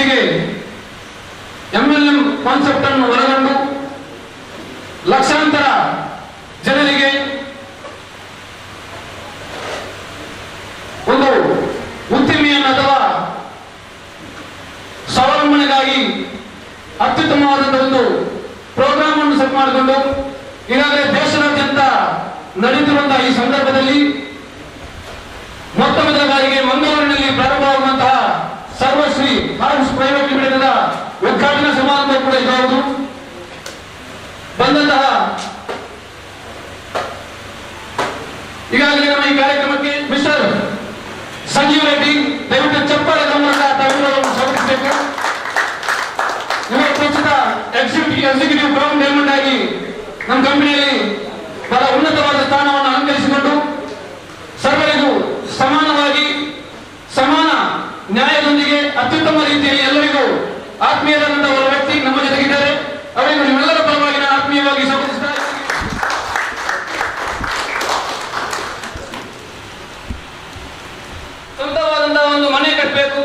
ಇತ್ತೀಚೆಗೆ MLM concept ಅನ್ನು ಒಳಗೊಂಡು ಲಕ್ಷಾಂತರ ಜನರಿಗೆ ಒಂದು ಉದ್ದಿಮೆಯನ್ನು ಅಥವಾ ಸ್ವಾವಲಂಬನೆಗಾಗಿ ಅತ್ಯುತ್ತಮವಾದಂತಹ ಒಂದು ಪ್ರೋಗ್ರಾಮ್ ಅನ್ನು ಸೆಟ್ ಮಾಡಿಕೊಂಡು ಈಗಾಗಲೇ ದೇಶದಾದ್ಯಂತ ನಡೆಯುತ್ತಿರುವಂತಹ ಈ ಸಂದರ್ಭದಲ್ಲಿ ಮೊತ್ತ ಮೊದಲ ಬಾರಿಗೆ ಮಂಗಳೂರಿನಲ್ಲಿ ಪ್ರಾರಂಭವಾಗುವಂತಹ ಸರ್ವಶ್ರೀ ಹಾರ್ಸ್ ಪ್ರೈವೇಟ್ ಲಿಮಿಟೆಡ್ ಉದ್ಘಾಟನಾ ಸಮಾರಂಭ ಕೂಡ ಇದಾವುದು. ಬಂದಂತಹ ಈಗಾಗಲೇ ನಮ್ಮ ಈ ಕಾರ್ಯಕ್ರಮಕ್ಕೆ ಮಿಸ್ಟರ್ ಸಂಜೀವ್ ರೆಡ್ಡಿ ದಯವಿಟ್ಟು ಚಪ್ಪಾಳೆ ಮೂಲಕ ತಾವೆಲ್ಲರನ್ನು ಸ್ವಾಗತಿಸಬೇಕು. ಇವರು ಪ್ರಸ್ತುತ ಎಕ್ಸಿಕ್ಯೂಟಿವ್ ಕ್ರೌನ್ ಡೈಮಂಡ್ ಆಗಿ ನಮ್ಮ ಕಂಪನಿಯಲ್ಲಿ ಬಹಳ ಉನ್ನತವಾದ ಸ್ಥಾನವನ್ನು ಅಲಂಕರಿಸಿಕೊಂಡು ಸರ್ವರಿಗೂ ಸಮಾನವಾಗಿ ಸಮಾನ ನ್ಯಾಯದೊಂದಿಗೆ ಅತ್ಯುತ್ತಮ ರೀತಿಯಲ್ಲಿ ಎಲ್ಲರಿಗೂ ಆತ್ಮೀಯರಾದಂತಹ ಒಬ್ಬ ವ್ಯಕ್ತಿ ನಮ್ಮ ಜೊತೆಗಿದ್ದಾರೆ. ಅವರಿಗೆ ನಿಮ್ಮೆಲ್ಲರ ಪರವಾಗಿ ನಾನು ಆತ್ಮೀಯವಾಗಿ ಸ್ವಾಗತಿಸ್ತಾ ಇದ್ದೀನಿ. ಸ್ವಂತವಾದಂತಹ ಒಂದು ಮನೆ ಕಟ್ಟಬೇಕು,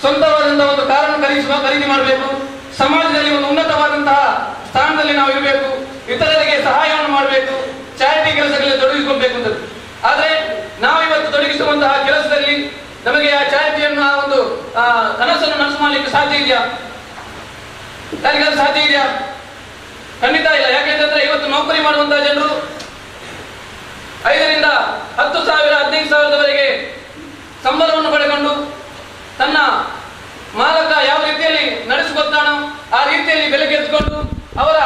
ಸ್ವಂತವಾದಂತಹ ಒಂದು ಕಾರನ್ನು ಖರೀದಿ ಮಾಡಬೇಕು, ಸಮಾಜದಲ್ಲಿ ಒಂದು ಉನ್ನತವಾದಂತಹ ಸ್ಥಾನದಲ್ಲಿ ನಾವು ಇರಬೇಕು, ಇತರರಿಗೆ ಸಹಾಯವನ್ನು ಮಾಡಬೇಕು, ಚಾರಿಟಿ ಕೆಲಸಗಳಲ್ಲಿ ತೊಡಗಿಸಿಕೊಳ್ಬೇಕು ಅಂತ. ಆದ್ರೆ ನಾವು ಇವತ್ತು ತೊಡಗಿಸುವಂತಹ ಕೆಲಸದಲ್ಲಿ ನಮಗೆ ಆ ಚಾರಿಟಿಯನ್ನು ಆ ಒಂದು ಕನಸನ್ನು ನನಸು ಮಾಡಲಿಕ್ಕೆ ಸಾಧ್ಯ ಇದೆಯಾ? ಯಾರಿಗಾದ್ರೂ ಸಾಧ್ಯ ಇದೆಯಾ? ಖಂಡಿತ ಇಲ್ಲ. ಯಾಕೆಂತಂದ್ರೆ ಇವತ್ತು ನೌಕರಿ ಮಾಡುವಂತಹ ಜನರು 5,000 ರಿಂದ 10,000 15,000ದವರೆಗೆ ಸಂಬಳವನ್ನು ಪಡೆದುಕೊಂಡು ತನ್ನ ಮಾಲಕ ಯಾವ ರೀತಿಯಲ್ಲಿ ನಡೆಸಿಕೊಳ್ತಾನೋ ಆ ರೀತಿಯಲ್ಲಿ ಬೆಲೆಗೆ ಎತ್ಕೊಂಡು ಅವರ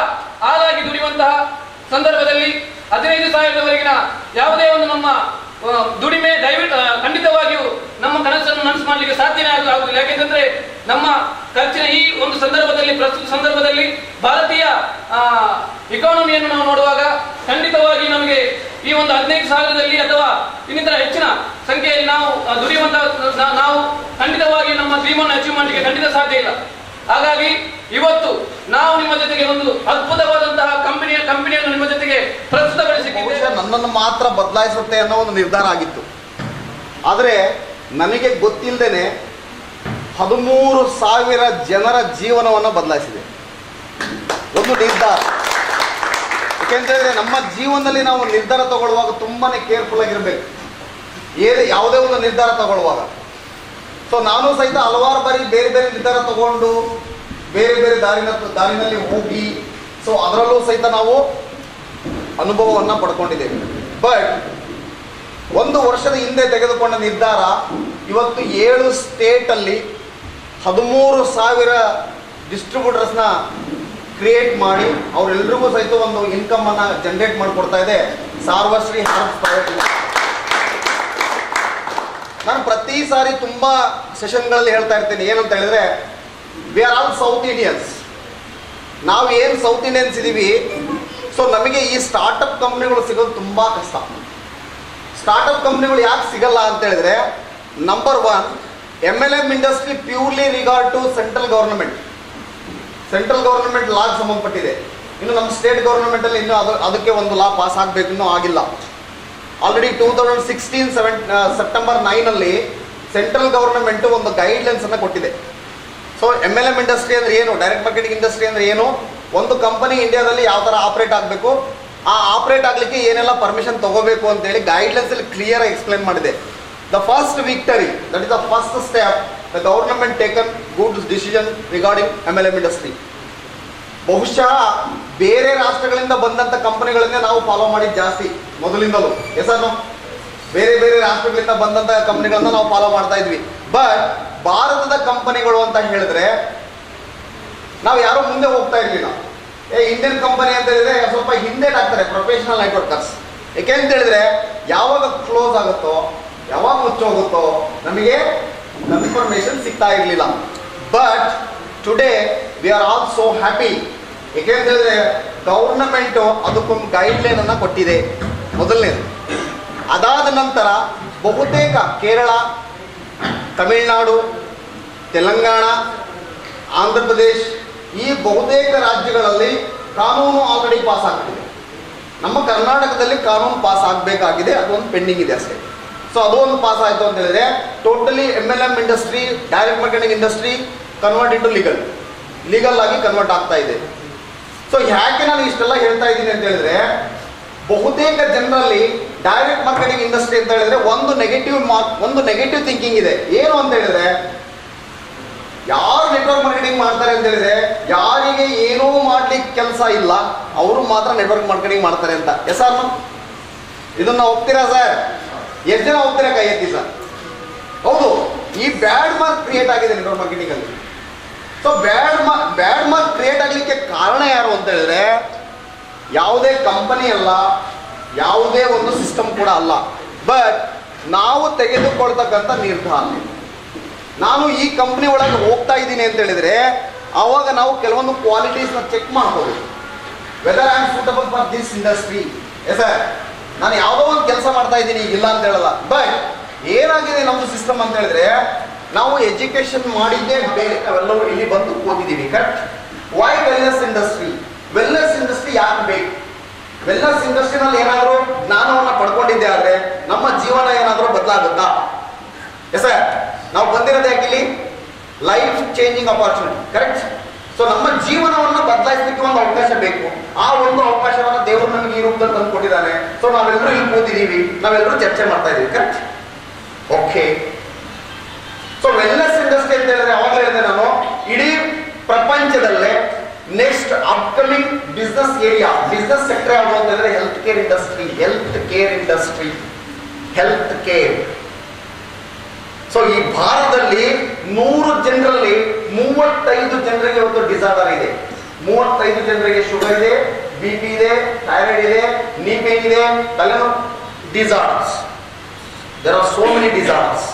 ಹಾಲಾಗಿ ದುಡಿಯುವಂತಹ ಸಂದರ್ಭದಲ್ಲಿ 15,000ದವರೆಗಿನ ಯಾವುದೇ ಒಂದು ನಮ್ಮ ದುಡಿಮೆ ದಯವಿಟ್ಟು ಖಂಡಿತವಾಗಿಯೂ ನಮ್ಮ ಕನಸನ್ನು ನನಸು ಮಾಡಲಿಕ್ಕೆ ಸಾಧ್ಯನೇ ಆಗುವುದಿಲ್ಲ. ಯಾಕೆಂತಂದ್ರೆ ನಮ್ಮ ಖರ್ಚಿನ ಈ ಒಂದು ಸಂದರ್ಭದಲ್ಲಿ ಪ್ರಸ್ತುತ ಸಂದರ್ಭದಲ್ಲಿ ಭಾರತೀಯ ಇಕಾನಮಿಯನ್ನು ನಾವು ನೋಡುವಾಗ ಖಂಡಿತವಾಗಿ ನಮಗೆ ಈ ಒಂದು 15,000ದಲ್ಲಿ ಅಥವಾ ಇನ್ನಿತರ ಹೆಚ್ಚಿನ ಸಂಖ್ಯೆಯಲ್ಲಿ ನಾವು ದುಡಿಯುವಂತಹ ನಾವು ಖಂಡಿತವಾಗಿ ನಮ್ಮ ಡ್ರೀಮನ್ನು ಅಚೀವ್ ಮಾಡಲಿಕ್ಕೆ ಖಂಡಿತ ಸಾಧ್ಯ ಇಲ್ಲ. ಹಾಗಾಗಿ ಇವತ್ತು ನಾವು ನಿಮ್ಮ ಜೊತೆಗೆ ಒಂದು ಅದ್ಭುತವಾದಂತಹ ಕಂಪನಿಯನ್ನು ನಿಮ್ಮ ಜೊತೆಗೆ ಪ್ರಸ್ತುತಪಡಿಸಿದ್ದೇವೆ. ನನ್ನನ್ನು ಮಾತ್ರ ಬದಲಾಯಿಸುತ್ತೆ ಅನ್ನೋ ಒಂದು ನಿರ್ಧಾರ ಆಗಿತ್ತು. ಆದರೆ ನನಗೆ ಗೊತ್ತಿಲ್ಲದೇನೆ 13,000 ಜನರ ಜೀವನವನ್ನು ಬದಲಾಯಿಸಿದೆ ಒಂದು ನಿರ್ಧಾರ. ಯಾಕೆಂತಂದ್ರೆ ನಮ್ಮ ಜೀವನದಲ್ಲಿ ನಾವು ನಿರ್ಧಾರ ತಗೊಳ್ಳುವಾಗ ತುಂಬಾನೇ ಕೇರ್ಫುಲ್ ಆಗಿರ್ಬೇಕು, ಯಾವುದೇ ಒಂದು ನಿರ್ಧಾರ ತಗೊಳ್ಳುವಾಗ. ಸೊ ನಾನು ಸಹಿತ ಹಲವಾರು ಬಾರಿ ಬೇರೆ ಬೇರೆ ನಿರ್ಧಾರ ತಗೊಂಡು ಬೇರೆ ಬೇರೆ ದಾರಿನಲ್ಲಿ ಹೋಗಿ ಸೊ ಅದರಲ್ಲೂ ಸಹಿತ ನಾವು ಅನುಭವವನ್ನು ಪಡ್ಕೊಂಡಿದ್ದೇವೆ. ಬಟ್ 1 ವರ್ಷದ ಹಿಂದೆ ತೆಗೆದುಕೊಂಡ ನಿರ್ಧಾರ ಇವತ್ತು 7 ಸ್ಟೇಟಲ್ಲಿ 13,000 ಡಿಸ್ಟ್ರಿಬ್ಯೂಟರ್ಸ್ನ ಕ್ರಿಯೇಟ್ ಮಾಡಿ ಅವರೆಲ್ಲರಿಗೂ ಸಹಿತ ಒಂದು ಇನ್ಕಮ್ ಅನ್ನ ಜನರೇಟ್ ಮಾಡಿಕೊಡ್ತಾ ಇದೆ ಸರ್ವಶ್ರೀ ಹಾರ್ಸ್ ಪ್ರೈವೇಟ್ ಲಿಮಿಟೆಡ್. ನಾನು ಪ್ರತಿ ಸಾರಿ ತುಂಬಾ ಸೆಷನ್ಗಳಲ್ಲಿ ಹೇಳ್ತಾ ಇರ್ತೀನಿ, ಏನಂತ ಹೇಳಿದ್ರೆ we are all south Indians. ನಾವು ಏನು ಸೌತ್ ಇಂಡಿಯನ್ಸ್ ಇದೀವಿ, ಸೊ ನಮಗೆ ಈ ಸ್ಟಾರ್ಟಪ್ ಕಂಪ್ನಿಗಳು ಸಿಗೋದು ತುಂಬಾ ಕಷ್ಟ. ಸ್ಟಾರ್ಟಪ್ ಕಂಪ್ನಿಗಳು ಯಾಕೆ ಸಿಗಲ್ಲ ಅಂತ ಹೇಳಿದ್ರೆ, number 1 MLM industry purely regard to central government ಲಾಗ್ ಸಂಬಂಧಪಟ್ಟಿದೆ. ಇನ್ನು ನಮ್ಮ ಸ್ಟೇಟ್ ಗವರ್ನಮೆಂಟ್ ಅಲ್ಲಿ ಇನ್ನೂ ಅದಕ್ಕೆ ಒಂದು ಲಾ ಪಾಸ್ ಆಗಬೇಕು, ಇನ್ನೂ ಆಗಿಲ್ಲ. ಆಲ್ರೆಡಿ 2016 ಸೆಪ್ಟೆಂಬರ್ 9 ಸೆಂಟ್ರಲ್ ಗವರ್ನಮೆಂಟ್ ಒಂದು ಗೈಡ್ಲೈನ್ಸ್ ಅನ್ನು ಕೊಟ್ಟಿದೆ. ಸೊ MLM ಇಂಡಸ್ಟ್ರಿ ಅಂದ್ರೆ ಏನು, ಡೈರೆಕ್ಟ್ ಮಾರ್ಕೆಟಿಂಗ್ ಇಂಡಸ್ಟ್ರಿ ಅಂದ್ರೆ ಏನು, ಒಂದು ಕಂಪನಿ ಇಂಡಿಯಾದಲ್ಲಿ ಯಾವ ಥರ ಆಪರೇಟ್ ಆಗಬೇಕು, ಆ ಆಪರೇಟ್ ಆಗಲಿಕ್ಕೆ ಏನೆಲ್ಲ ಪರ್ಮಿಷನ್ ತಗೋಬೇಕು ಅಂತೇಳಿ ಗೈಡ್ಲೈನ್ಸ್ ಅಲ್ಲಿ ಕ್ಲಿಯರ್ ಆಗಿ ಎಕ್ಸ್ಪ್ಲೇನ್ ಮಾಡಿದೆ. The first victory, that is the first step the government taken good decision regarding MLM industry. ಬಹುಶಃ ಬೇರೆ ರಾಷ್ಟ್ರಗಳಿಂದ ಬಂದಂಥ ಕಂಪನಿಗಳನ್ನೇ ನಾವು ಫಾಲೋ ಮಾಡಿದ್ದು ಜಾಸ್ತಿ ಮೊದಲಿಂದಲೂ. ಹೆಸರು ಬೇರೆ ಬೇರೆ ರಾಷ್ಟ್ರಗಳಿಂದ ಬಂದಂಥ ಕಂಪನಿಗಳನ್ನ ನಾವು ಫಾಲೋ ಮಾಡ್ತಾ ಇದ್ವಿ. ಬಟ್ ಭಾರತದ ಕಂಪನಿಗಳು ಅಂತ ಹೇಳಿದ್ರೆ ನಾವು ಯಾರು ಮುಂದೆ ಹೋಗ್ತಾ ಇರಲಿಲ್ಲ. ಇಂಡಿಯನ್ ಕಂಪನಿ ಅಂತ ಹೇಳಿದ್ರೆ ಸ್ವಲ್ಪ ಹಿಂದೆ ಆಗ್ತಾರೆ ಪ್ರೊಫೆಷನಲ್ ನೆಟ್ವರ್ಕರ್ಸ್. ಯಾಕೆ ಅಂತ ಹೇಳಿದ್ರೆ ಯಾವಾಗ ಕ್ಲೋಸ್ ಆಗುತ್ತೋ ಯಾವಾಗ ಮುಚ್ಚೋಗುತ್ತೋ ನಮಗೆ ಕನ್ಫರ್ಮೇಶನ್ ಸಿಗ್ತಾ ಇರಲಿಲ್ಲ. But today we are all so happy. ಏಕೆ ಅಂತ ಹೇಳಿದ್ರೆ ಗವರ್ನಮೆಂಟು ಅದಕ್ಕೊಂದು ಗೈಡ್ಲೈನ್ ಅನ್ನು ಕೊಟ್ಟಿದೆ ಮೊದಲನೇದು. ಅದಾದ ನಂತರ ಬಹುತೇಕ ಕೇರಳ, ತಮಿಳುನಾಡು, ತೆಲಂಗಾಣ, ಆಂಧ್ರ ಪ್ರದೇಶ್ ಈ ಬಹುತೇಕ ರಾಜ್ಯಗಳಲ್ಲಿ ಕಾನೂನು ಆಲ್ರೆಡಿ ಪಾಸ್ ಆಗ್ತಿದೆ. ನಮ್ಮ ಕರ್ನಾಟಕದಲ್ಲಿ ಕಾನೂನು ಪಾಸ್ ಆಗಬೇಕಾಗಿದೆ, ಅದೊಂದು ಪೆಂಡಿಂಗ್ ಇದೆ ಅಷ್ಟೇ. ಸೊ ಅದು ಒಂದು ಪಾಸ್ ಆಯಿತು ಅಂತ ಹೇಳಿದ್ರೆ totally MLM industry, direct marketing industry convert into legal ಆಗಿ ಕನ್ವರ್ಟ್ ಆಗ್ತಾ ಇದೆ. ಸೊ ಯಾಕೆ ನಾನು ಇಷ್ಟೆಲ್ಲ ಹೇಳ್ತಾ ಇದ್ದೀನಿ ಅಂತ ಹೇಳಿದ್ರೆ, ಬಹುತೇಕ ಜನರಲ್ಲಿ ಡೈರೆಕ್ಟ್ ಮಾರ್ಕೆಟಿಂಗ್ ಇಂಡಸ್ಟ್ರಿ ಅಂತ ಹೇಳಿದ್ರೆ ಒಂದು ನೆಗೆಟಿವ್ ಥಿಂಕಿಂಗ್ ಇದೆ. ಏನು ಅಂತ ಹೇಳಿದ್ರೆ, ಯಾರು ನೆಟ್ವರ್ಕ್ ಮಾರ್ಕೆಟಿಂಗ್ ಮಾಡ್ತಾರೆ ಅಂತ ಹೇಳಿದ್ರೆ ಯಾರಿಗೆ ಏನೂ ಮಾಡ್ಲಿಕ್ಕೆ ಕೆಲಸ ಇಲ್ಲ ಅವರು ಮಾತ್ರ ನೆಟ್ವರ್ಕ್ ಮಾರ್ಕೆಟಿಂಗ್ ಮಾಡ್ತಾರೆ ಅಂತ. ಎಸ್ ಆರ್ ಇದನ್ನ ಒಪ್ತೀರಾ ಸರ್? ಎಷ್ಟು ಜನ ಒಪ್ತೀರಾ? ಕೈ ಎತ್ತಿ ಸರ್. ಹೌದು, ಈ ಬ್ಯಾಡ್ ಮಾರ್ಕ್ ಕ್ರಿಯೇಟ್ ಆಗಿದೆ ನೆಟ್ವರ್ಕ್ ಮಾರ್ಕೆಟಿಂಗ್ ಅಲ್ಲಿ. ಸೊ ಬ್ಯಾಡ್ ಮಾರ್ಕ್ ಕ್ರಿಯೇಟ್ ಆಗಲಿಕ್ಕೆ ಕಾರಣ ಯಾರು ಅಂತ ಹೇಳಿದ್ರೆ ಯಾವುದೇ ಕಂಪನಿ ಅಲ್ಲ, ಯಾವುದೇ ಒಂದು ಸಿಸ್ಟಮ್ ಕೂಡ ಅಲ್ಲ, ಬಟ್ ನಾವು ತೆಗೆದುಕೊಳ್ತಕ್ಕಂಥ ನಿರ್ಧಾರ. ನಾನು ಈ ಕಂಪ್ನಿ ಒಳಗೆ ಹೋಗ್ತಾ ಇದ್ದೀನಿ ಅಂತ ಹೇಳಿದ್ರೆ ಆವಾಗ ನಾವು ಕೆಲವೊಂದು ಕ್ವಾಲಿಟೀಸ್ನ ಚೆಕ್ ಮಾಡ್ಕೋಬೇಕು. Whether I am suitable for this industry. Yes sir, ನಾನು ಯಾವುದೋ ಒಂದು ಕೆಲಸ ಮಾಡ್ತಾ ಇದ್ದೀನಿ, ಇಲ್ಲ ಅಂತ ಹೇಳಲ್ಲ. ಬಟ್ ಏನಾಗಿದೆ ನಮ್ಮದು ಸಿಸ್ಟಮ್ ಅಂತ ಹೇಳಿದ್ರೆ, ನಾವು ಎಜುಕೇಶನ್ ಮಾಡಿದ್ದೇ ಬೇರೆ, ನಾವೆಲ್ಲರೂ ಇಲ್ಲಿ ಬಂದು ಓದಿದ್ದೀವಿ, correct? Why wellness industry? Wellness industry ಯಾಕೆ ಬೇಕು? ವೆಲ್ನೆಸ್ ಇಂಡಸ್ಟ್ರಿನಲ್ಲಿ ಏನಾದರೂ ಜ್ಞಾನವನ್ನು ಪಡ್ಕೊಂಡಿದ್ದೆ ಆದರೆ ನಮ್ಮ ಜೀವನ ಏನಾದರೂ ಬದಲಾಗುತ್ತಾ? ಎಸ್ ಸರ್, ನಾವು ಬಂದಿರೋದು ಯಾಕೆ ಇಲ್ಲಿ? Life changing opportunity, correct? So ನಮ್ಮ ಜೀವನವನ್ನು ಬದಲಾಯಿಸಲಿಕ್ಕೆ ಒಂದು ಅವಕಾಶ ಬೇಕು. ಆ ಒಂದು ಅವಕಾಶವನ್ನು ದೇವರು ನಮಗೆ ಈ ರೂಪದಲ್ಲಿ ತಂದು ಕೊಟ್ಟಿದ್ದಾನೆ. ಸೊ ನಾವೆಲ್ಲರೂ ಇಲ್ಲಿ ಕೂತಿದ್ದೀವಿ, ನಾವೆಲ್ಲರೂ ಚರ್ಚೆ ಮಾಡ್ತಾ ಇದ್ದೀವಿ, correct? Okay. So wellness industry ಅಂತ ಹೇಳಿದ್ರೆ ಅವಾಗಲೇ ಹೇಳಿದೆ ನಾನು, ಇಡೀ ಪ್ರಪಂಚದಲ್ಲೇ next upcoming business area, business sector ಯಾವುದು ಅಂತ ಹೇಳಿದ್ರೆ ಹೆಲ್ತ್ ಕೇರ್ ಇಂಡಸ್ಟ್ರಿ. ಸೊ ಈ ಭಾರತದಲ್ಲಿ 100 ಜನರಲ್ಲಿ 35 ಜನರಿಗೆ ಒಂದು ಡಿಸಾರ್ಡರ್ ಇದೆ. 35 ಜನರಿಗೆ ಶುಗರ್ ಇದೆ, BP ಇದೆ, ಥೈರಾಯ್ಡ್ ಇದೆ, ನೀ ಪೇನ್ ಇದೆ, ತಲೆನೋವು disorders. There are so many disorders.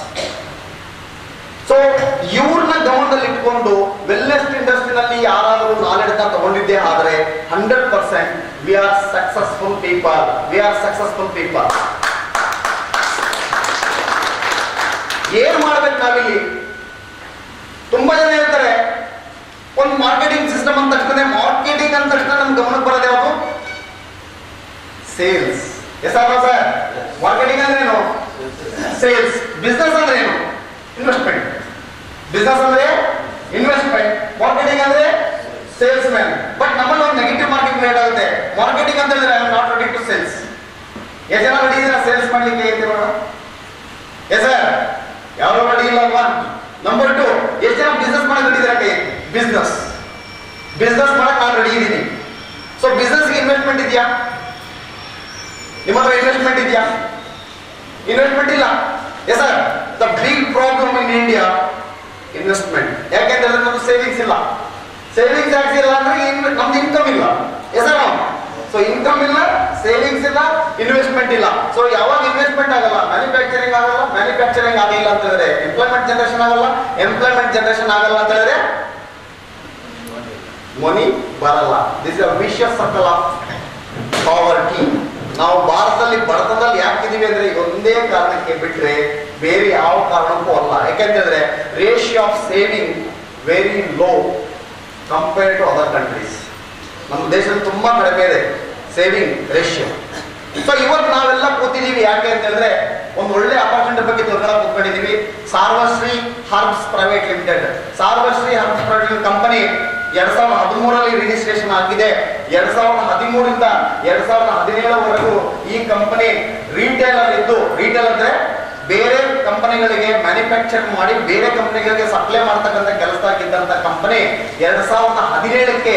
So ಇವ್ರನ್ನ ಗಮನದಲ್ಲಿ ಇಟ್ಕೊಂಡು ವೆಲ್ನೆಸ್ ಇಂಡಸ್ಟ್ರಿನಲ್ಲಿ ಯಾರಾದರೂ ನಾಲೆಡ್ನ ತಗೊಂಡಿದ್ದೇ ಆದರೆ 100% ವಿ ಆರ್ ಸಕ್ಸಸ್ಫುಲ್ ಪೀಪಲ್. ಏನ್ ಮಾಡ್ಬೇಕು ನಾವಿಲ್ಲಿ? ತುಂಬಾ ಜನ ಹೇಳ್ತಾರೆ ಒಂದು ಮಾರ್ಕೆಟಿಂಗ್ ಸಿಸ್ಟಮ್ ಅಂತ ತಕ್ಷಣ, ಮಾರ್ಕೆಟಿಂಗ್ ಅಂತ ತಕ್ಷಣ ನಮ್ಗೆ ಗಮನಕ್ಕೆ ಬರೋದು ಯಾವುದು? Sales. Yes or sir? Marketing ಅಂದ್ರೆ ಏನು? ಸೇಲ್ಸ್. ಬಿಸ್ನೆಸ್ ಅಂದ್ರೆ ಏನು? ಇನ್ವೆಸ್ಟ್ಮೆಂಟ್. ಬಿಸ್ನೆಸ್ ಅಂದ್ರೆ ಇನ್ವೆಸ್ಟ್ಮೆಂಟ್, ಮಾರ್ಕೆಟಿಂಗ್ ಅಂದ್ರೆ ಸೇಲ್ಸ್ ಮ್ಯಾನ್. ಬಟ್ ನಮ್ಮಲ್ಲಿ ಒಂದು ನೆಗೆಟಿವ್ ಮಾರ್ಕೆಟಿಂಗ್ ಕ್ರಿಯೇಟ್ ಆಗುತ್ತೆ. ಮಾರ್ಕೆಟಿಂಗ್ ಅಂತ ಹೇಳಿದ್ರೆ I am not ready to sales. ಎಷ್ಟು ಜನ ರೆಡಿ ಇದ್ದೀರಾ ಸೇಲ್ಸ್ ಮಾಡ್ಲಿಕ್ಕೆ? ಹೇಳ್ತೀರೋಣ. ಎಸ್ ಸರ್, ಯಾರು ರೆಡಿ ಇಲ್ಲ ಅಲ್ವಾ? ನಂಬರ್ 2, ಎಷ್ಟು ಜನ ಬಿಸ್ನೆಸ್ ಮಾಡಕ್ ರೆಡಿ ಇದ್ದೀರಾ? ಬಿಸ್ನೆಸ್ ಮಾಡಕ್ ನಾನು ರೆಡಿ ಇದ್ದೀನಿ. ಸೊ ಬಿಸ್ನೆಸ್ಗೆ ಇನ್ವೆಸ್ಟ್ಮೆಂಟ್ ಇದೆಯಾ? ನಿಮ್ಮ ಹತ್ರ ಇನ್ವೆಸ್ಟ್ಮೆಂಟ್ ಇದೆಯಾ? ಇನ್ವೆಸ್ಟ್ಮೆಂಟ್ ಇಲ್ಲ. Yes sir, the big problem in India investment. ಯಾಕೆಂದ್ರೆ ನಮ್ಗೆ ಸೇವಿಂಗ್ಸ್ ಇಲ್ಲ. ಸೇವಿಂಗ್ಸ್ ಯಾಕೆ ಇಲ್ಲ ಅಂದ್ರೆ ನಮ್ದು ಇನ್ಕಮ್ ಇಲ್ಲ. Yes sir? ಸೊ ಇನ್ಕಮ್ ಇಲ್ಲ, ಸೇವಿಂಗ್ಸ್ ಇಲ್ಲ, ಇನ್ವೆಸ್ಟ್ಮೆಂಟ್ ಇಲ್ಲ. ಸೊ ಯಾವಾಗ ಇನ್ವೆಸ್ಟ್ಮೆಂಟ್ ಆಗಲ್ಲ, ಮ್ಯಾನುಫ್ಯಾಕ್ಚರಿಂಗ್ ಆಗಲಿಲ್ಲ ಅಂತ ಹೇಳಿದ್ರೆ ಎಂಪ್ಲಾಯ್ಮೆಂಟ್ ಜನರೇಷನ್ ಆಗಲ್ಲ ಅಂತ ಹೇಳಿದ್ರೆ ಮನಿ ಬರಲ್ಲ. This is a vicious circle of poverty. ನಾವು ಭಾರತದಲ್ಲಿ ಬಡತನದಲ್ಲಿ ಯಾಕಿದೀವಿ ಅಂದ್ರೆ ಒಂದೇ ಕಾರಣಕ್ಕೆ ಬಿಟ್ರೆ ಬೇರೆ ಯಾವ ಕಾರಣಕ್ಕೂ ಅಲ್ಲ. ಯಾಕೆಂತಂದ್ರೆ ratio of saving very low compared to other countries. ನಮ್ಮ ದೇಶದಲ್ಲಿ ತುಂಬಾ ಕಡಿಮೆ ಇದೆ ಸೇವಿಂಗ್ ರೇಷಿಯೋ. ಸೊ ಇವತ್ತು ನಾವೆಲ್ಲ ಕೂತಿದ್ದೀವಿ ಯಾಕೆ ಅಂತ ಹೇಳಿದ್ರೆ ಒಂದು ಒಳ್ಳೆ ಅಪಾರ್ಚುನಿಟಿ ಬಗ್ಗೆ ತಿಳ್ಕೊಳ್ಳೋಕೆ ಕೂತ್ಕೊಂಡಿದ್ದೀವಿ. Sarvashree herbs private limited. Sarvashree herbs private company 2013ರಲ್ಲಿ ರಿಜಿಸ್ಟ್ರೇಷನ್ ಆಗಿದೆ. 2013ರಿಂದ 2017ವರೆಗೂ ಈ ಕಂಪನಿ ರಿಟೇಲರ್ ಇದ್ದು, ರಿಟೇಲ್ ಅಂದ್ರೆ ಬೇರೆ ಕಂಪನಿಗಳಿಗೆ ಮ್ಯಾನುಫ್ಯಾಕ್ಚರ್ ಮಾಡಿ ಬೇರೆ ಕಂಪನಿಗಳಿಗೆ ಸಪ್ಲೈ ಮಾಡ್ತಕ್ಕಂಥ ಕೆಲಸದಾಗಿದ್ದಂಥ ಕಂಪನಿ 2017ಕ್ಕೆ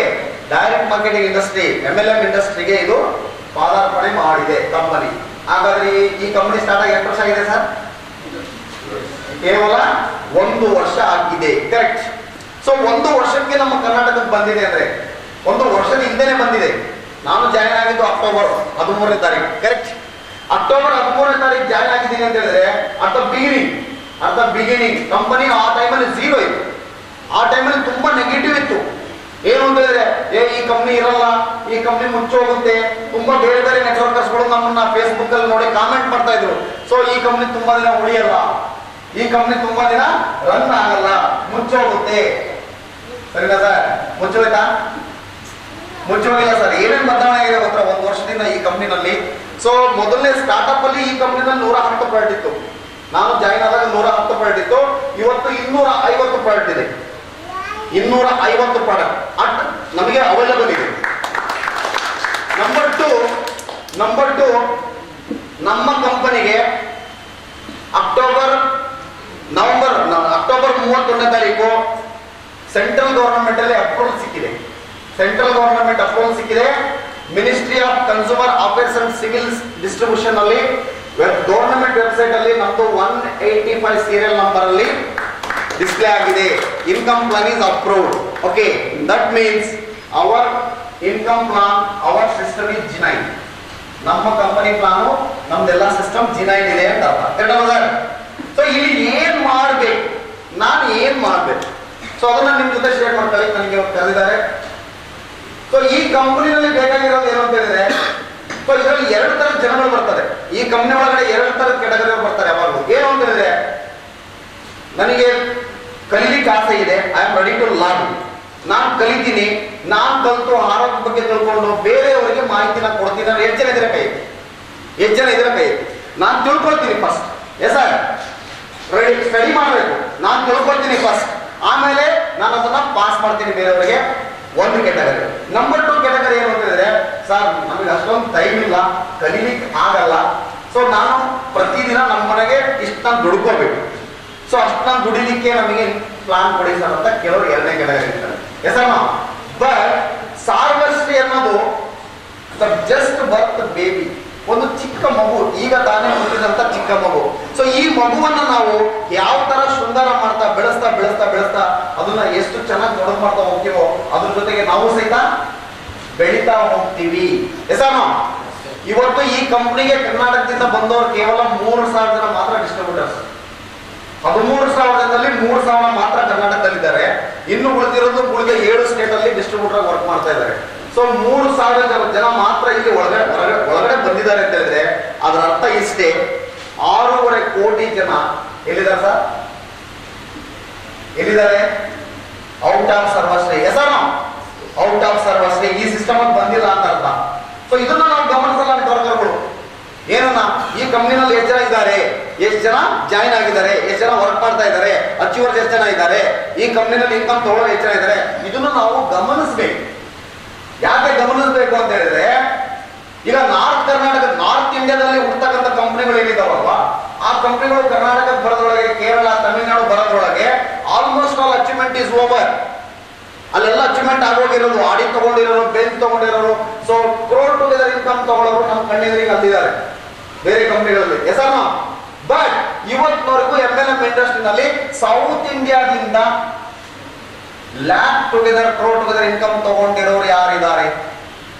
ಡೈರೆಕ್ಟ್ ಮಾರ್ಕೆಟಿಂಗ್ ಇಂಡಸ್ಟ್ರಿ MLM ಇಂಡಸ್ಟ್ರಿಗೆ ಇದು ಪಾದಾರ್ಪಣೆ ಮಾಡಿದೆ ಕಂಪನಿ. ಹಾಗಾದ್ರೆ ಈ ಕಂಪನಿ ಸ್ಟಾರ್ಟ್ ಆಗಿ ಎಷ್ಟು ವರ್ಷ ಆಗಿದೆ ಸರ್? ಕೇವಲ 1 ವರ್ಷ ಆಗಿದೆ, ಕರೆಕ್ಟ್? ಸೊ 1 ವರ್ಷಕ್ಕೆ ನಮ್ಮ ಕರ್ನಾಟಕಕ್ಕೆ ಬಂದಿದೆ ಅಂದ್ರೆ 1 ವರ್ಷದ ಹಿಂದೆನೆ ಬಂದಿದೆ. ನಾನು ಜಾಯ್ನ್ ಆಗಿದ್ದು ಅಕ್ಟೋಬರ್ 13ನೇ ತಾರೀಕು, ಕರೆಕ್ಟ್? ಅಕ್ಟೋಬರ್ 13ನೇ ತಾರೀಕು ಜಾಯ್ನ್ ಆಗಿದ್ದೀನಿ ಅಂತ ಹೇಳಿದ್ರೆ ಅಟ್ ದ ಬಿಗಿನಿಂಗ್ ಕಂಪನಿ ಆ ಟೈಮಲ್ಲಿ 0 ಇತ್ತು. ಆ ಟೈಮಲ್ಲಿ ತುಂಬಾ ನೆಗೆಟಿವ್ ಇತ್ತು. ಏನು ಅಂತ ಹೇಳಿದ್ರೆ ಈ ಕಂಪ್ನಿ ಇರಲ್ಲ, ಈ ಕಂಪ್ನಿ ಮುಚ್ಚೋಗುತ್ತೆ, ತುಂಬಾ ಬೇರೆ ಬೇರೆ ನೆಟ್ವರ್ಕರ್ಸ್ಗಳು ನಮ್ಮನ್ನ ಫೇಸ್ಬುಕ್ ಅಲ್ಲಿ ನೋಡಿ ಕಾಮೆಂಟ್ ಮಾಡ್ತಾ ಇದ್ರು. ಸೊ ಈ ಕಂಪ್ನಿ ತುಂಬಾ ದಿನ ಉಳಿಯಲ್ಲ, ಈ ಕಂಪ್ನಿ ತುಂಬಾ ದಿನ ರನ್ ಆಗಲ್ಲ, ಮುಚ್ಚೋಗುತ್ತೆ. ಸರಿನಾ ಸರ್? ಮುಚ್ಚೋಯ್ತಾ? ಮುಚ್ಚೋಗಿಲ್ಲ ಸರ್. ಏನೇನು ಬದಲಾವಣೆ ಆಗಿದೆ ಗೊತ್ತಾ 1 ವರ್ಷದಿಂದ ಈ ಕಂಪ್ನಿನಲ್ಲಿ? ಸೊ ಮೊದಲನೇ ಸ್ಟಾರ್ಟ್ಅಪ್ ಅಲ್ಲಿ ಈ ಕಂಪ್ನಿನಲ್ಲಿ 110 ಪ್ರಾಡಕ್ಟ್ ಇತ್ತು. ನಾನು ಜಾಯ್ನ್ ಆದಾಗ 110 ಪ್ರಾಡಕ್ಟ್ ಇತ್ತು. ಇವತ್ತು 250 ಪ್ರಾಡಕ್ಟ್ ಇದೆ. 250 ಪ್ರಾಡಕ್ಟ್ ಅಟ್ ನಮಗೆ ಅವೈಲಬಲ್ ಇದೆ. ನಂಬರ್ ಟು ನಮ್ಮ ಕಂಪನಿಗೆ ಅಕ್ಟೋಬರ್ 31ನೇ ತಾರೀಕು ಸೆಂಟ್ರಲ್ ಗವರ್ನಮೆಂಟ್ ಅಲ್ಲಿ ಅಪ್ರೂವಲ್ ಸಿಕ್ಕಿದೆ. Ministry of consumer affairs and civil distribution ಅಲ್ಲಿ ಗವರ್ನಮೆಂಟ್ ವೆಬ್ಸೈಟ್ ಅಲ್ಲಿ ನಮ್ದು 185 ಸೀರಿಯಲ್ ನಂಬರ್ ಅಲ್ಲಿ ಡಿಸ್ಪ್ಲೇ ಆಗಿದೆ. Income plan is approved. Okay, that means our income plan, our system is G9. ನಮ್ಮ ಕಂಪನಿ ಪ್ಲಾನು, ನಮ್ದೆಲ್ಲ system G9 ಇದೆ ಅಂತ ಅರ್ಥ. ಸೊ ಇಲ್ಲಿ ಏನ್ ಮಾಡ್ಬೇಕು, ನಾನು ಏನ್ ಮಾಡ್ಬೇಕು, ಸೊ ಅದನ್ನ ನಿಮ್ ಜೊತೆ ಶೇರ್ ಮಾಡ್ಕೊಳ್ಳಿ ನನಗೆ ಕರೆದಿದ್ದಾರೆ. ಸೊ ಈ ಕಂಪನಿನಲ್ಲಿ ಬೇಕಾಗಿರೋದು ಏನು ಅಂತ ಹೇಳಿದ್ರೆ, ಸೊ ಇದರಲ್ಲಿ 2 ತರದ ಜನಗಳು ಬರ್ತಾರೆ. ಈ ಕಂಪನಿ ಒಳಗಡೆ 2 ತರದ ಕೆಟಗರಿ ಬರ್ತಾರೆ. ಯಾವಾಗಲೂ ಏನು ಅಂತ ಹೇಳಿದ್ರೆ, ನನಗೆ ಕಲಿಲಿಕ್ಕೆ ಆಸೆ ಇದೆ, I am ready to learn, ನಾನು ಕಲಿತೀನಿ, ನಾನು ಕಲಿತು ಆರೋಗ್ಯ ಬಗ್ಗೆ ತಿಳ್ಕೊಂಡು ಬೇರೆಯವರಿಗೆ ಮಾಹಿತಿನ ಕೊಡ್ತೀನಿ. ನಾನು ಎಷ್ಟು ಜನ ಇದ್ರೆ ಕೈ ನಾನು ತಿಳ್ಕೊಳ್ತೀನಿ first. Yes sir, ready study ಮಾಡಬೇಕು, ನಾನು ತಿಳ್ಕೊಳ್ತೀನಿ ಫಸ್ಟ್, ಆಮೇಲೆ ನಾನು ಅದನ್ನ ಪಾಸ್ ಮಾಡ್ತೀನಿ ಬೇರೆಯವರಿಗೆ. ಒಂದು ಕೆಟಗರಿ. ನಂಬರ್ 2 ಕೆಟಗರಿ ಏನು ಅಂತ ಹೇಳಿದ್ರೆ, ಸರ್ ನಮಗೆ ಅಷ್ಟೊಂದು ಟೈಮ್ ಇಲ್ಲ, ಕಲಿಲಿಕ್ಕೆ ಆಗಲ್ಲ, ಸೊ ನಾನು ಪ್ರತಿದಿನ ನಮ್ಮ ಮನೆಗೆ ಇಷ್ಟು ನಾನು ದುಡ್ಕೋಬೇಕು, ಸೊ ಅಷ್ಟು ನಾನು ದುಡಿಲಿಕ್ಕೆ ನಮಗೆ ಪ್ಲಾನ್ ಕೊಡಿ ಸರ್ ಅಂತ ಕೆಲವರು 2ನೇ ಕೆಟಗರಿ ಇರ್ತಾರೆ. ಎಸ್ ಅಣ್ಣ, ಬಟ್ ಸಾರ್ವಶ್ರೀ ಅನ್ನೋದು ಜಸ್ಟ್ ಬರ್ತ್ ಬೇಬಿ, ಒಂದು ಚಿಕ್ಕ ಮಗು, ಈಗ ತಾನೇ ಹುಟ್ಟಿದಂತ ಚಿಕ್ಕ ಮಗು. ಸೊ ಈ ಮಗುವನ್ನ ನಾವು ಯಾವ ತರ ಸುಂದರ ಮಾಡ್ತಾ ಬೆಳೆಸ್ತಾ ಅದನ್ನ ಎಷ್ಟು ಚೆನ್ನಾಗಿ ದೊಡ್ಡ ಮಾಡ್ತಾ ಹೋಗ್ತೀವೋ ಅದ್ರ ಜೊತೆಗೆ ನಾವು ಸಹಿತ ಬೆಳೀತಾ ಹೋಗ್ತೀವಿ. ಎಸಾನೋ, ಇವತ್ತು ಈ ಕಂಪ್ನಿಗೆ ಕರ್ನಾಟಕದಿಂದ ಬಂದವರು ಕೇವಲ 3,000 ಜನ ಮಾತ್ರ ಡಿಸ್ಟ್ರಿಬ್ಯೂಟರ್ಸ್. 13,000 ಜನದಲ್ಲಿ 3,000 ಮಾತ್ರ ಕರ್ನಾಟಕದಲ್ಲಿದ್ದಾರೆ. ಇನ್ನು ಉಳಿದಿರೋದು 7 ಸ್ಟೇಟ್ ಅಲ್ಲಿ ಡಿಸ್ಟ್ರಿಬ್ಯೂಟರ್ ವರ್ಕ್ ಮಾಡ್ತಾ ಇದ್ದಾರೆ. ಸೊ 3,000 ಜನ ಮಾತ್ರ ಇಲ್ಲಿ ಒಳಗಡೆ ಬಂದಿದ್ದಾರೆ ಅಂತ ಹೇಳಿದ್ರೆ ಅದರ ಅರ್ಥ ಇಷ್ಟೇ, 6.5 ಕೋಟಿ ಜನ ಎಲ್ಲಿದ್ದಾರೆ ಸರ್? ಎಲ್ಲಿದ್ದಾರೆ? Out of Sarvashree. Yes or no, out of Sarvashree ಈ ಸಿಸ್ಟಮ್ ಅಲ್ಲಿ ಬಂದಿಲ್ಲ ಅಂತ ಅರ್ಥ. ಸೊ ಇದನ್ನ ನಾವು ಗಮನಿಸಲ್ಲ ವರ್ಕರ್ಗಳು. ಏನನ್ನ, ಈ ಕಂಪ್ನಿನಲ್ಲಿ ಎಷ್ಟು ಜನ ಇದ್ದಾರೆ, ಎಷ್ಟು ಜನ ಜಾಯಿನ್ ಆಗಿದ್ದಾರೆ, ಎಷ್ಟು ಜನ ವರ್ಕ್ ಮಾಡ್ತಾ ಇದ್ದಾರೆ, ಅಚೀವರ್ಸ್ ಎಷ್ಟು ಜನ ಇದ್ದಾರೆ, ಈ ಕಂಪ್ನಿನಲ್ಲಿ ಇನ್ಕಮ್ ತಗೊಳ್ಳೋರು ಎಷ್ಟು ಜನ ಇದ್ದಾರೆ, ಇದನ್ನು ನಾವು ಗಮನಿಸಬೇಕು. ಯಾಕೆ ಗಮನಿಸಬೇಕು ಅಂತ ಹೇಳಿದ್ರೆ, ಈಗ ನಾರ್ತ್ ಇಂಡಿಯಾದಲ್ಲಿ ಹುಡ್ತಕ್ಕಂಥ ಕಂಪ್ನಿಗಳು ಏನಿದಾವಲ್ವಾ, ಆ ಕಂಪ್ನಿಗಳು ಕರ್ನಾಟಕಕ್ಕೆ ಬರೋದ್ರೊಳಗೆ, ಕೇರಳ, ತಮಿಳುನಾಡು ಬರೋದ್ರೊಳಗೆ almost all achievement is over. ಅಲ್ಲೆಲ್ಲ ಅಚೀವ್ಮೆಂಟ್ ಆಗೋಗಿರೋದು, ಆಡಿಟ್ ತಗೊಂಡಿರೋರು, ಬೆಂಚ್ ತಗೊಂಡಿರೋರು, ಸೊ ಕ್ರೋರ್ ಟುಗೆದರ್ ಇನ್ಕಮ್ ತಗೊಳ್ಳೋರು ನಮ್ಮ ಕಣ್ಣೆದುರಿಗೆ ಅಲ್ಲಿದ್ದಾರೆ ಬೇರೆ ಕಂಪ್ನಿಗಳಲ್ಲಿ. ಎಸರ್ನ, ಬಟ್ ಇವತ್ತಿನವರೆಗೂ MLM ಇಂಡಸ್ಟ್ರಿನಲ್ಲಿ ಸೌತ್ ಇಂಡಿಯಾದಿಂದ lakh together, crore together income ತಗೊಂಡಿರೋರು ಯಾರಿದ್ದಾರೆ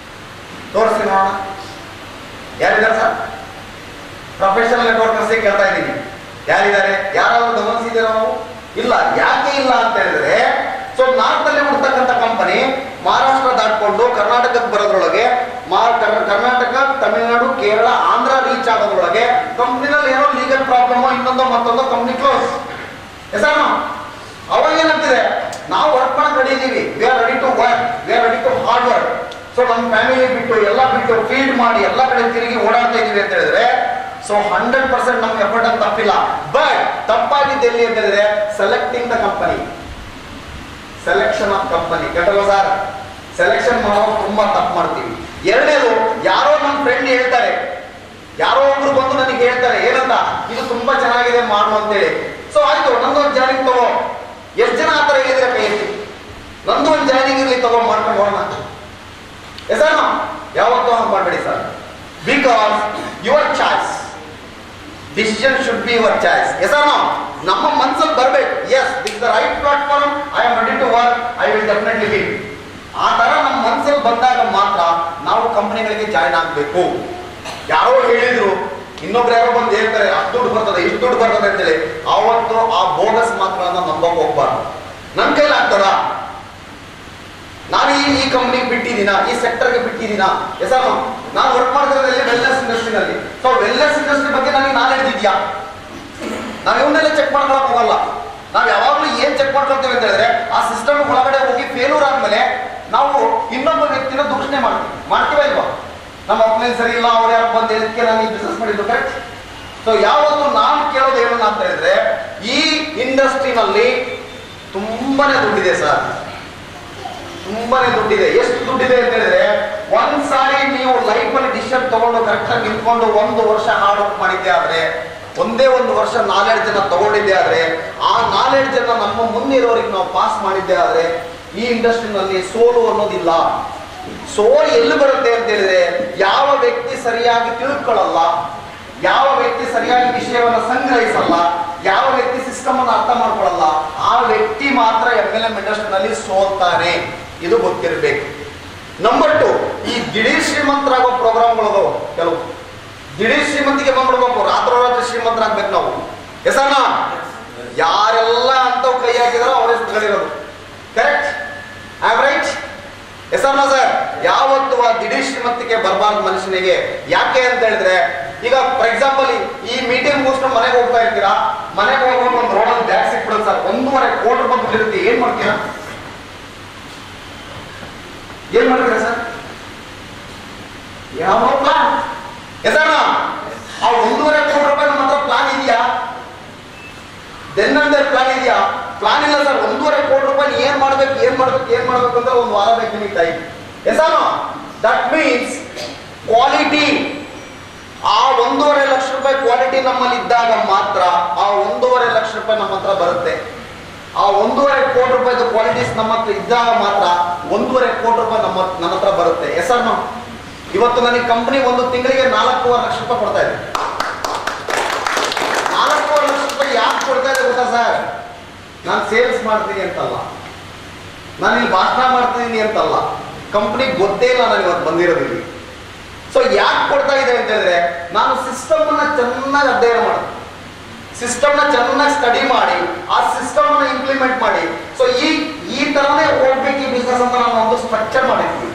ತೋರಿಸಿ ನೋಡೋಣ. ಯಾರಿದ್ದಾರೆ ಸರ್? ಪ್ರೊಫೆಷನಲ್ ನೆಟ್ವರ್ಕರ್ಸ್ ಕೇಳ್ತಾ ಇದ್ದೀನಿ, ಯಾರಿದ್ದಾರೆ? ಯಾರಾದ್ರೂ ಗಮನಿಸಿದ್ದೀರಾ ನಾವು? ಇಲ್ಲ. ಯಾಕೆ ಇಲ್ಲ ಅಂತ ಹೇಳಿದ್ರೆ, ಸೊ ನಾರ್ತ್ ಅಲ್ಲಿ ಹುಡ್ತಕ್ಕಂಥ ಕಂಪನಿ ಮಹಾರಾಷ್ಟ್ರ ದಾಟ್ಕೊಂಡು ಕರ್ನಾಟಕಕ್ಕೆ ಬರೋದ್ರೊಳಗೆ, ಕರ್ನಾಟಕ, ತಮಿಳುನಾಡು, ಕೇರಳ, ಆಂಧ್ರ ರೀಚ್ ಆಗೋದ್ರೊಳಗೆ ಕಂಪ್ನಿನಲ್ಲಿ ಏನೋ ಲೀಗಲ್ ಪ್ರಾಬ್ಲಮ್, ಇನ್ನೊಂದು ಮತ್ತೊಂದು, ಕಂಪ್ನಿ ಕ್ಲೋಸ್. ಎಸರ್ನ, ಅವಾಗ ಏನಾಗ್ತಿದೆ, ನಾವು ವರ್ಕ್ ಮಾಡಕ್ ರೆಡಿ ಇದೀವಿ, we are ready to work, we are ready to hard work. So ನಮ್ಮ ಫ್ಯಾಮಿಲಿ ಬಿಟ್ಟು ಎಲ್ಲ ಬಿಟ್ಟು ಫೀಲ್ಡ್ ಮಾಡಿ ಎಲ್ಲ ಕಡೆ ತಿರುಗಿ ಓಡಾಡ್ತಾ ಇದೀವಿ ಅಂತ ಹೇಳಿದ್ರೆ, ಸೊ 100% ನಮ್ಮ ಎಫರ್ಟ್ ಅಂತ ತಪ್ಪಿಲ್ಲ. ಬಟ್ ತಪ್ಪಾಗಿದ್ದು ಎಲ್ಲಿ ಅಂತ ಹೇಳಿದ್ರೆ, selecting the company, selection of company. ಕೆಟ್ಟಲ್ಲ ಸರ್? ಸೆಲೆಕ್ಷನ್ ಮಾಡೋದು ತುಂಬಾ ತಪ್ಪು ಮಾಡ್ತೀವಿ. ಎರಡನೇದು, ಯಾರೋ ನಮ್ಮ ಫ್ರೆಂಡ್ ಹೇಳ್ತಾರೆ, ಯಾರೋ ಒಬ್ರು ಬಂದು ನನಗೆ ಹೇಳ್ತಾರೆ ಏನಂತ, ಇದು ತುಂಬಾ ಚೆನ್ನಾಗಿದೆ ಮಾಡು ಅಂತೇಳಿ. ಸೊ ಆಯ್ತು, ನಂದೊಂದು ಜಾಯಿನಿಂಗ್ ತಗೋ. ಎಷ್ಟು ಜನ ಆತರ ಹೇಳಿದ್ರೆ ಕೈ ಎತ್ತಿ, ನಂದು ಒಂದು ಜಾಯಿನಿಂಗ್ ಇರ್ಲಿ ತಗೋ, ಮಾಡ್ಕೊಂಡು ಹೋಗೋಣ. ಸರ್ ಯಾವತ್ತೂ ಹಂಗೆ ಮಾಡಬೇಡಿ sir, because your choice, decision should be your choice. Sir ನಮ್ಮ ಮನಸ್ಸಲ್ಲಿ ಬರಬೇಕು, yes this the right platform, I am ready to work, I will definitely win. ಆ ತರ ನಮ್ಮ ಮನಸ್ಸಲ್ಲಿ ಬಂದಾಗ ಮಾತ್ರ ನಾವು ಕಂಪನಿಗಳಿಗೆ ಜಾಯಿನ್ ಆಗಬೇಕು. ಯಾರೋ ಹೇಳಿದ್ರು, ಇನ್ನೊಬ್ರು ಯಾರೋ ಬಂದು ಹೇಳ್ತಾರೆ ಅಷ್ಟು ದುಡ್ಡು ಬರ್ತದೆ, ಇಷ್ಟು ದುಡ್ಡು ಬರ್ತದೆ ಅಂತೇಳಿ, ಆವತ್ತು ಆ ಬೋಗಸ್ ಮಾತುಗಳನ್ನ ನಂಬಕ್ ಹೋಗ್ಬಾರ್ದು. ನನ್ನ ಕೈಲಿ ಆಗ್ತದ? ನಾನು ಈ ಕಂಪ್ನಿಗೆ ಬಿಟ್ಟಿದ್ದೀನ, ಈ ಸೆಕ್ಟರ್ಗೆ ಬಿಟ್ಟಿದ್ದೀನ. ಸರ್ ನಾನು ವರ್ಕ್ ಮಾಡ್ತಿರೋದ್ರಲ್ಲಿ ವೆಲ್ನೆಸ್ ಇಂಡಸ್ಟ್ರಿನಲ್ಲಿ. ಸೊ ವೆಲ್ನೆಸ್ ಇಂಡಸ್ಟ್ರಿ ಬಗ್ಗೆ ನನಗೆ ನಾಲೆಡ್ಜ್ ಇದೆಯಾ? ನಾವು ಇವನ್ನೆಲ್ಲ ಚೆಕ್ ಮಾಡ್ಕೊಳಕ್ ಹೋಗಲ್ಲ. ನಾವು ಯಾವಾಗಲೂ ಏನ್ ಚೆಕ್ ಮಾಡ್ಕೊಳ್ತೀವಿ ಅಂತ ಹೇಳಿದ್ರೆ, ಆ ಸಿಸ್ಟಮ್ ಒಳಗಡೆ ಹೋಗಿ ಫೇಲ್ಯೂರ್ ಆದ್ಮೇಲೆ ನಾವು ಇನ್ನೊಬ್ಬ ವ್ಯಕ್ತಿನ ದೂಷಣೆ ಮಾಡ್ತೀವ ಇಲ್ವಾ? ನಮ್ಮ ಅಪ್ಲೈನ್ ಸರಿ ಇಲ್ಲ, ಅವ್ರು ಯಾರು ಬಂದು ಇದಕ್ಕೆ ನಾನು ಈ ಬಿಸ್ನೆಸ್ ಮಾಡಿದ್ದು ಕರೆಕ್ಟ್. ಸೊ ಯಾವತ್ತು ನಾನು ಕೇಳೋದು ಏನನ್ನ ಅಂತ ಹೇಳಿದ್ರೆ, ಈ ಇಂಡಸ್ಟ್ರಿನಲ್ಲಿ ತುಂಬಾನೇ ದುಡ್ಡಿದೆ ಸರ್. ತುಂಬಾನೇ ದುಡ್ಡಿದೆ. ಎಷ್ಟು ದುಡ್ಡಿದೆ ಅಂತ ಹೇಳಿದ್ರೆ, ಒಂದ್ ಸಾರಿ ನೀವು ಲೈಫ್ ಅಲ್ಲಿ ಡಿಸಿಷನ್ ತಗೊಂಡು ಕರೆಕ್ಟ್ ಆಗಿ ನಿಂತ್ಕೊಂಡು 1 ವರ್ಷ ಹಾರ್ಡ್ ವರ್ಕ್ ಮಾಡಿದ್ದೆ ಆದ್ರೆ, ಒಂದೇ 1 ವರ್ಷ ನಾಲೆಡ್ಜ್ ಅನ್ನ ತಗೊಂಡಿದ್ದೆ ಆದ್ರೆ, ಆ ನಾಲೆಡ್ಜ್ ಅನ್ನ ನಮ್ಮ ಮುಂದೆ ಇರೋರಿಗೆ ನಾವು ಪಾಸ್ ಮಾಡಿದ್ದೆ ಆದ್ರೆ, ಈ ಇಂಡಸ್ಟ್ರಿನಲ್ಲಿ ಸೋಲು ಅನ್ನೋದಿಲ್ಲ. ಸೋಲು ಎಲ್ಲಿ ಬರುತ್ತೆ ಅಂತ ಹೇಳಿದ್ರೆ, ಯಾವ ವ್ಯಕ್ತಿ ಸರಿಯಾಗಿ ತಿಳ್ಕೊಳ್ಳಲ್ಲ, ಯಾವ ವ್ಯಕ್ತಿ ಸರಿಯಾಗಿ ವಿಷಯವನ್ನು ಸಂಗ್ರಹಿಸಲ್ಲ, ಯಾವ ವ್ಯಕ್ತಿ ಸಿಸ್ಟಮ್ ಅನ್ನು ಅರ್ಥ ಮಾಡ್ಕೊಳ್ಳಲ್ಲ, ಆ ವ್ಯಕ್ತಿ ಮಾತ್ರ MLM ಇಂಡಸ್ಟ್ರಿನಲ್ಲಿ ಸೋಲ್ತಾನೆ. ಇದು ಗೊತ್ತಿರಬೇಕು. ನಂಬರ್ 2, ಈ ದಿಢೀರ್ ಶ್ರೀಮಂತರಾಗೋ ಪ್ರೋಗ್ರಾಮ್ಗಳು ಕೆಲವು. ದಿಢೀರ್ ಶ್ರೀಮಂತಿಗೆ ಬಂದ್ಬಿಡ್ಬೇಕು, ರಾತ್ರೋರಾತ್ರಿ ಶ್ರೀಮಂತರಾಗ್ಬೇಕು ನಾವು. ಎಸಣ್ಣ, ಯಾರೆಲ್ಲ ಅಂತವ್ ಕೈ ಹಾಕಿದಾರೋ ಅವರೇ ಸುತ್ತಗಳಿರೋದು. ಕರೆಕ್ಟ್? I am right? ಎಸಣ್ಣ ಸರ್, ಯಾವತ್ತು ಆ ದಿಢೀರ್ ಶ್ರೀಮಂತಿಗೆ ಬರಬಾರ್ದು ಮನುಷ್ಯನಿಗೆ. ಯಾಕೆ ಅಂತ ಹೇಳಿದ್ರೆ, ಈಗ ಫಾರ್ ಎಕ್ಸಾಂಪಲ್ ಈ ಮೀಟಿಂಗ್ ಮುಗಿಸ್ಕೊಂಡು ಮನೆಗೆ ಹೋಗ್ತಾ ಇರ್ತೀರಾ, ಮನೆಗೆ ಹೋಗ್ಕೊಂಡು ಒಂದು ರೋಡಲ್ಲಿ ಬ್ಯಾಗ್ ಸಿಕ್ಬಿಡೋದು ಸರ್, 1.25 ಕೋಟಿ ರೂಪಾಯಿ ದುಡ್ಡಿರುತ್ತೆ. ಏನ್ ಮಾಡ್ತೀರಾ? ಏನ್ ಮಾಡ್ತೀರಾ ಸರ್? ಯಾವ ಪ್ಲಾನ್? ಎಸಣ್ಣ, ಆ 1.25 ಕೋಟಿ ರೂಪಾಯಿ ನಮ್ಮ ಹತ್ರ ಪ್ಲಾನ್ ಇದೆಯಾ? ದೆನ್ನಂದೇ ಪ್ಲಾನ್ ಇದೆಯಾ? ಪ್ಲಾನ್ ಇಲ್ಲ ಸರ್. 1.25 ಕೋಟಿ ರೂಪಾಯಿ ಏನ್ ಮಾಡ್ಬೇಕು ಅಂದ್ರೆ 1 ವಾರ ಬೇಕು ನಿಮಗೆ ಟೈಮ್. ಎಸಣ್ಣ, ದಟ್ ಮೀನ್ಸ್ ಕ್ವಾಲಿಟಿ. ಆ 1.5 ಲಕ್ಷ ರೂಪಾಯಿ ಕ್ವಾಲಿಟಿ ನಮ್ಮಲ್ಲಿ ಇದ್ದಾಗ ಮಾತ್ರ ಆ 1.5 ಲಕ್ಷ ರೂಪಾಯಿ ನಮ್ಮ ಹತ್ರ ಬರುತ್ತೆ. ಆ 1.25 ಕೋಟಿ ರೂಪಾಯಿದು ಕ್ವಾಲಿಟೀಸ್ ನಮ್ಮ ಹತ್ರ ಇದ್ದಾಗ ಮಾತ್ರ 1.25 ಕೋಟಿ ರೂಪಾಯಿ ನನ್ನ ಹತ್ರ ಬರುತ್ತೆ. ಎಸಣ್ಣ, ಇವತ್ತು ನನಗೆ ಕಂಪನಿ ಒಂದು ತಿಂಗಳಿಗೆ 4.5 ಲಕ್ಷ ರೂಪಾಯಿ ಕೊಡ್ತಾ ಇದೆ. 4.5 ಲಕ್ಷ ರೂಪಾಯಿ ಯಾಕೆ ಕೊಡ್ತಾ ಇದೆ ಗೊತ್ತಾ ಸರ್? ನಾನು ಸೇಲ್ಸ್ ಮಾಡ್ತೀನಿ ಅಂತಲ್ಲ, ನಾನು ಇಲ್ಲಿ ಭಾಷಣ ಮಾಡ್ತಿದ್ದೀನಿ ಅಂತಲ್ಲ, ಕಂಪನಿಗೆ ಗೊತ್ತೇ ಇಲ್ಲ ನಾನು ಇವತ್ತು ಬಂದಿರೋದಿಲ್ಲಿ. ಸೊ ಯಾಕೆ ಕೊಡ್ತಾ ಇದೆ ಅಂತ ಹೇಳಿದ್ರೆ, ನಾನು ಸಿಸ್ಟಮ್ ಅನ್ನ ಚೆನ್ನಾಗಿ ಅಧ್ಯಯನ ಮಾಡಿ, ಸಿಸ್ಟಮ್ ನ ಚೆನ್ನಾಗಿ ಸ್ಟಡಿ ಮಾಡಿ, ಆ ಸಿಸ್ಟಮ್ ಅನ್ನ ಇಂಪ್ಲಿಮೆಂಟ್ ಮಾಡಿ, ಸೊ ಈ ತರನೇ ಹೋಗ್ಬೇಕು ಈ ಬಿಸ್ನೆಸ್ ಅಂತ ನಾನು ಒಂದು ಸ್ಟ್ರಕ್ಚರ್ ಮಾಡಿದ್ವಿ.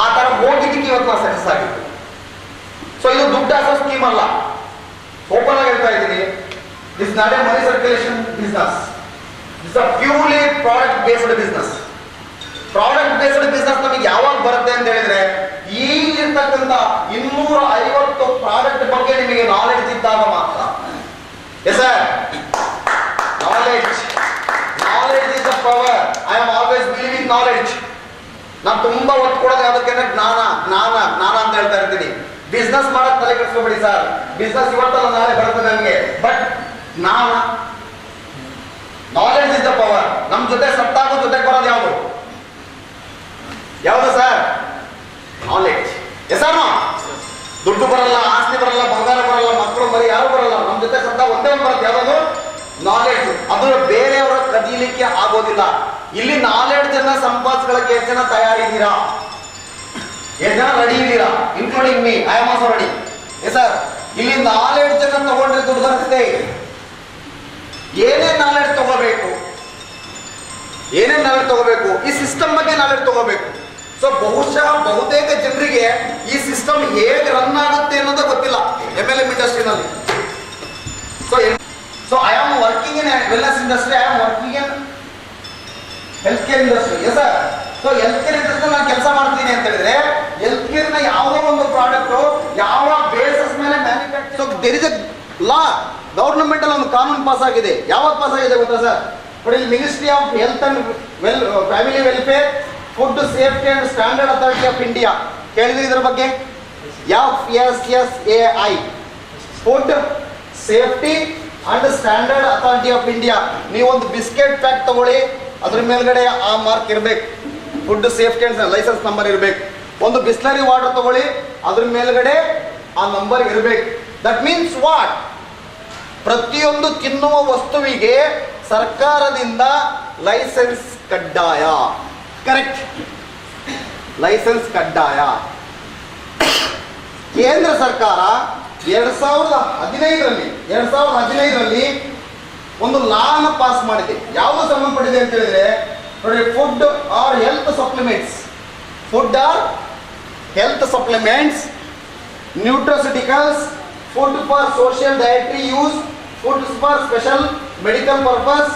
ಆ ತರ ಹೋಗಿದ್ದಕ್ಕೆ ಇವತ್ತು ನಾನು ಸಕ್ಸಸ್ ಆಗಿತ್ತು. ಸೊ ಇದು ದುಡ್ಡು ಹಾಕೋ ಸ್ಕೀಮ್ ಅಲ್ಲ. ಓಪನ್ ಆಗಿ ಹೇಳ್ತಾ ಇದ್ದೀನಿ, this not A money circulation business, this a purely product based business. Product based business ನಮಗೆ ಯಾವಾಗ ಬರುತ್ತೆ ಅಂತ ಹೇಳಿದ್ರೆ, ಈಗಿರ್ತಕ್ಕಂಥ 250 ಪ್ರಾಡಕ್ಟ್ ಬಗ್ಗೆ ನಿಮಗೆ ನಾಲೆಡ್ಜ್ ಇದ್ದಾಗ ಮಾತ್ರ. Yes sir, knowledge is the power. I am always believe in knowledge. ನಾನು ತುಂಬಾ ಒತ್ತು ಕೊಡೋದು ಯಾವುದಕ್ಕೆ ಅಂದ್ರೆ ಜ್ಞಾನ ಅಂತ ಹೇಳ್ತಾ ಇರ್ತೀನಿ. ಬಿಸ್ನೆಸ್ ಮಾಡಕ್ ತಲೆ ಕೆಡಿಸ್ಕೋಬೇಡಿ ಸರ್. ಬಿಸ್ನೆಸ್ ಇವತ್ತಲ್ಲ ನಾಳೆ ಬರುತ್ತೆ ನಮಗೆ, but knowledge is the power. ನಮ್ ಜೊತೆ ಸತ್ತಾಗ ಜೊತೆಗೆ ಬರೋದು ಯಾವುದು ಸರ್? ನಾಲೆಡ್ಜ್. ಎಸ್ ಸರ್, ದುಡ್ಡು ಬರಲ್ಲ, ಆಸ್ತಿ ಬರಲ್ಲ, ಬಂಗಾರ ಬರಲ್ಲ, ಮಕ್ಕಳು ಬರೀ ಯಾರು ಬರಲ್ಲ. ನಮ್ಮ ಜೊತೆ ಸತ್ತಾಗ ಒಂದೇ ಒಂದು ಬರುತ್ತೆ, ಯಾವುದು? ನಾಲೆಡ್ಜ್. ಅದು ಬೇರೆಯವರ ಕದೀಲಿಕ್ಕೆ ಆಗೋದಿಲ್ಲ. ಇಲ್ಲಿ ನಾಲೆಡ್ಜ್ ಅನ್ನ ಸಂಪಾದಿಸಲಿಕ್ಕೆ ಎಷ್ಟು ಜನ ತಯಾರಿದ್ದೀರಾ? ಎಷ್ಟು ಜನ ರೆಡಿ ಇದ್ದೀರಾ? Including me, I am also ready. Yes sir, ಇಲ್ಲಿ ನಾಲೆಡ್ಜ್ ಅನ್ನ ತಗೊಂಡ್ರೆ ದುಡ್ಡು ಬರುತ್ತೆ. ಏನೇನ್ ನಾಲೆಡ್ಜ್ ತಗೋಬೇಕು, ಈ ಸಿಸ್ಟಮ್ ಬಗ್ಗೆ ನಾಲೆಡ್ಜ್ ತಗೋಬೇಕು. ಸೊ ಬಹುಶಃ ಬಹುತೇಕ ಜನರಿಗೆ ಈ ಸಿಸ್ಟಮ್ ಹೇಗೆ ರನ್ ಆಗುತ್ತೆ ಅನ್ನೋದೇ ಗೊತ್ತಿಲ್ಲ MLM ಇಂಡಸ್ಟ್ರಿನಲ್ಲಿ. So I am working in wellness industry, I am working in health care industry. Yes sir, so health care industry ನಾನು ಕೆಲಸ ಮಾಡ್ತೀನಿ ಅಂತ ಹೇಳಿದ್ರೆ, ಹೆಲ್ತ್ ಕೇರ್ ನ ಯಾವುದೋ ಒಂದು ಪ್ರಾಡಕ್ಟ್ ಯಾವ ಬೇಸಿಸ್ ಮೇಲೆ manufacture. So there is a law, government ಅಲ್ಲಿ ಒಂದು ಕಾನೂನು ಪಾಸ್ ಆಗಿದೆ. ಯಾವತ್ತು ಪಾಸ್ ಆಗಿದೆ ಗೊತ್ತಾ ಸರ್? ನೋಡಿ, ministry of health and family welfare, food safety and standard authority of India. ಕೇಳಿದ್ರಿ ಇದ್ರ ಬಗ್ಗೆ? FSSAI, food safety and standard authority of India. ನೀವೊಂದು ಬಿಸ್ಕೆಟ್ ಪ್ಯಾಕ್ ತಗೊಳ್ಳಿ, ಅದ್ರ ಮೇಲ್ಗಡೆ ಆ ಮಾರ್ಕ್ ಇರ್ಬೇಕು, food safety and license number ಇರ್ಬೇಕು. ಒಂದು ಬಿಸ್ಲರಿ ವಾಟರ್ ತಗೊಳ್ಳಿ, ಅದ್ರ ಮೇಲ್ಗಡೆ ಆ ನಂಬರ್ ಇರ್ಬೇಕು. That means what? ಪ್ರತಿಯೊಂದು ತಿನ್ನುವ ವಸ್ತುವಿಗೆ ಸರ್ಕಾರದಿಂದ ಲೈಸೆನ್ಸ್ ಕಡ್ಡಾಯ. ಕರೆಕ್ಟ್? ಲೈಸೆನ್ಸ್ ಕಡ್ಡಾಯ. ಕೇಂದ್ರ ಸರ್ಕಾರ 2015ರಲ್ಲಿ ಒಂದು ಲಾನ ಪಾಸ್ ಮಾಡಿದೆ. ಯಾವುದು ಸಂಬಂಧಪಟ್ಟಿದೆ ಅಂತ ಹೇಳಿದ್ರೆ, ನೋಡಿ, food or health supplements, nutraceuticals, food for social dietary use, foods for special medical purpose,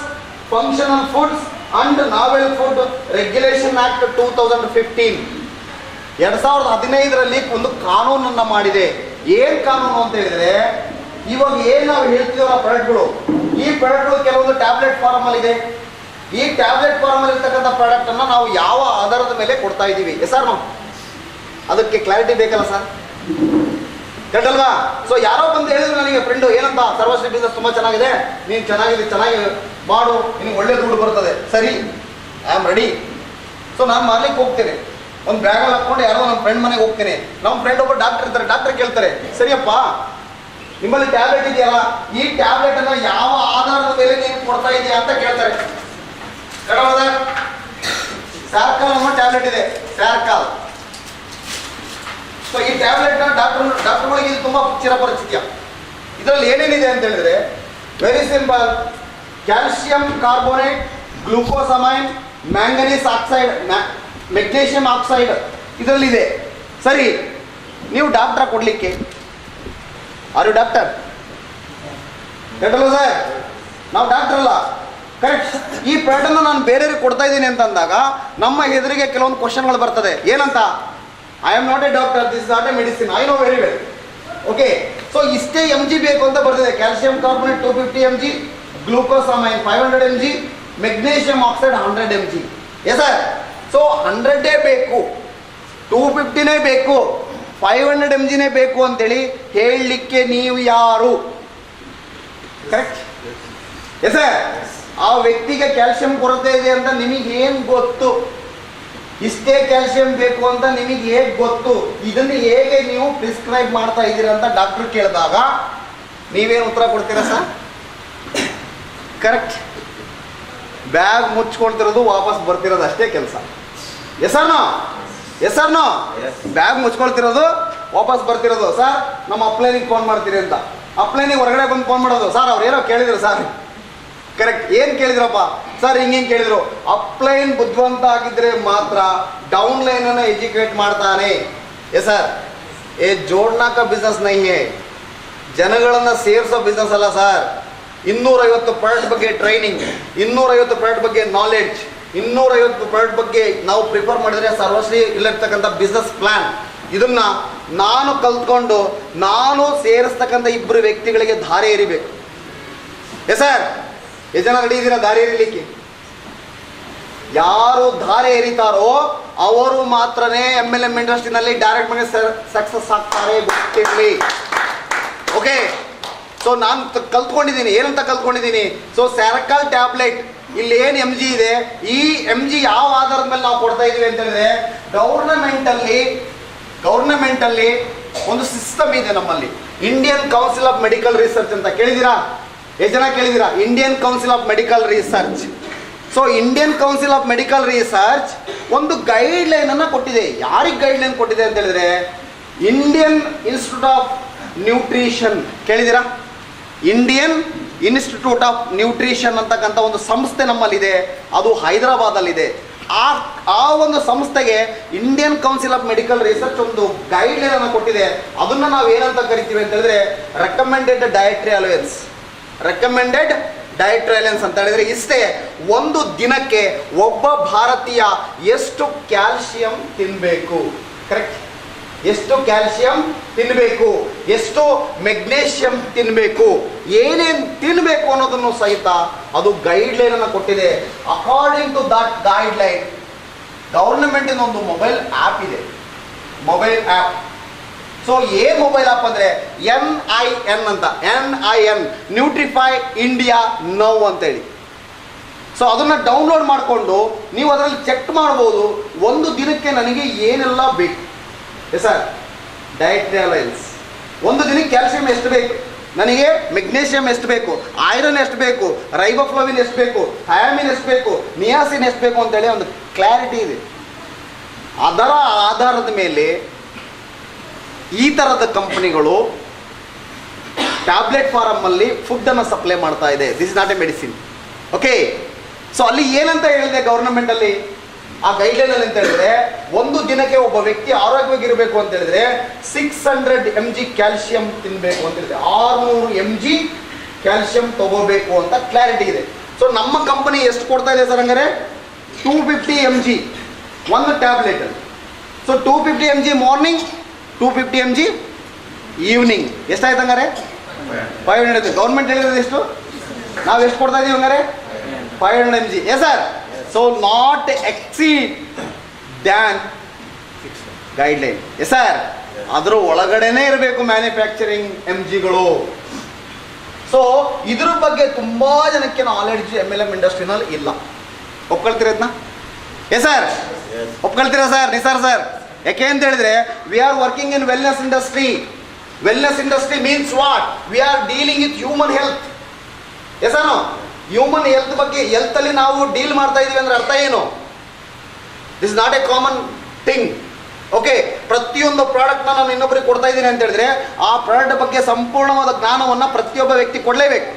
functional foods and novel food regulation act 2015. 2015ರಲ್ಲಿ ಒಂದು ಕಾನೂನನ್ನ ಮಾಡಿದೆ. ಏನ್ ಕಾನೂನು ಅಂತ ಹೇಳಿದ್ರೆ, ಇವಾಗ ಏನ್ ನಾವು ಹೇಳ್ತೀವಲ್ಲ ಪ್ರಾಡಕ್ಟ್ಗಳು, ಈ ಪ್ರಾಡಕ್ಟ್ಗಳು ಕೆಲವೊಂದು ಟ್ಯಾಬ್ಲೆಟ್ ಫಾರ್ಮ್ ಅಲ್ಲಿ ಇದೆ, ಈ ಟ್ಯಾಬ್ಲೆಟ್ ಫಾರ್ಮ್ ಅಲ್ಲಿ ಇರ್ತಕ್ಕಂಥ ಪ್ರಾಡಕ್ಟ್ ಅನ್ನ ನಾವು ಯಾವ ಆಧಾರದ ಮೇಲೆ ಕೊಡ್ತಾ ಇದ್ದೀವಿ ಸರ್ ನಾವು ಅದಕ್ಕೆ ಕ್ಲಾರಿಟಿ ಬೇಕಲ್ಲ ಸರ್, ಕರೆಕ್ಟಲ್ವಾ? ಸೊ ಯಾರೋ ಬಂದು ಹೇಳಿದ್ರು ನನಗೆ ಫ್ರೆಂಡು ಏನಂತ, ಸರ್ವಶ್ರೀ ಬಿಸ್ನೆಸ್ ತುಂಬಾ ಚೆನ್ನಾಗಿದೆ, ನೀನು ಚೆನ್ನಾಗಿ ಮಾಡು, ನಿನಗೆ ಒಳ್ಳೆ ದುಡ್ಡು ಬರ್ತದೆ. ಸರಿ, ಐ ಆಮ್ ರೆಡಿ. ಸೊ ನಾನು ಮಾಡ್ಲಿಕ್ಕೆ ಹೋಗ್ತೇನೆ, ಒಂದು ಬ್ಯಾಗಲ್ಲಿ ಹಾಕೊಂಡು ಯಾರೋ ನಮ್ಮ ಫ್ರೆಂಡ್ ಮನೆಗೆ ಹೋಗ್ತೇನೆ. ನಮ್ಮ ಫ್ರೆಂಡ್ ಒಬ್ಬ ಡಾಕ್ಟರ್ ಇರ್ತಾರೆ, ಡಾಕ್ಟರ್ ಕೇಳ್ತಾರೆ, ಸರಿಯಪ್ಪ ನಿಮ್ಮಲ್ಲಿ ಟ್ಯಾಬ್ಲೆಟ್ ಇದೆಯಲ್ಲ, ಈ ಟ್ಯಾಬ್ಲೆಟ್ ಅನ್ನ ಯಾವ ಆಧಾರದ ಮೇಲೆ ನೀನು ಕೊಡ್ತಾ ಇದೆಯಾ ಅಂತ ಕೇಳ್ತಾರೆ. ಸ್ಯಾರ್ಕಾಲ್ ಅನ್ನೋ ಟ್ಯಾಬ್ಲೆಟ್ ಇದೆ, ಸ್ಯಾರ್ಕಾಲ್. ಸೊ ಈ ಟ್ಯಾಬ್ಲೆಟ್ ಡಾಕ್ಟರ್ಗಳಿಗೆ ಇದು ತುಂಬಾ ಚಿರಪರಿಚಿತ್ಯ. ಇದರಲ್ಲಿ ಏನೇನಿದೆ ಅಂತ ಹೇಳಿದ್ರೆ very simple, calcium carbonate, glucosamine, manganese oxide, magnesium oxide ಇದರಲ್ಲಿದೆ. ಸರಿ, ನೀವು ಡಾಕ್ಟರ್ ಕೊಡ್ಲಿಕ್ಕೆ ಆರ್ ಯು ಡಾಕ್ಟರ್? ಕರೆಕ್ಟಲ್ಲ ಸರ್? ನಾವು ಡಾಕ್ಟರ್ ಅಲ್ಲ, ಕರೆಕ್ಟ್. ಈ ಪ್ರಾಡಕ್ಟ್ ನಾನು ಬೇರೆಯವ್ರಿಗೆ ಕೊಡ್ತಾ ಇದ್ದೀನಿ ಅಂತ ಅಂದಾಗ ನಮ್ಮ ಎದುರಿಗೆ ಕೆಲವೊಂದು ಕ್ವಶನ್ಗಳು ಬರ್ತದೆ. ಏನಂತ? I am not A doctor, this is not a medicine, I know very well. Okay, so ಇಷ್ಟೇ mg ಬೇಕು ಅಂತ ಬರ್ತಿದೆ. Calcium carbonate 250 mg, ಗ್ಲೂಕೋಸಮೈನ್ 500 mg, magnesium oxide 100 mg. S sir? So 100 ಬೇಕು, 250ನೇ ಬೇಕು, 500 mgನೇ ಬೇಕು ಅಂತೇಳಿ ಹೇಳಲಿಕ್ಕೆ ನೀವು ಯಾರು? ಕರೆಕ್ಟ್? Yes sir? ಆ ವ್ಯಕ್ತಿಗೆ ಕ್ಯಾಲ್ಸಿಯಂ ಕೊರತೆ ಇದೆ ಅಂತ ನಿಮಗೆ ಏನ್ ಗೊತ್ತು? ಇಷ್ಟೇ ಕ್ಯಾಲ್ಸಿಯಂ ಬೇಕು ಅಂತ ನಿಮಗೆ ಹೇಗೆ ಗೊತ್ತು? ಇದನ್ನು ಹೇಗೆ ನೀವು ಪ್ರಿಸ್ಕ್ರೈಬ್ ಮಾಡ್ತಾ ಇದ್ದೀರಾ ಅಂತ ಡಾಕ್ಟರ್ ಕೇಳಿದಾಗ ನೀವೇನು ಉತ್ತರ ಕೊಡ್ತೀರಾ ಸರ್? ಕರೆಕ್ಟ್. ಬ್ಯಾಗ್ ಮುಚ್ಕೊಳ್ತಿರೋದು, ವಾಪಸ್ ಬರ್ತಿರೋದು ಅಷ್ಟೇ ಕೆಲಸ. ಎಸ್ಸರ್ನೋ? ಎಸ್ಸರ್ನೋ? ಬ್ಯಾಗ್ ಮುಚ್ಕೊಳ್ತಿರೋದು, ವಾಪಸ್ ಬರ್ತಿರೋದು. ಸರ್ ನಮ್ಮ ಅಪ್ಲೈನಿಗೆ ಫೋನ್ ಮಾಡ್ತೀರಿ ಅಂತ, ಅಪ್ಲೈನಿಗೆ ಹೊರಗಡೆ ಬಂದು ಫೋನ್ ಮಾಡೋದು. ಸರ್ ಅವ್ರು ಏನೋ ಕೇಳಿದ್ರು ಸರ್. ಕರೆಕ್ಟ್, ಏನು ಕೇಳಿದ್ರಪ್ಪ ಸರ್? ಹಿಂಗೆ ಕೇಳಿದ್ರು. ಅಪ್ಲೈನ್ ಬುದ್ಧಿವಂತ ಆಗಿದ್ರೆ ಮಾತ್ರ ಡೌನ್ ಲೈನ್ ಅನ್ನು ಎಜುಕೇಟ್ ಮಾಡ್ತಾನೆ. ಎಸ್ ಸರ್, ಏ ಜೋಡ್ನಾಕ ಬಿಸ್ನೆಸ್ ನೈ ಹೇ, ಜನಗಳನ್ನ ಸೇರಿಸೋ ಬಿಸ್ನೆಸ್ ಅಲ್ಲ ಸರ್. 250 ಪ್ರಾಡಕ್ಟ್ ಬಗ್ಗೆ ಟ್ರೈನಿಂಗ್, 250 ಪ್ರಾಡಕ್ಟ್ ಬಗ್ಗೆ ನಾಲೆಡ್ಜ್, 250 ಪ್ರಾಡಕ್ಟ್ ಬಗ್ಗೆ ನಾವು ಪ್ರಿಫರ್ ಮಾಡಿದ್ರೆ ಸರ್ವಶ್ರೀ ಇಲ್ಲಿರ್ತಕ್ಕಂಥ ಬಿಸ್ನೆಸ್ ಪ್ಲಾನ್, ಇದನ್ನ ನಾನು ಕಲ್ತ್ಕೊಂಡು ನಾನು ಸೇರಿಸ್ತಕ್ಕಂಥ 2 ವ್ಯಕ್ತಿಗಳಿಗೆ ದಾರಿ ಎರಿಬೇಕು. S sir? ಎಷ್ಟು ಜನ ರೆಡಿ ಇದ್ದೀರಾ ದಾರಿ ಎರಿಲಿಕ್ಕೆ? ಯಾರು ದಾರಿ ಎರಿತಾರೋ ಅವರು ಮಾತ್ರನೇ MLM ಇಂಡಸ್ಟ್ರಿನಲ್ಲಿ ಡೈರೆಕ್ಟ್ ಮನೆ ಸಕ್ಸಸ್ ಆಗ್ತಾರೆ, ಗೊತ್ತಿರಲಿ. ಓಕೆ, ಸೊ ನಾನು ಕಲ್ತ್ಕೊಂಡಿದ್ದೀನಿ. ಏನಂತ ಕಲ್ತ್ಕೊಂಡಿದ್ದೀನಿ? ಸೊ ಸ್ಯಾರ್ಕಾಲ್ ಟ್ಯಾಬ್ಲೆಟ್ ಇಲ್ಲಿ ಏನು mg ಇದೆ, ಈ mg ಯಾವ ಆಧಾರದ ಮೇಲೆ ನಾವು ಕೊಡ್ತಾ ಇದೀವಿ ಅಂತ ಹೇಳಿದ್ರೆ ಗೌರ್ನಮೆಂಟಲ್ಲಿ ಒಂದು ಸಿಸ್ಟಮ್ ಇದೆ ನಮ್ಮಲ್ಲಿ, Indian council of medical research ಅಂತ. ಕೇಳಿದ್ದೀರಾ? ಎಷ್ಟು ಜನ ಕೇಳಿದ್ದೀರಾ? Indian council of medical research. So Indian council of medical research ಒಂದು ಗೈಡ್ ಲೈನ್ ಅನ್ನ ಕೊಟ್ಟಿದೆ. ಯಾರಿಗೆ ಗೈಡ್ ಲೈನ್ ಕೊಟ್ಟಿದೆ ಅಂತ ಹೇಳಿದ್ರೆ ಇಂಡಿಯನ್ ಇನ್ಸ್ಟಿಟ್ಯೂಟ್ ಆಫ್ ನ್ಯೂಟ್ರಿಷನ್. ಕೇಳಿದ್ದೀರಾ? ಇಂಡಿಯನ್ ಇನ್ಸ್ಟಿಟ್ಯೂಟ್ ಆಫ್ ನ್ಯೂಟ್ರಿಷನ್ ಅಂತಕ್ಕಂಥ ಒಂದು ಸಂಸ್ಥೆ ನಮ್ಮಲ್ಲಿದೆ, ಅದು ಹೈದರಾಬಾದಲ್ಲಿದೆ. ಆ ಒಂದು ಸಂಸ್ಥೆಗೆ Indian council of medical research ಒಂದು ಗೈಡ್ ಲೈನ್ ಅನ್ನು ಕೊಟ್ಟಿದೆ. ಅದನ್ನ ನಾವು ಏನಂತ ಕರಿತೀವಿ ಅಂತ ಹೇಳಿದ್ರೆ recommended dietary allowance. Recommended dietary allowance ಅಂತ ಹೇಳಿದ್ರೆ ಇಷ್ಟೇ, ಒಂದು ದಿನಕ್ಕೆ ಒಬ್ಬ ಭಾರತೀಯ ಎಷ್ಟು ಕ್ಯಾಲ್ಸಿಯಂ ತಿನ್ನಬೇಕು, ಕರೆಕ್ಟ್, ಎಷ್ಟು ಕ್ಯಾಲ್ಸಿಯಂ ತಿನ್ನಬೇಕು, ಎಷ್ಟು ಮೆಗ್ನೀಷಿಯಂ ತಿನ್ನಬೇಕು, ಏನೇನು ತಿನ್ನಬೇಕು ಅನ್ನೋದನ್ನು ಸಹಿತ ಅದು ಗೈಡ್ ಲೈನ್ ಅನ್ನು ಕೊಟ್ಟಿದೆ. According to that guideline ಗವರ್ನಮೆಂಟಿನ ಒಂದು ಮೊಬೈಲ್ ಆ್ಯಪ್ ಇದೆ, ಮೊಬೈಲ್ ಆ್ಯಪ್. ಸೊ ಏನ್ ಮೊಬೈಲ್ ಆ್ಯಪ್ ಅಂದ್ರೆ NIN ಅಂತ, NIN ನ್ಯೂಟ್ರಿಫೈ ಇಂಡಿಯಾ ನೌ ಅಂತೇಳಿ. ಸೊ ಅದನ್ನ ಡೌನ್ಲೋಡ್ ಮಾಡಿಕೊಂಡು ನೀವು ಅದರಲ್ಲಿ ಚೆಕ್ ಮಾಡ್ಬೋದು, ಒಂದು ದಿನಕ್ಕೆ ನನಗೆ ಏನೆಲ್ಲ ಬೇಕು. Yes sir? ಡಯಟ್ರಿ ಅಲೈನ್ಸ್, ಒಂದು ದಿನಕ್ಕೆ ಕ್ಯಾಲ್ಸಿಯಂ ಎಷ್ಟು ಬೇಕು ನನಗೆ, ಮೆಗ್ನೀಷಿಯಂ ಎಷ್ಟು ಬೇಕು, ಐರನ್ ಎಷ್ಟು ಬೇಕು, ರೈಬೋಫ್ಲೋವಿನ್ ಎಷ್ಟು ಬೇಕು, ಥಯಾಮಿನ್ ಎಷ್ಟು ಬೇಕು, ನಿಯಾಸಿನ್ ಎಷ್ಟು ಬೇಕು ಅಂತೇಳಿ ಒಂದು ಕ್ಲಾರಿಟಿ ಇದೆ. ಅದರ ಆಧಾರದ ಮೇಲೆ ಈ ಥರದ ಕಂಪನಿಗಳು ಟ್ಯಾಬ್ಲೆಟ್ ಫಾರಮ್ ಅಲ್ಲಿ ಫುಡ್ ಅನ್ನು ಸಪ್ಲೈ ಮಾಡ್ತಾ ಇದೆ. This is not a medicine. Okay, so ಅಲ್ಲಿ ಏನಂತ ಹೇಳಿದೆ ಗವರ್ನಮೆಂಟ್ ಅಲ್ಲಿ ಆ ಗೈಡ್ಲೈನ್ ಅಲ್ಲಿ ಅಂತ ಹೇಳಿದ್ರೆ ಒಂದು ದಿನಕ್ಕೆ ಒಬ್ಬ ವ್ಯಕ್ತಿ ಆರೋಗ್ಯವಾಗಿರಬೇಕು ಅಂತ ಹೇಳಿದ್ರೆ 600 mg ಕ್ಯಾಲ್ಸಿಯಂ ತಿನ್ನಬೇಕು ಅಂತ ಹೇಳಿದ್ರೆ 600 mg ಕ್ಯಾಲ್ಸಿಯಂ ತಗೋಬೇಕು ಅಂತ ಕ್ಲಾರಿಟಿ ಇದೆ. ಸೊ ನಮ್ಮ ಕಂಪನಿ ಎಷ್ಟು ಕೊಡ್ತಾ ಇದೆ ಸರ್ ಹಂಗಾರೆ? 250 mg ಒಂದು tablet. So 250 mg morning, 250 mg evening. ಎಷ್ಟಾಯ್ತು ಹಂಗಾರೆ? 500. ಗೌರ್ಮೆಂಟ್ ಹೇಳಿರೋದು ಎಷ್ಟು? ನಾವು ಎಷ್ಟು ಕೊಡ್ತಾ ಇದೀವಿ ಹಂಗಾರೆ? 500 mg. Yes, sir. So not exceed than guideline. Yes sir, ಅದರ ಒಳಗಡೆನೇ ಇರಬೇಕು ಮ್ಯಾನುಫ್ಯಾಕ್ಚರಿಂಗ್ MGಗಳು. ಸೊ ಇದ್ರ ಬಗ್ಗೆ ತುಂಬಾ ಜನಕ್ಕೆ ನಾಲೆಡ್ಜ್ MLM ಇಂಡಸ್ಟ್ರಿನಲ್ಲಿ ಇಲ್ಲ. ಒಪ್ಕೊಳ್ತೀರ ಇದನ್ನ? ಎಸ್ ಸರ್, ಒಪ್ಕೊಳ್ತೀರಾ ಸರ್? ನಿಸಾರ್ ಸರ್, ಯಾಕೆ ಅಂತ ಹೇಳಿದ್ರೆ we are working in wellness industry. Wellness industry means what? We are dealing with human health. Yes sir, human health ಬಗ್ಗೆ, ಹೆಲ್ತ್ ಅಲ್ಲಿ ನಾವು ಡೀಲ್ ಮಾಡ್ತಾ ಇದೀವಿ ಅಂದ್ರೆ ಅರ್ಥ ಏನು? This not a common thing. Okay, ಪ್ರತಿಯೊಂದು ಪ್ರಾಡಕ್ಟ್ನ ನಾನು ಇನ್ನೊಬ್ಬರಿಗೆ ಕೊಡ್ತಾ ಇದ್ದೀನಿ ಅಂತ ಹೇಳಿದ್ರೆ ಆ ಪ್ರಾಡಕ್ಟ್ ಬಗ್ಗೆ ಸಂಪೂರ್ಣವಾದ ಜ್ಞಾನವನ್ನು ಪ್ರತಿಯೊಬ್ಬ ವ್ಯಕ್ತಿ ಕೊಡಲೇಬೇಕು.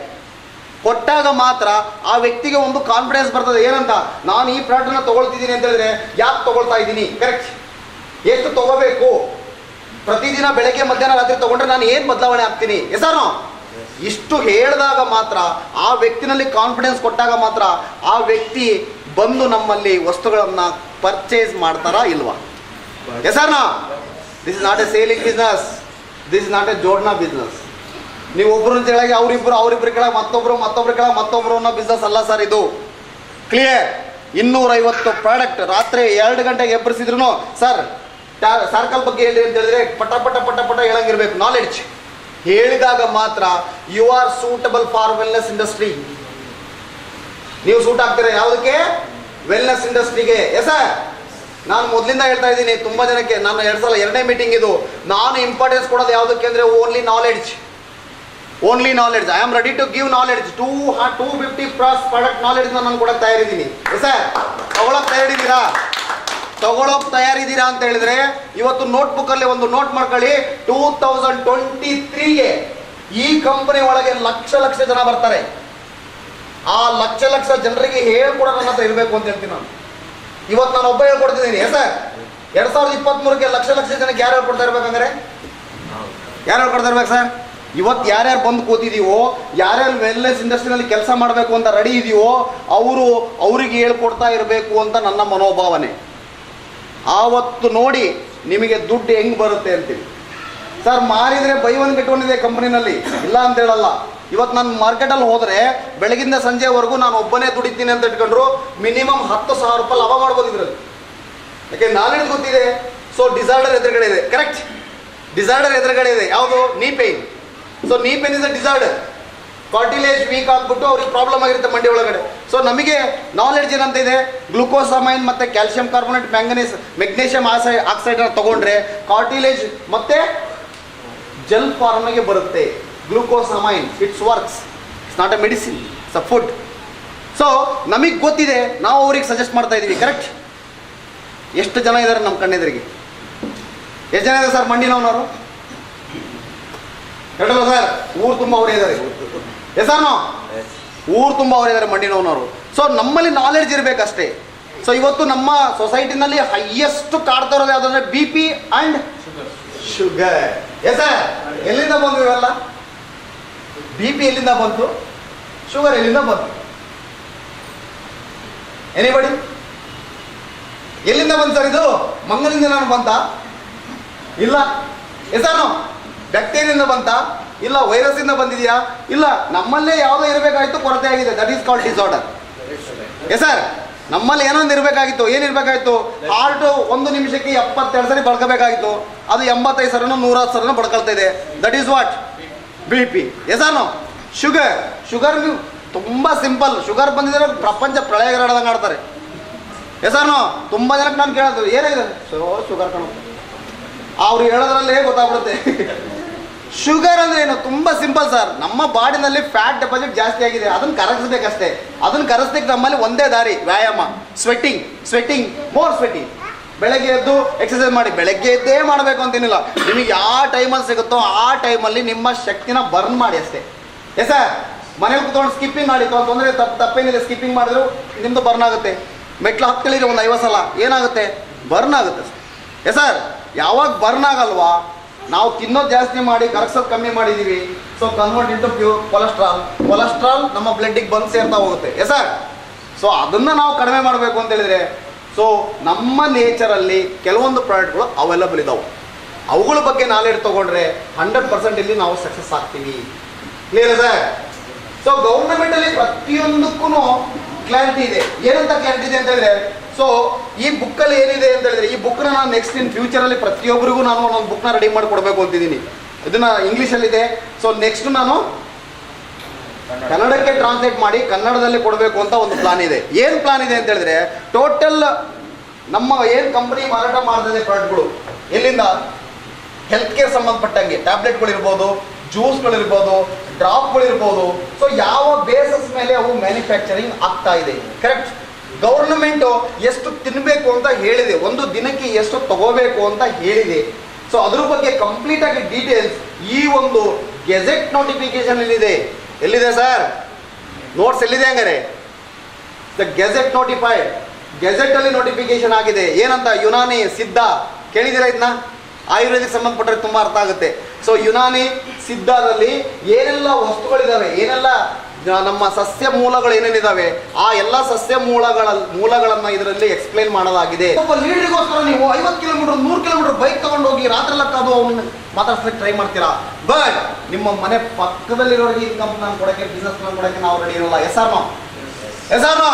ಕೊಟ್ಟಾಗ ಮಾತ್ರ ಆ ವ್ಯಕ್ತಿಗೆ ಒಂದು ಕಾನ್ಫಿಡೆನ್ಸ್ ಬರ್ತದೆ. ಏನಂತ, ನಾನು ಈ ಪ್ರಾಡಕ್ಟ್ನ ತಗೊಳ್ತಿದ್ದೀನಿ ಅಂತ ಹೇಳಿದ್ರೆ ಯಾಕೆ ತಗೊಳ್ತಾ ಇದ್ದೀನಿ, ಕರೆಕ್ಟ್, ಎಷ್ಟು ತಗೋಬೇಕು, ಪ್ರತಿದಿನ ಬೆಳಗ್ಗೆ ಮಧ್ಯಾಹ್ನ ರಾತ್ರಿ ತಗೊಂಡ್ರೆ ನಾನು ಏನು ಬದಲಾವಣೆ ಆಗ್ತೀನಿ. ಎಸಾನೋ ಇಷ್ಟು ಹೇಳಿದಾಗ ಮಾತ್ರ, ಆ ವ್ಯಕ್ತಿನಲ್ಲಿ ಕಾನ್ಫಿಡೆನ್ಸ್ ಕೊಟ್ಟಾಗ ಮಾತ್ರ ಆ ವ್ಯಕ್ತಿ ಬಂದು ನಮ್ಮಲ್ಲಿ ವಸ್ತುಗಳನ್ನು ಪರ್ಚೇಸ್ ಮಾಡ್ತಾರಾ ಇಲ್ವಾ? Yes or no? This is not a selling business. This is not a ಜೋಡಣಾ ಬಿಸ್ನೆಸ್. ನೀವು ಒಬ್ಬರ ಕೆಳಗೆ ಅವರಿಬ್ಬರು ಕೆಳಗೆ ಮತ್ತೊಬ್ಬರು ಅನ್ನೋ ಬಿಸ್ನೆಸ್ ಅಲ್ಲ ಸರ್ ಇದು. ಕ್ಲಿಯರ್? 250 ಪ್ರಾಡಕ್ಟ್ ರಾತ್ರಿ 2 ಗಂಟೆಗೆ ಎಬ್ಬರಿಸಿದ್ರು ಸರ್ ಸರ್ಕಲ್ ಬಗ್ಗೆ ಹೇಳಿ ಅಂತ ಹೇಳಿದ್ರೆ ಪಟ ಹೇಳಂಗಿರ್ಬೇಕು. ನಾಲೆಡ್ಜ್ ಹೇಳಿದಾಗ ಮಾತ್ರ you are suitable for wellness industry. ನೀವು ಸೂಟ್ ಆಗ್ತೀರಾ ಯಾವುದಕ್ಕೆ? ವೆಲ್ನೆಸ್ ಇಂಡಸ್ಟ್ರಿಗೆ. ಎಸ್ ಸರ್, ನಾನು ಮೊದಲಿಂದ ಹೇಳ್ತಾ ಇದ್ದೀನಿ ತುಂಬ ಜನಕ್ಕೆ, ನಾನು 2ನೇ ಮೀಟಿಂಗ್ ಇದು. ನಾನು ಇಂಪಾರ್ಟೆನ್ಸ್ ಕೊಡೋದು ಯಾವುದಕ್ಕೆ ಅಂದರೆ only knowledge. I am ready to give knowledge. 250 product ನಾಲೆಡ್ಜ್ನ ನಾನು ಕೊಡೋಕೆ ತಯಾರಿದ್ದೀನಿ. ಸರ್, ತಗೊಳಕ್ ತಯಾರಿದ್ದೀರಾ ಅಂತ ಹೇಳಿದ್ರೆ ಇವತ್ತು ನೋಟ್ಬುಕ್ಕಲ್ಲಿ ಒಂದು ನೋಟ್ ಮಾಡ್ಕೊಳ್ಳಿ. 2023ಗೆ ಈ ಕಂಪನಿ ಒಳಗೆ ಲಕ್ಷ ಜನ ಬರ್ತಾರೆ. ಆ ಲಕ್ಷ ಜನರಿಗೆ ಹೇಳ್ಕೊಡೋ ನನ್ನ ಹತ್ರ ಇರಬೇಕು ಅಂತ ಹೇಳ್ತೀನಿ ನಾನು. ಇವತ್ತು ನಾನು ಒಬ್ಬ ಹೇಳ್ಕೊಡ್ತಿದ್ದೀನಿ. ಸರ್, 2023ಕ್ಕೆ ಲಕ್ಷ ಜನಕ್ಕೆ ಯಾರು ಹೇಳ್ಕೊಡ್ತಾ ಇರ್ಬೇಕಂದ್ರೆ ಯಾರು ಹೇಳ್ಕೊಡ್ತಾ ಇರ್ಬೇಕು ಸರ್? ಇವತ್ತು ಯಾರ್ಯಾರು ಬಂದು ಕೂತಿದೀವೋ, ಯಾರ್ಯಾರು ವೆಲ್ನೆಸ್ ಇಂಡಸ್ಟ್ರಿನಲ್ಲಿ ಕೆಲಸ ಮಾಡಬೇಕು ಅಂತ ರೆಡಿ ಇದೆಯೋ ಅವ್ರಿಗೆ ಹೇಳ್ಕೊಡ್ತಾ ಇರಬೇಕು ಅಂತ ನನ್ನ ಮನೋಭಾವನೆ. ಆವತ್ತು ನೋಡಿ ನಿಮಗೆ ದುಡ್ಡು ಹೆಂಗೆ ಬರುತ್ತೆ ಅಂತೀವಿ. ಸರ್, ಮಾರಿದರೆ ಬೈ ಒನ್ ಗೆಟ್ ಒನ್ ಇದೆ ಕಂಪ್ನಿನಲ್ಲಿ, ಇಲ್ಲ ಅಂತ ಹೇಳಲ್ಲ. ಇವತ್ತು ನಾನು ಮಾರ್ಕೆಟಲ್ಲಿ ಹೋದರೆ ಬೆಳಗಿಂದ ಸಂಜೆವರೆಗೂ ನಾನು ಒಬ್ಬನೇ ದುಡಿತೀನಿ ಅಂತ ಇಟ್ಕೊಂಡ್ರು ಮಿನಿಮಮ್ 10,000 ರೂಪಾಯಿ ಲಾಭ ಮಾಡ್ಬೋದು ಇದರಲ್ಲಿ. ಯಾಕೆ ನಾಲೆಡ್ಜ್ ಗೊತ್ತಿದೆ. ಸೊ ಡಿಸಾರ್ಡರ್ ಎದುರುಗಡೆ ಇದೆ, ಕರೆಕ್ಟ್? ಡಿಸಾರ್ಡರ್ ಎದುರುಗಡೆ ಇದೆ ಯಾವುದು? Knee pain. So knee pain is a disorder. Cartilage weak ಆಗ್ಬಿಟ್ಟು ಅವ್ರಿಗೆ ಪ್ರಾಬ್ಲಮ್ ಆಗಿರುತ್ತೆ ಮಂಡಿ ಒಳಗಡೆ. ಸೊ ನಮಗೆ ನಾಲೆಡ್ಜ್ ಏನಂತ ಇದೆ? ಗ್ಲೂಕೋಸಮೈನ್ ಮತ್ತು ಕ್ಯಾಲ್ಸಿಯಂ ಕಾರ್ಬೋನೇಟ್, ಮೆಗ್ನೀಷಿಯಂ ಆಕ್ಸೈಡ್ ತಗೊಂಡ್ರೆ ಕಾರ್ಟಿಲೇಜ್ ಮತ್ತೆ ಜೆಲ್ ಫಾರ್ಮ್ಗೆ ಬರುತ್ತೆ. Glucosamine, it's works, it's not a medicine, it's a food. So ನಮಗೆ ಗೊತ್ತಿದೆ, ನಾವು ಅವ್ರಿಗೆ ಸಜೆಸ್ಟ್ ಮಾಡ್ತಾ ಇದ್ದೀವಿ, ಕರೆಕ್ಟ್? ಎಷ್ಟು ಜನ ಇದ್ದಾರೆ ನಮ್ಮ ಕಣ್ಣೆದುರಿಗೆ? ಎಷ್ಟು ಜನ ಇದ್ದಾರೆ ಸರ್ ಮಂಡಿ ನೋವ್ನವರು? ಹೇಳಲ್ಲ ಸರ್, ಊರು ತುಂಬ ಅವರೇ ಇದ್ದಾರೆ. ಎಸ್ ಸರ್, ನಾವು ಊರು ತುಂಬ ಅವರಿದ್ದಾರೆ ಮಂಡಿ ನೋವ್ನವರು. ಸೊ ನಮ್ಮಲ್ಲಿ ನಾಲೆಡ್ಜ್ ಇರಬೇಕಷ್ಟೇ. ಸೊ ಇವತ್ತು ನಮ್ಮ ಸೊಸೈಟಿನಲ್ಲಿ ಹೈಯೆಸ್ಟ್ ಕಾಡ್ತಾ ಇರೋದು ಯಾವುದಂದ್ರೆ BP and sugar. Yes sir, ಎಲ್ಲಿಂದ ಬಂದು ಇವೆಲ್ಲ? BP ಎಲ್ಲಿಂದ ಬಂತು? ಶುಗರ್ ಎಲ್ಲಿಂದ ಬಂತು? ಎನಿಬಡಿ? ಎಲ್ಲಿಂದ ಬಂತು ಸರ್ ಇದು? ಮಂಗನಿಂದ ನಾನು ಬಂತ? ಇಲ್ಲ. ಎಸಾನು ಬ್ಯಾಕ್ಟೀರಿಯಿಂದ ಬಂತ? ಇಲ್ಲ. ವೈರಸ್ ಇಂದ ಬಂದಿದೆಯಾ? ಇಲ್ಲ. ನಮ್ಮಲ್ಲೇ ಯಾವುದೋ ಇರಬೇಕಾಗಿತ್ತು, ಕೊರತೆ ಆಗಿದೆ. That is called disorder. Yes sir, ನಮ್ಮಲ್ಲಿ ಏನೊಂದು ಇರಬೇಕಾಗಿತ್ತು. ಏನಿರಬೇಕಾಗಿತ್ತು? ಹಾರ್ಟ್ 1 ನಿಮಿಷಕ್ಕೆ 72 ಸರಿ ಬಡ್ಕೋಬೇಕಾಗಿತ್ತು. ಅದು 85 ಸರನೋ 110 ಸರನೋ ಬಡ್ಕೊಳ್ತಾ ಇದೆ. That is what? BP. Yes or no sugar ತುಂಬ ಸಿಂಪಲ್. ಶುಗರ್ ಬಂದಿದ್ರೆ ಪ್ರಪಂಚ ಪ್ರಳಯಗಾರದಂಗೆ ಆಡ್ತಾರೆ. ಎಸಾನು ತುಂಬ ಜನಕ್ಕೆ ನಾನು ಕೇಳೋದು ಏನಾಗಿದೆ? ಶುಗರ್ ಕಾಣುತ್ತೆ, ಅವ್ರು ಹೇಳೋದ್ರಲ್ಲೇ ಗೊತ್ತಾಗ್ಬಿಡುತ್ತೆ. ಶುಗರ್ ಅಂದ್ರೆ ಏನು? ತುಂಬ ಸಿಂಪಲ್ ಸರ್. ನಮ್ಮ ಬಾಡಿನಲ್ಲಿ ಫ್ಯಾಟ್ ಡೆಪಾಸಿಟ್ ಜಾಸ್ತಿ ಆಗಿದೆ, ಅದನ್ನು ಕರಗಿಸ್ಬೇಕಷ್ಟೇ. ಅದನ್ನು ಕರಗಿಸ್ಲಿಕ್ಕೆ ನಮ್ಮಲ್ಲಿ ಒಂದೇ ದಾರಿ, ವ್ಯಾಯಾಮ. Sweating, more sweating. ಬೆಳಗ್ಗೆ ಎದ್ದು ಎಕ್ಸಸೈಸ್ ಮಾಡಿ. ಬೆಳಗ್ಗೆ ಎದ್ದೇ ಮಾಡಬೇಕು ಅಂತೇನಿಲ್ಲ, ನಿಮಗೆ ಯಾವ ಟೈಮಲ್ಲಿ ಸಿಗುತ್ತೋ ಆ ಟೈಮಲ್ಲಿ ನಿಮ್ಮ ಶಕ್ತಿನ ಬರ್ನ್ ಮಾಡಿ ಅಷ್ಟೇ. ಎಸ್ ಸರ್, ಮನೇಲಿ ಕೂತ್ಕೊಂಡು ಸ್ಕಿಪ್ಪಿಂಗ್ ಮಾಡಿ ತೊಂದರೆ ತಪ್ಪೇನಿದೆ. ಸ್ಕಿಪ್ಪಿಂಗ್ ಮಾಡಿದ್ರು ನಿಮ್ಮದು ಬರ್ನ್ ಆಗುತ್ತೆ. ಮೆಟ್ಲು ಹತ್ತಲಿದ್ರೆ ಒಂದು 50 ಸಲ ಏನಾಗುತ್ತೆ? ಬರ್ನ್ ಆಗುತ್ತೆ. ಎಸ್ ಸರ್, ಯಾವಾಗ ಬರ್ನ್ ಆಗಲ್ವಾ, ನಾವು ತಿನ್ನೋದು ಜಾಸ್ತಿ ಮಾಡಿ ಕರಗಿಸೋದು ಕಮ್ಮಿ ಮಾಡಿದ್ದೀವಿ. So convert into pure cholesterol ನಮ್ಮ ಬ್ಲಡ್ಡಿಗೆ ಬಂದು ಸೇರ್ತಾ ಹೋಗುತ್ತೆ. ಎಸ್ ಸರ್, ಸೊ ಅದನ್ನು ನಾವು ಕಡಿಮೆ ಮಾಡಬೇಕು ಅಂತ ಹೇಳಿದರೆ, ಸೊ ನಮ್ಮ ನೇಚರಲ್ಲಿ ಕೆಲವೊಂದು ಪ್ರಾಡಕ್ಟ್ಗಳು ಅವೈಲಬಲ್ ಇದಾವೆ. ಅವುಗಳ ಬಗ್ಗೆ ನಾಲೆಡ್ಜ್ ತೊಗೊಂಡ್ರೆ 100% ಇಲ್ಲಿ ನಾವು ಸಕ್ಸಸ್ ಆಗ್ತೀವಿ. Clear sir? ಸೊ ಗೌರ್ಮೆಂಟಲ್ಲಿ ಪ್ರತಿಯೊಂದಕ್ಕೂ ಕ್ಲಾರಿಟಿ ಇದೆ. ಏನಂತ ಕ್ಲಾರಿಟಿ ಇದೆ ಅಂತ ಹೇಳಿದ್ರೆ, ಸೊ ಈ ಬುಕ್ಕಲ್ಲಿ ಏನಿದೆ ಅಂತ ಹೇಳಿದ್ರೆ, ಈ ಬುಕ್ನ ನಾನು ನೆಕ್ಸ್ಟ್ ಇನ್ ಫ್ಯೂಚರಲ್ಲಿ ಪ್ರತಿಯೊಬ್ಬರಿಗೂ ನಾನು ಒಂದೊಂದು ಬುಕ್ನ ರೆಡಿ ಮಾಡಿ ಕೊಡಬೇಕು ಅಂತಿದ್ದೀನಿ. ಇದನ್ನ ಇಂಗ್ಲೀಷಲ್ಲಿದೆ. ಸೊ ನೆಕ್ಸ್ಟ್ ನಾನು ಕನ್ನಡಕ್ಕೆ ಟ್ರಾನ್ಸ್ಲೇಟ್ ಮಾಡಿ ಕನ್ನಡದಲ್ಲಿ ಕೊಡಬೇಕು ಅಂತ ಒಂದು ಪ್ಲಾನ್ ಇದೆ. ಏನು ಪ್ಲಾನ್ ಇದೆ ಅಂತ ಹೇಳಿದ್ರೆ, ಟೋಟಲ್ ನಮ್ಮ ಏನು ಕಂಪನಿ ಮಾರಾಟ ಮಾಡ್ತಿದೆ ಪ್ರಾಡಕ್ಟ್ಗಳು, ಎಲ್ಲಿಂದ ಹೆಲ್ತ್ ಕೇರ್ ಸಂಬಂಧಪಟ್ಟಂಗೆ ಟ್ಯಾಬ್ಲೆಟ್ಗಳಿರ್ಬೋದು, ಜ್ಯೂಸ್ಗಳಿರ್ಬೋದು, ಡ್ರಾಪ್ಗಳಿರ್ಬೋದು. ಸೊ ಯಾವ ಬೇಸಸ್ ಮೇಲೆ ಅವು ಮ್ಯಾನುಫ್ಯಾಕ್ಚರಿಂಗ್ ಆಗ್ತಾ ಇದೆ. ಕರೆಕ್ಟ್. ಗೌರ್ನಮೆಂಟು ಎಷ್ಟು ತಿನ್ನಬೇಕು ಅಂತ ಹೇಳಿದೆ, ಒಂದು ದಿನಕ್ಕೆ ಎಷ್ಟು ತಗೋಬೇಕು ಅಂತ ಹೇಳಿದೆ. ಸೊ ಅದ್ರ ಬಗ್ಗೆ ಕಂಪ್ಲೀಟ್ ಆಗಿ ಡೀಟೇಲ್ಸ್ ಈ ಒಂದು ಗೆಜೆಟ್ ನೋಟಿಫಿಕೇಶನ್ ಎಲ್ಲಿದೆ ಸರ್? ನೋಟ್ಸ್ ಎಲ್ಲಿದೆ ಹಂಗಾರೆ? ದ ಗೆಜೆಟ್ ನೋಟಿಫೈಡ್, ಗೆಜೆಟ್ ಅಲ್ಲಿ ನೋಟಿಫಿಕೇಶನ್ ಆಗಿದೆ. ಏನಂತ? ಯುನಾನಿ ಸಿದ್ಧ, ಕೇಳಿದಿರ ಇದನ್ನ? ಆಯುರ್ವೇದಿಕ್ ಸಂಬಂಧಪಟ್ಟರೆ ತುಂಬ ಅರ್ಥ ಆಗುತ್ತೆ. ಸೊ ಯುನಾನಿ ಸಿದ್ಧದಲ್ಲಿ ಏನೆಲ್ಲ ವಸ್ತುಗಳಿದಾವೆ, ಏನೆಲ್ಲ ನಮ್ಮ ಸಸ್ಯ ಮೂಲಗಳು ಏನೇನಿದಾವೆ, ಆ ಎಲ್ಲ ಸಸ್ಯ ಮೂಲಗಳನ್ನ ಇದರಲ್ಲಿ ಎಕ್ಸ್ಪ್ಲೈನ್ ಮಾಡಲಾಗಿದೆ. ಒಬ್ಬ ಲೀಡರ್ಗೋಸ್ಕರ ನೀವು 50 ಕಿಲೋಮೀಟರ್ 100 ಕಿಲೋಮೀಟರ್ ಬೈಕ್ ತಗೊಂಡು ಹೋಗಿ ರಾತ್ರಿ ಅದು ಅವನ್ನ ಮಾತಾಡ್ಸಲಿಕ್ಕೆ ಟ್ರೈ ಮಾಡ್ತೀರಾ. ಬಟ್ ನಿಮ್ಮ ಮನೆ ಪಕ್ಕದಲ್ಲಿರೋರಿಗೆ ಈ ಕಂಪ್ನಿ ನಾನು ಕೊಡಕ್ಕೆ, ಬಿಸ್ನೆಸ್ ಪ್ಲಾನ್ ಕೊಡಕ್ಕೆ ನಾವು ರೆಡಿ ಇರೋಲ್ಲ. Yes or no? Yes or no?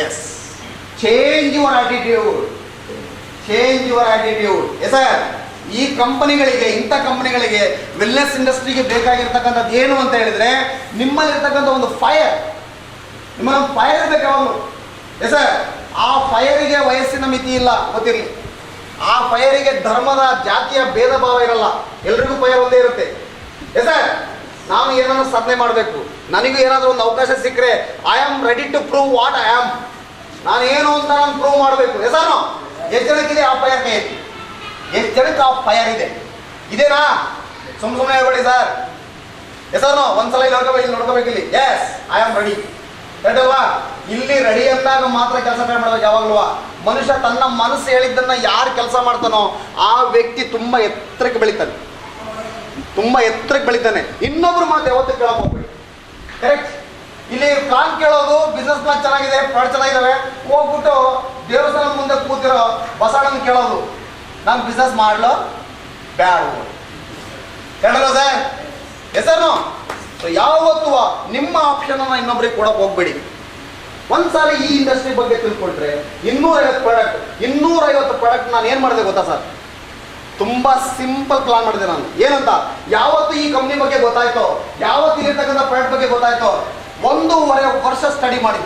Yes. Change your attitude, change your attitude. Yes sir. ಈ ಕಂಪನಿಗಳಿಗೆ, ಇಂಥ ಕಂಪನಿಗಳಿಗೆ, ವೆಲ್ನೆಸ್ ಇಂಡಸ್ಟ್ರಿಗೆ ಬೇಕಾಗಿರ್ತಕ್ಕಂಥದ್ದು ಏನು ಅಂತ ಹೇಳಿದ್ರೆ, ನಿಮ್ಮಲ್ಲಿರ್ತಕ್ಕಂಥ ಒಂದು ಫೈರ್, ನಿಮ್ಮಲ್ಲಿ ಫೈರ್ ಇರಬೇಕು ಯಾವಾಗಲೂ. Yes sir. ಆ ಫೈರಿಗೆ ವಯಸ್ಸಿನ ಮಿತಿ ಇಲ್ಲ, ಗೊತ್ತಿರಲಿ. ಆ ಫೈರಿಗೆ ಧರ್ಮದ, ಜಾತಿಯ ಭೇದ ಭಾವ ಇರಲ್ಲ, ಎಲ್ರಿಗೂ ಫೈರ್ ಒಂದೇ ಇರುತ್ತೆ. Yes sir. ನಾನು ಏನಾದರೂ ಸಾಧನೆ ಮಾಡಬೇಕು, ನನಗೂ ಏನಾದರೂ ಒಂದು ಅವಕಾಶ ಸಿಕ್ಕರೆ I am ready to prove what I am. ನಾನು ಏನು ಅಂತ ನಾನು ಪ್ರೂವ್ ಮಾಡಬೇಕು. Yes sir. ಎಷ್ಟು ಜನಕ್ಕಿದೆ ಆ ಫೈರ್ ಕೈ ಎತ್ತಿ? ಎಷ್ಟು ಜನಕ್ಕೆ ಆ ಫೈರ್ ಇದೆ? ಇದೇನಾ? ಸುಮ್ಮನೆ ಹೇಳ್ಬೇಡಿ ಸರ್. S no? ಒಂದ್ಸಲ ಇಲ್ಲಿ ನೋಡ್ಕೋಬೇಕು ಇಲ್ಲಿ. Yes, I am ready. ಅಲ್ವಾ? ಇಲ್ಲಿ ರೆಡಿ ಅಂದಾಗ ಮಾತ್ರ ಕೆಲಸ ಮಾಡ್ಬೇಕು ಯಾವಾಗ್ಲೂ. ಮನುಷ್ಯ ತನ್ನ ಮನಸ್ಸು ಹೇಳಿದ್ದನ್ನ ಯಾರು ಕೆಲಸ ಮಾಡ್ತಾನೋ ಆ ವ್ಯಕ್ತಿ ತುಂಬಾ ಎತ್ತರಕ್ಕೆ ಬೆಳಿತಾನೆ, ತುಂಬಾ ಎತ್ತರಕ್ಕೆ ಬೆಳಿತಾನೆ. ಇನ್ನೊಬ್ರು ಮಾತು ಯಾವತ್ತೂ ಕೇಳಕ್ ಹೋಗ್ಬೇಡಿ. ಕರೆಕ್ಟ್. ಇಲ್ಲಿ ಪ್ಲಾನ್ ಕೇಳೋದು, ಬಿಸ್ನೆಸ್ ಪ್ಲಾನ್ ಚೆನ್ನಾಗಿದೆ, ಪ್ರಾಡಕ್ಟ್ ಚೆನ್ನಾಗಿದ್ದಾವೆ, ಹೋಗ್ಬಿಟ್ಟು ದೇವಸ್ಥಾನದ ಮುಂದೆ ಕೂತಿರೋ ಬಸವಣ್ಣನ ಕೇಳೋದು, ನಾನು ಬಿಸ್ನೆಸ್ ಮಾಡಲು ಬ್ಯಾಡ ಕೇಳಲ್ಲ ಸರ್. ಹೆಸರು. ಸೊ ಯಾವತ್ತೂ ನಿಮ್ಮ ಆಪ್ಷನ್ ಅನ್ನ ಇನ್ನೊಬ್ರಿಗೆ ಕೊಡಕ್ ಹೋಗ್ಬೇಡಿ. ಒಂದ್ಸಾರಿ ಈ ಇಂಡಸ್ಟ್ರಿ ಬಗ್ಗೆ ತಿಳ್ಕೊಂಡ್ರೆ 250 ಪ್ರಾಡಕ್ಟ್ ನಾನು ಏನ್ ಮಾಡಿದೆ ಗೊತ್ತಾ ಸರ್? ತುಂಬಾ ಸಿಂಪಲ್ ಪ್ಲಾನ್ ಮಾಡಿದೆ ನಾನು. ಏನಂತ? ಯಾವತ್ತು ಈ ಕಂಪ್ನಿ ಬಗ್ಗೆ ಗೊತ್ತಾಯ್ತೋ, ಯಾವತ್ತು ಇರ್ತಕ್ಕಂಥ ಪ್ರಾಡಕ್ಟ್ ಬಗ್ಗೆ ಗೊತ್ತಾಯ್ತೋ, 1.5 ವರ್ಷ ಸ್ಟಡಿ ಮಾಡಿ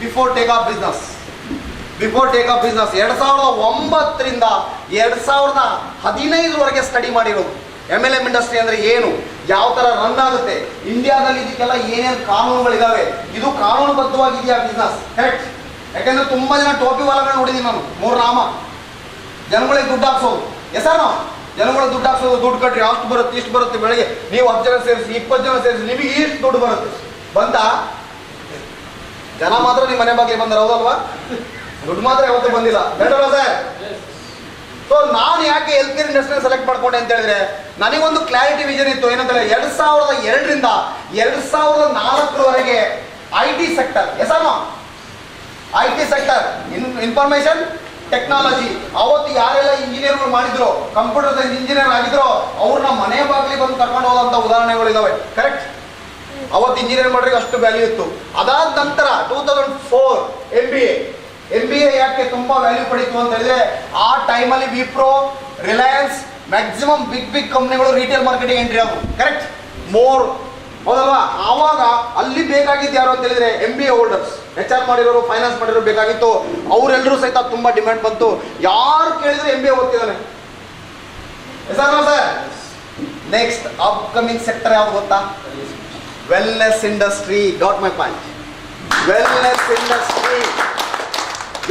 ಬಿಫೋರ್ ಟೇಕ್ ಆಫ್ ಬಿಸ್ನೆಸ್. 2009ರಿಂದ 2015ವರೆಗೆ ಸ್ಟಡಿ ಮಾಡಿರೋದು. MLM ಇಂಡಸ್ಟ್ರಿ ಅಂದ್ರೆ ಏನು, ಯಾವ ತರ ರನ್ ಆಗುತ್ತೆ, ಇಂಡಿಯಾದಲ್ಲಿ ಇದಕ್ಕೆಲ್ಲ ಏನೇನು ಕಾನೂನುಗಳಿದಾವೆ, ಇದು ಕಾನೂನುಬದ್ಧವಾಗಿದೆಯಾ ಬಿಸ್ನೆಸ್. ಕರೆಕ್ಟ್. ಯಾಕಂದ್ರೆ ತುಂಬಾ ಜನ ಟೋಪಿ ವಾಲಗಳನ್ನ ನೋಡಿದೀನಿ ನಾನು. 3 ನಾಮ. ಜನಗಳಿಗೆ ದುಡ್ಡು ಹಾಕ್ಸೋದು. ಎಸನೋ? ಜನಗಳಿಗೆ ದುಡ್ಡು ಹಾಕ್ಸೋದು, ದುಡ್ಡು ಕಟ್ಟಿ ಅಷ್ಟು ಬರುತ್ತೆ, ಇಷ್ಟು ಬರುತ್ತೆ, ಬೆಳಗ್ಗೆ ನೀವು 10 ಜನ ಸೇರಿಸಿ, 20 ಜನ ಸೇರಿಸಿ, ನಿಮಗೆ ಇಷ್ಟು ದುಡ್ಡು ಬರುತ್ತೆ. ಬಂತ ಜನ ಮಾತ್ರ ನಿಮ್ಮ ಮನೆ ಬಗ್ಗೆ ಬಂದ್ರೆ, ಹೌದಲ್ವಾ? ದುಡ್ಡು ಮಾತ್ರ ಯಾವತ್ತೂ ಬಂದಿಲ್ಲ. ಬೇಡಲ್ಲ ಸರ್? ಸೊ ನಾನು ಯಾಕೆ ಹೆಲ್ತ್ ಕೇರ್ ಇಂಡಸ್ಟ್ರಿ ಸೆಲೆಕ್ಟ್ ಮಾಡ್ಕೊಂಡೆ ಅಂತ ಹೇಳಿದ್ರೆ, ನನಗೊಂದು ಕ್ಲಾರಿಟಿ ವಿಷನ್ ಇತ್ತು. ಏನಂತಂದ್ರೆ 2002ರಿಂದ 2004ವರೆಗೆ IT sector. Yes or no? IT sector, information technology. ಅವತ್ತು ಯಾರೆಲ್ಲ ಇಂಜಿನಿಯರ್ಗಳು ಮಾಡಿದ್ರು, ಕಂಪ್ಯೂಟರ್ ಸೈನ್ಸ್ ಇಂಜಿನಿಯರ್ ಆಗಿದ್ರು, ಅವ್ರನ್ನ ಮನೆ ಬಾಗಿಲಿ ಬಂದು ಕರ್ಕೊಂಡು ಹೋದಂಥ ಉದಾಹರಣೆಗಳಿದಾವೆ. ಕರೆಕ್ಟ್. ಅವತ್ತು ಇಂಜಿನಿಯರ್ ಮಾಡೋರಿಗೆ ಅಷ್ಟು ವ್ಯಾಲ್ಯೂ ಇತ್ತು. ಅದಾದ ನಂತರ 2004 MBA ಯಾಕೆ ತುಂಬಾ ವ್ಯಾಲ್ಯೂ ಪಡೀತು ಅಂತ ಹೇಳಿದ್ರೆ, ಆ ಟೈಮಲ್ಲಿ ವಿಪ್ರೋ, ರಿಲಯನ್ಸ್, ಮ್ಯಾಕ್ಸಿಮಮ್ ಬಿಗ್ ಕಂಪ್ನಿಗಳು ರಿಟೇಲ್ ಮಾರ್ಕೆಟಿಂಗ್ ಎಂಟ್ರಿ ಆದವು. ಕರೆಕ್ಟ್. ಮೋರ್, ಹೌದಲ್ವಾ? ಆವಾಗ ಅಲ್ಲಿ ಬೇಕಾಗಿದ್ದು ಯಾರು ಅಂತ ಹೇಳಿದ್ರೆ MBA ಹೋಲ್ಡರ್ಸ್, HR ಮಾಡಿರೋರು, ಫೈನಾನ್ಸ್ ಮಾಡಿರೋರು ಬೇಕಾಗಿತ್ತು. ಅವರೆಲ್ಲರೂ ಸಹಿತ ತುಂಬಾ ಡಿಮ್ಯಾಂಡ್ ಬಂತು. ಯಾರು ಕೇಳಿದ್ರೆ MBA ಓದ್ತಿದ್ದಾನೆ. ಸರ್, ನೆಕ್ಸ್ಟ್ ಅಪ್ಕಮಿಂಗ್ ಸೆಕ್ಟರ್ ಯಾವ್ದು ಗೊತ್ತಾ? Wellness industry. Got my point. Wellness industry.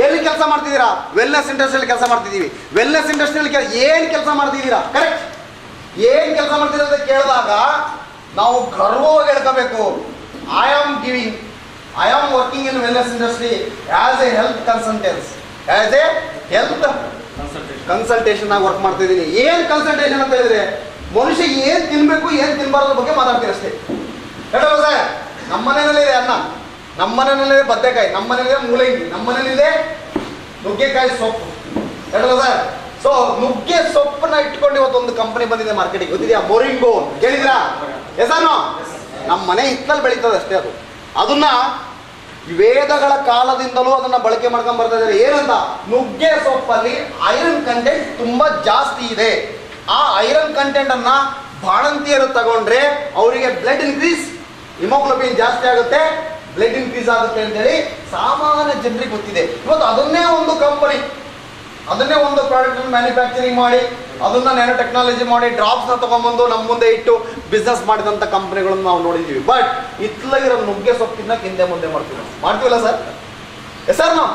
ಎಲ್ಲಿ ಕೆಲಸ ಮಾಡ್ತಿದ್ದೀರಾ? ವೆಲ್ನೆಸ್ ಇಂಡಸ್ಟ್ರಿಯಲ್ಲಿ ಕೆಲಸ ಮಾಡ್ತಿದ್ದೀವಿ. ವೆಲ್ನೆಸ್ ಇಂಡಸ್ಟ್ರಿಯಲ್ಲಿ ಏನು ಕೆಲಸ ಮಾಡ್ತಿದ್ದೀರಾ? ಕರೆಕ್ಟ್. ಏನು ಕೆಲಸ ಮಾಡ್ತಿದ್ದೀರಾ ಅಂತ ಕೇಳಿದಾಗ ನಾವು ಗರ್ವವಾಗಿ ಹೇಳ್ಕೋಬೇಕು, I am working in wellness industry as a health consultation ಆಗಿ ವರ್ಕ್ ಮಾಡ್ತಿದ್ದೀನಿ. ಏನು ಕನ್ಸಲ್ಟೇಷನ್ ಅಂತ ಹೇಳಿದ್ರೆ, ಮನುಷ್ಯ ಏನು ತಿನ್ಬೇಕು, ಏನು ತಿನ್ಬಾರ್ದ್ರ ಬಗ್ಗೆ ಮಾತಾಡ್ತೀವಿ ಅಷ್ಟೇ. ಹೇಳಲ್ಲ ಸರ್? ನಮ್ಮ ಮನೆಯಲ್ಲೇ ಇದೆ ಅನ್ನ, ನಮ್ಮ ಮನೆಯಲ್ಲೇ ಬದನೆಕಾಯಿ, ನಮ್ಮ ಮನೇಲಿದೆ ಮೂಲಂಗಿ, ನಮ್ಮ ಮನೇಲಿದೆ ನುಗ್ಗೆಕಾಯಿ ಸೊಪ್ಪು. ಹೇಳಲ್ಲ ಸರ್? ಸೊ ನುಗ್ಗೆ ಸೊಪ್ಪನ್ನ ಇಟ್ಕೊಂಡು ಇವತ್ತೊಂದು ಕಂಪನಿ ಬಂದಿದೆ ಮಾರ್ಕೆಟಿಗೆ. ಗೊತ್ತಿದೆಯಾ? ಮೊರಿಂಗೋ. ಕೇಳಿದ್ರಾ? ಎಸಾನೋ? ನಮ್ಮ ಮನೆ ಹಿತ್ತಲ್ಲಿ ಬೆಳೀತದೆ ಅಷ್ಟೇ. ಅದನ್ನ ವೇದಗಳ ಕಾಲದಿಂದಲೂ ಅದನ್ನ ಬಳಕೆ ಮಾಡ್ಕೊಂಡ್ ಬರ್ತಾ ಇದ್ದಾರೆ. ಏನಂತ, ನುಗ್ಗೆ ಸೊಪ್ಪಲ್ಲಿ ಐರನ್ ಕಂಟೆಂಟ್ ತುಂಬಾ ಜಾಸ್ತಿ ಇದೆ. ಆ ಐರನ್ ಕಂಟೆಂಟ್ ಅನ್ನ ಬಾಣಂತಿಯರು ತಗೊಂಡ್ರೆ ಅವರಿಗೆ ಬ್ಲಡ್ ಇನ್ಕ್ರೀಸ್, ಹಿಮೋಗ್ಲೋಬಿನ್ ಜಾಸ್ತಿ ಆಗುತ್ತೆ, ಬ್ಲಡ್ ಇನ್ಕ್ರೀಸ್ ಆಗುತ್ತೆ ಅಂತೇಳಿ ಸಾಮಾನ್ಯ ಜನರಿಗೆ ಗೊತ್ತಿದೆ. ಇವತ್ತು ಅದನ್ನೇ ಒಂದು ಕಂಪನಿ, ಅದನ್ನೇ ಒಂದು ಪ್ರಾಡಕ್ಟ್ ಮ್ಯಾನುಫ್ಯಾಕ್ಚರಿಂಗ್ ಮಾಡಿ ಅದನ್ನ ನ್ಯಾನೋ ಟೆಕ್ನಾಲಜಿ ಮಾಡಿ ಡ್ರಾಪ್ಸ್ ನ ತಗೊಂಡ್ಬಂದು ನಮ್ಮ ಮುಂದೆ ಇಟ್ಟು ಬಿಸ್ನೆಸ್ ಮಾಡಿದಂತ ಕಂಪನಿಗಳನ್ನು ನಾವು ನೋಡಿದೀವಿ. ಬಟ್ ಇತ್ಲಾಗಿರೋ ನುಗ್ಗೆ ಸೊಪ್ಪಿನ ಹಿಂದೆ ಮುಂದೆ ಮಾಡ್ತೀವಲ್ಲ ಸರ್? ಎಸ್ ಸರ್, ನಾವು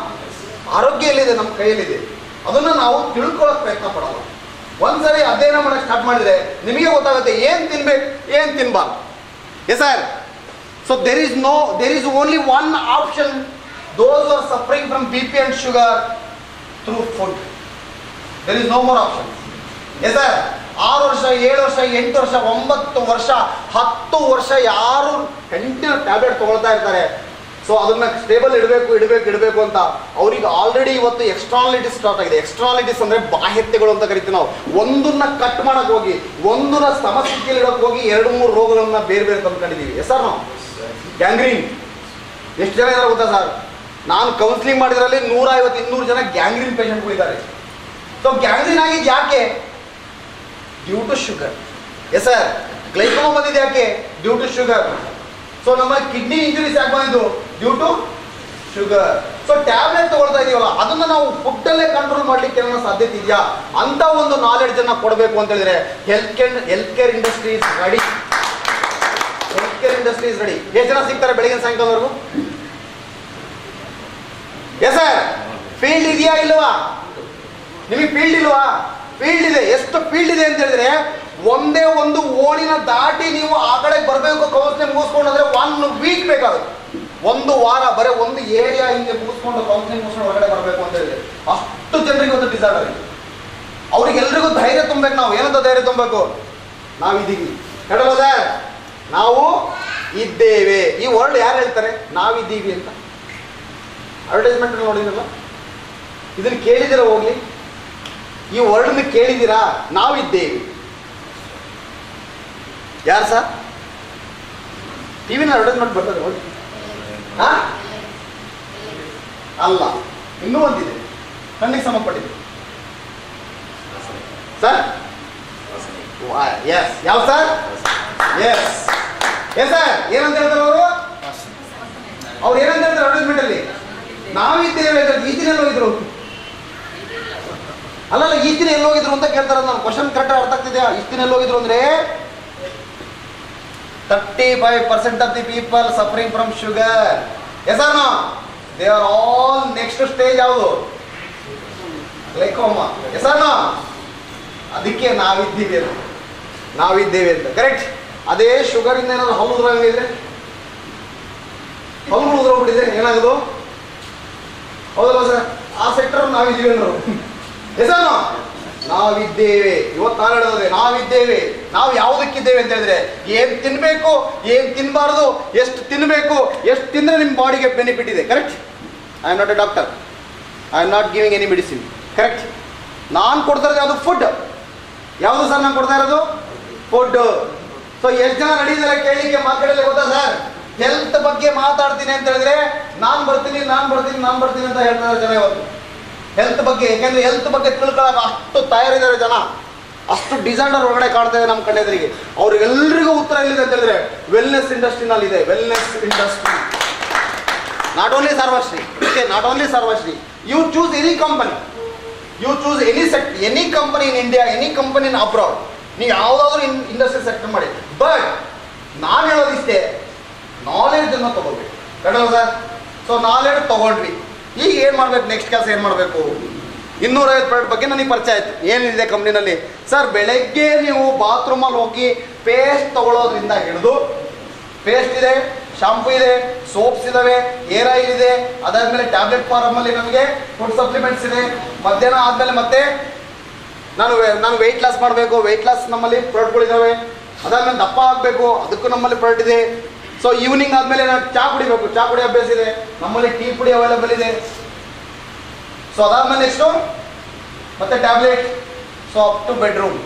ಆರೋಗ್ಯ ಎಲ್ಲಿದೆ, ನಮ್ಮ ಕೈಯಲ್ಲಿದೆ, ಅದನ್ನ ನಾವು ತಿಳ್ಕೊಳ್ಳೋಕೆ ಪ್ರಯತ್ನ ಪಡಲ್ಲ. ಒಂದ್ಸರಿ ಅಧ್ಯಯನ ಮಾಡಕ್ ಸ್ಟಾರ್ಟ್ ಮಾಡಿದ್ರೆ ನಿಮಗೆ ಗೊತ್ತಾಗುತ್ತೆ ಏನ್ ತಿನ್ಬೇಕು, ಏನ್ ತಿನ್ಬಾರ್ದು. Yes sir. So there is only one option. Those are suffering from BP and sugar through food. There is no more option. Yes sir. 6 ವರ್ಷ 7 ವರ್ಷ 8 ವರ್ಷ 9 ವರ್ಷ 10 ವರ್ಷ ಯಾರು ಕಂಟಿನ್ಯೂ ಟ್ಯಾಬ್ಲೆಟ್ ತಗೊಳ್ತಾ ಇರ್ತಾರೆ. ಸೊ ಅದನ್ನ ಸ್ಟೇಬಲ್ ಇಡಬೇಕು ಅಂತ ಅವ್ರಿಗೆ ಆಲ್ರೆಡಿ ಇವತ್ತು ಎಕ್ಸ್ಟ್ರಾಲಿಟಿಸ್ ಸ್ಟಾರ್ಟ್ ಆಗಿದೆ. ಎಕ್ಸ್ಟ್ರಾಲಿಟಿಸ್ ಅಂದ್ರೆ ಬಾಹ್ಯತೆಗಳು ಅಂತ ಕರಿತೀವಿ ನಾವು. ಒಂದನ್ನ ಕಟ್ ಮಾಡಕ್ ಹೋಗಿ, ಒಂದನ್ನ ಸಮಸ್ಥಿತಿಯಲ್ಲಿ ಇಡಕ್ ಹೋಗಿ 2-3 ರೋಗಗಳನ್ನ ಬೇರೆ ಬೇರೆ ತಂದ್ಕೊಂಡಿದೀವಿ. Yes sir. ನಾವು ಗ್ಯಾಂಗ್ರೀನ್ ಎಷ್ಟು ಜನ ಇದ್ದಾರೆ ಗೊತ್ತಾ ಸರ್? ನಾನು ಕೌನ್ಸಿಲಿಂಗ್ ಮಾಡಿದ್ರಲ್ಲಿ 150-200 ಜನ ಗ್ಯಾಂಗ್ರೀನ್ ಪೇಷಂಟ್ಗಳಿದ್ದಾರೆ. ಸೊ ಗ್ಯಾಂಗ್ರೀನ್ ಆಗಿದ್ದು ಯಾಕೆ? Due to sugar. Yes sir. Glaucoma ಬಂದಿದೆ ಯಾಕೆ? Due to sugar. ಸೊ ನಮ್ಮ ಕಿಡ್ನಿ ಇಂಜುರೀಸ್ ಯಾಕೆ ಬಂದಿದ್ದು? Due to sugar. So tablet ತಗೊಳ್ತಾ ಇದೀವಲ್ಲ, ಅದನ್ನ ನಾವು ಫುಡ್ ಅಲ್ಲೇ ಕಂಟ್ರೋಲ್ ಮಾಡ್ಲಿಕ್ಕೆ ಏನೋ ಸಾಧ್ಯತೆ ಇದೆಯಾ ಅಂತ ಒಂದು ನಾಲೆಡ್ಜ್ ಅನ್ನ ಕೊಡಬೇಕು ಅಂತ ಹೇಳಿದ್ರೆ health care industry is ready. Health care industry is ready. ಎಷ್ಟು ಜನ ಸಿಗ್ತಾರೆ ಬೆಳಗಿನ ಸಾಯಂಕಾಲವರೆಗೂ? Yes sir. ಫೀಲ್ಡ್ ಇದೆಯಾ ಇಲ್ವಾ? ನಿಮಗೆ ಫೀಲ್ಡ್ ಇಲ್ವಾ? ಫೀಲ್ಡ್ ಇದೆ. ಎಷ್ಟು ಫೀಲ್ಡ್ ಇದೆ ಅಂತ ಹೇಳಿದ್ರೆ, ಒಂದೇ ಒಂದು ಓಣಿನ ದಾಟಿ ನೀವು ಆ ಕಡೆ ಬರಬೇಕು, ಕೌನ್ಸಿಲಿಂಗ್ ಮುಗಿಸ್ಕೊಂಡ್ರೆ 1 ವೀಕ್ ಬೇಕಾಗುತ್ತೆ. 1 ವಾರ ಬರೀ ಒಂದು ಏರಿಯಾ ಹಿಂಗೆ ಮುಗಿಸ್ಕೊಂಡು ಕೌನ್ಸಿಲಿಂಗ್ ಮುಗಿಸ್ಕೊಂಡು ಹೊರಗಡೆ ಬರಬೇಕು ಅಂತ ಹೇಳಿದ್ರೆ ಅಷ್ಟು ಜನರಿಗೆ ಒಂದು ಡಿಸಾರ್ಡರ್ ಇದೆ. ಅವ್ರಿಗೆಲ್ರಿಗೂ ಧೈರ್ಯ ತುಂಬಬೇಕು. ನಾವು ಏನಂತ ಧೈರ್ಯ ತುಂಬಬೇಕು? ನಾವಿದ್ದೀವಿ. ಹೇಳಲ್ಲ ಸರ್, ನಾವು ಇದ್ದೇವೆ. ಈ ವರ್ಡ್ ಯಾರು ಹೇಳ್ತಾರೆ ನಾವಿದ್ದೀವಿ ಅಂತ? ಅಡ್ವರ್ಟೈಸ್ಮೆಂಟ್ ನೋಡಿದ್ರಲ್ಲ, ಇದನ್ನು ಕೇಳಿದಿರ ಹೋಗ್ಲಿ? ಈ ವರ್ಡ್ನ ಕೇಳಿದ್ದೀರಾ? ನಾವಿದ್ದೇವೆ. ಯಾರು ಸರ್? ಟಿವಿನ ಅಡ್ವರ್ಟೈಸ್ಮೆಂಟ್ ಬರ್ತದೆ ನೋಡಿ. ಅಲ್ಲ, ಇನ್ನೂ ಒಂದಿದೆ, ಕಣ್ಣಿಗೆ ಸಂಬಂಧಪಟ್ಟಿದೆ ಸರ್. ಎಸ್. ಯಾವ ಸರ್? Yes yes sir. ಏನಂತ ಹೇಳ್ತಾರೆ ಅವರು? ಅವ್ರು ಏನಂತ ಹೇಳ್ತಾರೆ ಅಡ್ವರ್ಟೈಸ್ಮೆಂಟ್ ಅಲ್ಲಿ? ನಾವಿದ್ದೇವೆ ಅಂತ. ಈ ದಿನ ಹೋಗಿದ್ರು ಅಲ್ಲಲ್ಲ, ಈ ದಿನ ಎಲ್ಲಿ ಹೋಗಿದ್ರು ಅಂತ ಕೇಳ್ತಾರೆ. ನಾನು ಕ್ವಶನ್ ಕರೆಕ್ಟ್ ಅರ್ಥ ಆಗ್ತಿದ್ಯಾ? ಇಷ್ಟು ದಿನ ಎಲ್ಲಿ ಹೋಗಿದ್ರು ಅಂದ್ರೆ 35% of the people suffering from sugar. Yes or no? They are all next stage ಯಾವುದು? ಗ್ಲೈಕೋಮಾ. Yes or no? ಅದಕ್ಕೆ ನಾವಿದ್ದೇವೆ ಅಂತ. ಕರೆಕ್ಟ್. ಅದೇ ಶುಗರ್ ಇಂದ ಏನಾದ್ರು ಹಲ್ಲು ಉದುರಾಗಿದ್ರೆ, ಹಲ್ಲು ಉದುರೋಗ್ಬಿಟ್ಟಿದೆ, ಏನಾಗೋದು? ಹೌದಲ್ಲ ಸರ್? ಆ ಸೆಕ್ಟರ್ ನಾವಿದ್ದೀವಿ ಅನ್ನೋರು. ಎಸನೋ? ನಾವಿದ್ದೇವೆ. ಇವತ್ತು ನಾನು ಹೇಳಿದ್ರೆ ನಾವಿದ್ದೇವೆ. ನಾವು ಯಾವುದಕ್ಕಿದ್ದೇವೆ ಅಂತ ಹೇಳಿದ್ರೆ, ಏನ್ ತಿನ್ಬೇಕು, ಏನ್ ತಿನ್ಬಾರ್ದು, ಎಷ್ಟು ತಿನ್ಬೇಕು, ಎಷ್ಟು ತಿಂದ್ರೆ ನಿಮ್ಮ ಬಾಡಿಗೆ ಬೆನಿಫಿಟ್ ಇದೆ. Correct. I am not A doctor, I am not giving any medicine. Correct. ನಾನು ಕೊಡ್ತಾ ಇರೋದು ಯಾವುದು? ಫುಡ್. ಯಾವುದು ಸರ್ ನಾನು ಕೊಡ್ತಾ ಇರೋದು? ಫುಡ್. ಸೊ ಎಷ್ಟು ಜನ ರೆಡಿ ಇದ್ದಾರೆ ಕೇಳಲಿಕ್ಕೆ ಮಾತಾಡಲಿಕ್ಕೆ ಗೊತ್ತಾ ಸರ್? ಹೆಲ್ತ್ ಬಗ್ಗೆ ಮಾತಾಡ್ತೀನಿ ಅಂತ ಹೇಳಿದ್ರೆ ನಾನು ಬರ್ತೀನಿ ಅಂತ ಹೇಳ್ತಾರೆ ಜನ ಇವತ್ತು ಹೆಲ್ತ್ ಬಗ್ಗೆ. ಯಾಕೆಂದ್ರೆ ಹೆಲ್ತ್ ಬಗ್ಗೆ ತಿಳ್ಕೊಳ್ಳೋಕೆ ಅಷ್ಟು ತಯಾರಿದ್ದಾರೆ ಜನ, ಅಷ್ಟು ಡಿಸಾರ್ಡರ್ ಹೊರಗಡೆ ಕಾಣ್ತಾ ಇದೆ ನಮ್ಮ ಕಣ್ಣೆದುರಿಗೆ. ಅವ್ರಿಗೆಲ್ಲರಿಗೂ ಉತ್ತರ ಎಲ್ಲಿದೆ ಅಂತ ಹೇಳಿದ್ರೆ ವೆಲ್ನೆಸ್ ಇಂಡಸ್ಟ್ರಿನಲ್ಲಿ ಇದೆ. Wellness industry. Not only Sarvashree. Okay, not only Sarvashree. You choose any company, you choose any company in India, any company in abroad. ನೀವು ಯಾವುದಾದ್ರೂ ಇಂಡಸ್ಟ್ರಿ ಸೆಕ್ಟರ್ ಮಾಡಿ. ಬಟ್ ನಾನು ಹೇಳೋದಿಷ್ಟೇ, ನಾಲೆಡ್ಜ್ ಅನ್ನು ತಗೋಬೇಕು. Correct sir? ಸೊ ನಾಲೆಡ್ಜ್ ತಗೊಂಡ್ವಿ. ಈಗ ಏನು ಮಾಡ್ಬೇಕು? ನೆಕ್ಸ್ಟ್ ಕೆಲಸ ಏನು ಮಾಡಬೇಕು? 250 ಪ್ರಾಡಕ್ಟ್ ಬಗ್ಗೆ ನನಗೆ ಪರಿಚಯ ಆಯಿತು. ಏನಿದೆ ಕಂಪ್ನಿನಲ್ಲಿ ಸರ್? ಬೆಳಗ್ಗೆ ನೀವು ಬಾತ್ರೂಮಲ್ಲಿ ಹೋಗಿ ಪೇಸ್ಟ್ ತಗೊಳ್ಳೋದ್ರಿಂದ ಹಿಡಿದು, ಪೇಸ್ಟ್ ಇದೆ, ಶಾಂಪೂ ಇದೆ, ಸೋಪ್ಸ್ ಇದಾವೆ, ಏರ್ ಆಯಿಲ್ ಇದೆ, ಅದಾದ್ಮೇಲೆ ಟ್ಯಾಬ್ಲೆಟ್ ಫಾರ್ಮಲ್ಲಿ ನಮಗೆ ಫುಡ್ ಸಪ್ಲಿಮೆಂಟ್ಸ್ ಇದೆ. ಮಧ್ಯಾಹ್ನ ಆದಮೇಲೆ ಮತ್ತೆ ನಾನು ವೆಯ್ಟ್ ಲಾಸ್ ಮಾಡಬೇಕು, ವೆಯ್ಟ್ ಲಾಸ್ ನಮ್ಮಲ್ಲಿ ಪ್ರಾಡಕ್ಟ್ಗಳಿದ್ದಾವೆ. ಅದಾದ್ಮೇಲೆ ದಪ್ಪ ಆಗಬೇಕು, ಅದಕ್ಕೂ ನಮ್ಮಲ್ಲಿ ಪ್ರಾಡಕ್ಟ್ ಇದೆ. ಸೊ ಈವ್ನಿಂಗ್ ಆದಮೇಲೆ ನಾನು ಚಾ ಕುಡಿಬೇಕು, ಚಾ ಕುಡಿ ಅಭ್ಯಾಸ ಇದೆ, ನಮ್ಮಲ್ಲಿ ಟೀ ಪುಡಿ ಅವೈಲೇಬಲ್ ಇದೆ. ಸೊ ಅದಾದ್ಮೇಲೆ ನೆಕ್ಸ್ಟು ಮತ್ತೆ ಟ್ಯಾಬ್ಲೆಟ್. ಸೊ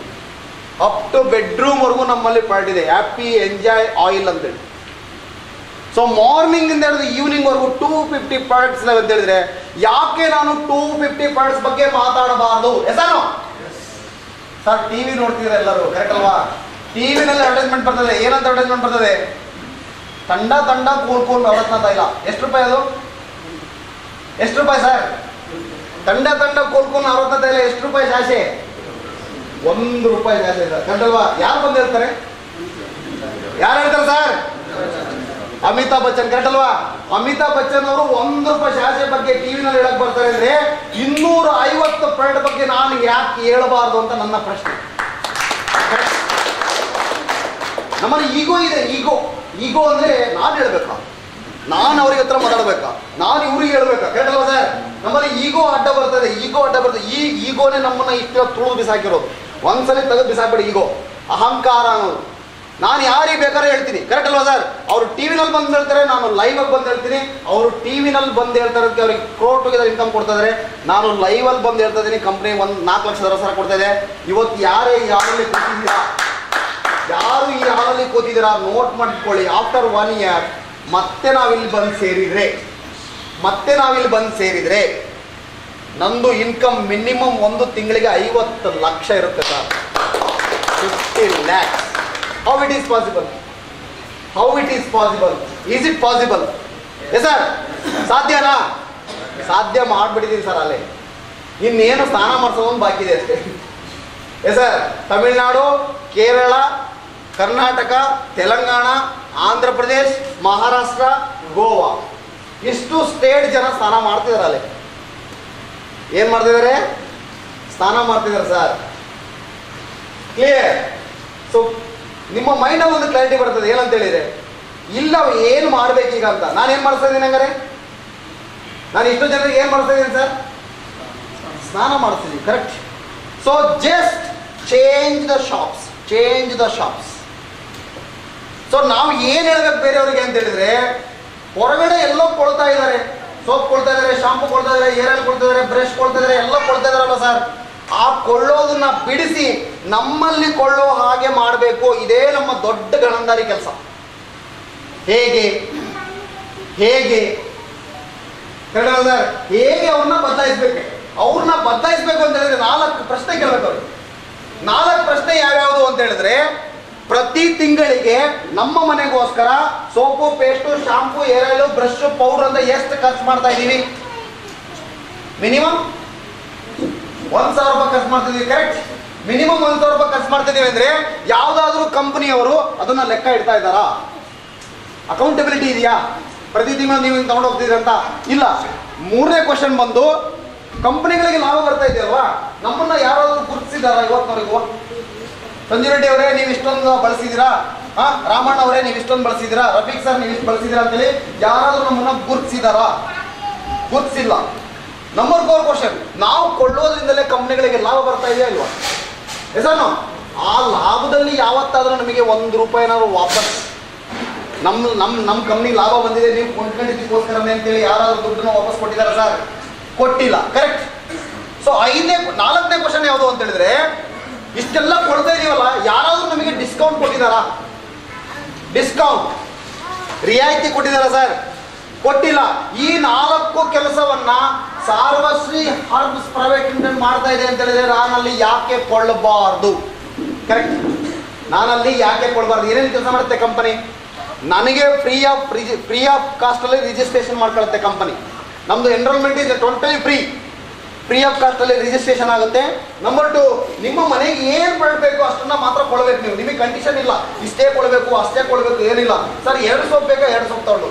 ಅಪ್ ಟು ಬೆಡ್ರೂಮ್ವರೆಗೂ ನಮ್ಮಲ್ಲಿ ಪ್ರಾಡಕ್ಟ್ ಇದೆ. ಹ್ಯಾಪಿ ಎಂಜಾಯ್ ಆಯಿಲ್ ಅಂತೇಳಿ. ಸೊ ಸೊ ಮಾರ್ನಿಂಗ್ ಇಂದ ಹಿಡಿದು ಈವ್ನಿಂಗ್ ವರೆಗೂ 250 ಪ್ರಾಡಕ್ಟ್ಸ್ ಅಂತ ಹೇಳಿದ್ರೆ ಯಾಕೆ ನಾನು 250 ಪ್ರಾಡಕ್ಟ್ಸ್ ಬಗ್ಗೆ ಮಾತಾಡಬಾರ್ದು? ಎಸಾನು ಸರ್, ಟಿವಿ ನೋಡ್ತಿದ್ರೆ ಎಲ್ಲರೂ, ಕರೆಕ್ಟ್ ಅಲ್ವಾ? ಟಿವಿನಲ್ಲಿ ಅಡ್ವರ್ಟೈಸ್ಮೆಂಟ್ ಬರ್ತದೆ. ಏನಂತ ಅಡ್ವರ್ಟೈಸ್ಮೆಂಟ್ ಬರ್ತದೆ? ತಂಡ ತಂಡ ಕೂರ್ಕೊಂಡು ಅವರತ್ನ ತೈಲ. ಎಷ್ಟು ರೂಪಾಯಿ ಅದು? ಎಷ್ಟು ರೂಪಾಯಿ ಸರ್? ತಂಡ ತಂಡ ಕೂರ್ಕೊಂಡು ಅವರತ್ನ ತೈಲ ಎಷ್ಟು ರೂಪಾಯಿ ಶಾಸೆ? 1 ರೂಪಾಯಿ ಶಾಸೆ ಸರ್, ಕರೆಕ್ಟ್ ಅಲ್ವಾ? ಯಾರು ಬಂದು ಹೇಳ್ತಾರೆ? ಯಾರು ಹೇಳ್ತಾರೆ ಸರ್? ಅಮಿತಾಬ್ ಬಚ್ಚನ್, ಕರೆಕ್ಟ್ ಅಲ್ವಾ? ಅಮಿತಾಬ್ ಬಚ್ಚನ್ ಅವರು 1 ರೂಪಾಯಿ ಶಾಸೆ ಬಗ್ಗೆ ಟಿವಿನಲ್ಲಿ ಹೇಳಕ್ ಬರ್ತಾರೆ ಅಂದ್ರೆ 250 ಪ್ರಾಡಕ್ಟ್ ಬಗ್ಗೆ ನಾನು ಯಾಕೆ ಹೇಳಬಾರ್ದು ಅಂತ ನನ್ನ ಪ್ರಶ್ನೆ. ನಮ್ಮಲ್ಲಿ ಈಗೋ ಇದೆ. ಈಗೋ ಅಂದ್ರೆ ನಾನು ಹೇಳ್ಬೇಕಾ? ನಾನು ಅವ್ರಿಗೆ ಹತ್ರ ಮಾತಾಡ್ಬೇಕಾ? ನಾನು ಇವ್ರಿಗೆ ಹೇಳ್ಬೇಕಾ? ಕರೆಕ್ಟ್ ಅಲ್ವಾ ಸರ್? ನಮ್ಮಲ್ಲಿ ಈಗೋ ಅಡ್ಡ ಬರ್ತದೆ. ಈ ಈಗೋನೇ ನಮ್ಮನ್ನ ಇಷ್ಟು ತುಳು ಬಿಸಾಕಿರೋದು. ಒಂದ್ಸಲಿ ತೆಗೆದು ಬಿಸಾಕ್ಬೇಡಿ ಈಗೋ, ಅಹಂಕಾರ ಅನ್ನೋದು. ನಾನು ಯಾರಿಗೆ ಬೇಕಾದ್ರೆ ಹೇಳ್ತೀನಿ, ಕರೆಕ್ಟ್ ಅಲ್ವಾ ಸರ್? ಅವರು ಟಿವಿನಲ್ಲಿ ಬಂದು ಹೇಳ್ತಾರೆ, ನಾನು ಲೈವ್ ಆಗಿ ಬಂದು ಹೇಳ್ತೀನಿ. ಅವರು ಟಿವಿನಲ್ಲಿ ಬಂದು ಹೇಳ್ತಾರೆ ಅವ್ರಿಗೆ ಕ್ರೋರ್ ಟುಗೆದರ್ ಇನ್ಕಮ್ ಕೊಡ್ತಾ ಇದ್ದಾರೆ. ನಾನು ಲೈವಲ್ಲಿ ಬಂದು ಹೇಳ್ತಾ ಇದ್ದೀನಿ, ಕಂಪ್ನಿ 4 ಲಕ್ಷ ದರ ಕೊಡ್ತಾ ಇದೆ. ಇವತ್ತು ಯಾರೇ ಈ ಹಾಲಲ್ಲಿ ಕೂತಿದ್ದೀರಾ, ಯಾರು ಈ ಹಾಲಲ್ಲಿ ಕೂತಿದ್ದೀರಾ ನೋಟ್ ಮಾಡಿಕೊಳ್ಳಿ. ಆಫ್ಟರ್ 1 ಇಯರ್ ಮತ್ತೆ ನಾವಿಲ್ಲಿ ಬಂದು ಸೇರಿದ್ರೆ ನಂದು ಇನ್ಕಮ್ ಮಿನಿಮಮ್ ಒಂದು ತಿಂಗಳಿಗೆ 50 ಲಕ್ಷ ಇರುತ್ತೆ sir. 50 lakhs. How it is possible? Is it possible? Yes sir. ಸಾಧ್ಯನಾ? ಸಾಧ್ಯ ಮಾಡ್ಬಿಟ್ಟಿದ್ದೀನಿ ಸರ್. ಅಲ್ಲೇ ಇನ್ನೇನು ಸ್ನಾನ ಮಾಡಿಸೋದು ಬಾಕಿ ಇದೆ ಅಷ್ಟೇ. Yes sir. ತಮಿಳುನಾಡು, ಕೇರಳ, ಕರ್ನಾಟಕ, ತೆಲಂಗಾಣ, ಆಂಧ್ರ ಪ್ರದೇಶ್, ಮಹಾರಾಷ್ಟ್ರ, ಗೋವಾ, ಇಷ್ಟು ಸ್ಟೇಟ್ ಜನ ಸ್ನಾನ ಮಾಡ್ತಿದ್ದಾರೆ. ಅಲ್ಲೇ ಏನ್ ಮಾಡ್ತಿದ್ದಾರೆ? ಸ್ನಾನ ಮಾಡ್ತಿದ್ದಾರೆ ಸರ್. ಕ್ಲಿಯರ್? ಸೊ ನಿಮ್ಮ ಮೈಂಡಲ್ಲಿ ಒಂದು ಕ್ಲಾರಿಟಿ ಬರ್ತದೆ. ಏನಂತ ಹೇಳಿದ್ರೆ ಇಲ್ಲ ಏನು ಮಾಡ್ಬೇಕೀಗ ಅಂತ. ನಾನು ಏನು ಮಾಡಿಸ್ತಾ ಇದ್ದೀನಿ ಹಂಗಾರೆ? ನಾನು ಇಷ್ಟು ಜನರಿಗೆ ಏನು ಮಾಡಿಸ್ತಾ ಇದ್ದೀನಿ ಸರ್? ಸ್ನಾನ ಮಾಡಿಸ್ತಿದ್ದೀನಿ. Correct. So just change the shops. So ನಾವು ಏನು ಹೇಳ್ಬೇಕು ಬೇರೆಯವ್ರಿಗೆ ಅಂತ ಹೇಳಿದ್ರೆ, ಹೊರಗಡೆ ಎಲ್ಲೋ ಕೊಳ್ತಾ ಇದ್ದಾರೆ. ಸೋಪ್ ಕೊಳ್ತಾ ಇದ್ದಾರೆ, ಶಾಂಪು ಕೊಳ್ತಾ ಇದ್ದಾರೆ, ಏರ್ ಆಯಿಲ್ ಕೊಳ್ತಾ ಇದ್ದಾರೆ, ಬ್ರಷ್ ಕೊಳ್ತಾ ಇದ್ದಾರೆ, ಎಲ್ಲ ಕೊಳ್ತಾ ಇದಾರಲ್ಲ ಸರ್. ಆ ಕೊಳ್ಳೋದನ್ನ ಬಿಡಿಸಿ ನಮ್ಮಲ್ಲಿ ಕೊಳ್ಳೋ ಹಾಗೆ ಮಾಡಬೇಕು. ಇದೇ ನಮ್ಮ ದೊಡ್ಡ ಗಣಂದಾರಿ ಕೆಲಸ. ಹೇಗೆ ಸರ್? ಹೇಗೆ ಅವ್ರನ್ನ ಬದಲಾಯಿಸ್ಬೇಕು ಅಂತ ಹೇಳಿದ್ರೆ 4 ಪ್ರಶ್ನೆ ಕೇಳಬೇಕು ಅವ್ರಿಗೆ. 4 ಪ್ರಶ್ನೆ ಯಾವ್ಯಾವುದು ಅಂತ ಹೇಳಿದ್ರೆ, ಪ್ರತಿ ತಿಂಗಳಿಗೆ ನಮ್ಮ ಮನೆಗೋಸ್ಕರ soap, paste, shampoo, hair oil, brush, powder ಅಂತ ಎಷ್ಟು ಖರ್ಚು ಮಾಡ್ತಾ ಇದ್ದೀವಿ? ಮಿನಿಮಮ್ 1,000 ರೂಪಾಯಿ ಖರ್ಚು ಮಾಡ್ತಿದ್ದೀವಿ. ಕರೆಕ್ಟ್? ಮಿನಿಮಮ್ 1,000 ರೂಪಾಯಿ ಖರ್ಚು ಮಾಡ್ತಿದ್ದೀವಿ ಅಂದ್ರೆ ಯಾವ್ದಾದ್ರು ಕಂಪನಿಯವರು ಅದನ್ನ ಲೆಕ್ಕ ಇಡ್ತಾ ಇದ್ದಾರಾ? ಅಕೌಂಟಬಿಲಿಟಿ ಇದೆಯಾ? ಪ್ರತಿ ತಿಂಗಳು ನೀವು ತಗೊಂಡು ಹೋಗ್ತಿದ್ರಿ ಅಂತ ಇಲ್ಲ. 3ನೇ ಕ್ವಶನ್ ಬಂದು, ಕಂಪನಿಗಳಿಗೆ ಲಾಭ ಬರ್ತಾ ಇದೆಯಲ್ವಾ, ನಮ್ಮನ್ನ ಯಾರಾದ್ರೂ ಗುರುತಿಸಿದಾರಾ ಇವತ್ತಿನವರೆಗೂ? ಸಂಜೀವ್ ರೆಡ್ಡಿ ಅವರೇ ನೀವು ಇಷ್ಟೊಂದು ಬಳಸಿದ್ದೀರಾ, ರಾಮಣ್ಣ ಅವರೇ ನೀವು ಇಷ್ಟೊಂದು ಬಳಸಿದ್ದೀರಾ, ರಫೀಕ್ ಸರ್ ನೀವು ಇಷ್ಟು ಬಳಸಿದ್ದೀರಾ ಅಂತೇಳಿ ಯಾರಾದ್ರೂ ನಮ್ಮನ್ನ ಗುರುತಿಸಿದಾರಾ? ಗುರುತಿಸಿಲ್ಲ. ನಂಬರ್ 4 ಕ್ವಶನ್, ನಾವು ಕೊಳ್ಳೋದ್ರಿಂದಲೇ ಕಂಪ್ನಿಗಳಿಗೆ ಲಾಭ ಬರ್ತಾ ಇದೆಯಾ ಇಲ್ವಾ? ಎಸಾನು? ಆ ಲಾಭದಲ್ಲಿ ಯಾವತ್ತಾದ್ರೂ ನಮಗೆ 1 ರೂಪಾಯಿನಾದ್ರು ವಾಪಸ್ ನಮ್ಮ ಕಂಪ್ನಿಗೆ ಲಾಭ ಬಂದಿದೆ, ನೀವು ಕೊಂಡ್ಕೊಂಡಿದ್ದಕ್ಕೋಸ್ಕರನೇ ಅಂತೇಳಿ ಯಾರಾದ್ರೂ ದುಡ್ಡನ್ನು ವಾಪಸ್ ಕೊಟ್ಟಿದ್ದಾರೆ ಸರ್? ಕೊಟ್ಟಿಲ್ಲ. ಕರೆಕ್ಟ್? ಸೊ 4ನೇ ಕ್ವಶನ್ ಯಾವುದು ಅಂತ ಹೇಳಿದ್ರೆ, ಇಷ್ಟೆಲ್ಲ ಕೊಡ್ತಾ ಇದೀವಲ್ಲ, ಯಾರಾದ್ರೂ ನಮಗೆ ಡಿಸ್ಕೌಂಟ್ ಕೊಟ್ಟಿದ್ದಾರಾ? ರಿಯಾಯಿತಿ ಕೊಟ್ಟಿದ್ದಾರಾ ಸರ್? ಕೊಟ್ಟಿಲ್ಲ. ಈ 4 ಕೆಲಸವನ್ನ ಸಾರ್ವಶ್ರೀ ಹರ್ಬ್ಸ್ ಪ್ರೈವೇಟ್ ಲಿಮಿಟೆಡ್ ಮಾಡ್ತಾ ಇದೆ ಅಂತ ಹೇಳಿದ್ರೆ ನಾನಲ್ಲಿ ಯಾಕೆ ಕೊಳ್ಳಬಾರ್ದು? ಕರೆಕ್ಟ್? ನಾನಲ್ಲಿ ಯಾಕೆ ಕೊಡಬಾರ್ದು? ಏನೇನು ಕೆಲಸ ಮಾಡುತ್ತೆ ಕಂಪನಿ? ನನಗೆ ಫ್ರೀ ಆಫ್ ಕಾಸ್ಟ್ ಅಲ್ಲಿ ರಿಜಿಸ್ಟ್ರೇಷನ್ ಮಾಡ್ಕೊಳ್ಳುತ್ತೆ ಕಂಪನಿ. ನಮ್ದು ಎನ್ರೋಲ್ಮೆಂಟ್ ಇದೆ ಟೋಟಲಿ ಫ್ರೀ ಆಫ್ ಕಾಸ್ಟ್ ಅಲ್ಲಿ ರಿಜಿಸ್ಟ್ರೇಷನ್ ಆಗುತ್ತೆ. ನಂಬರ್ 2, ನಿಮ್ಮ ಮನೆಗೆ ಏನು ಕೊಡಬೇಕು ಅಷ್ಟನ್ನ ಮಾತ್ರ ಕೊಡಬೇಕು ನೀವು. ನಿಮಗೆ ಕಂಡೀಷನ್ ಇಲ್ಲ ಇಷ್ಟೇ ಕೊಡಬೇಕು ಅಷ್ಟೇ ಕೊಡಬೇಕು ಏನಿಲ್ಲ ಸರ್. 2 ಸೋಪ್ ಬೇಕಾ 2 ಸೋಪ್ ತಗೊಂಡು,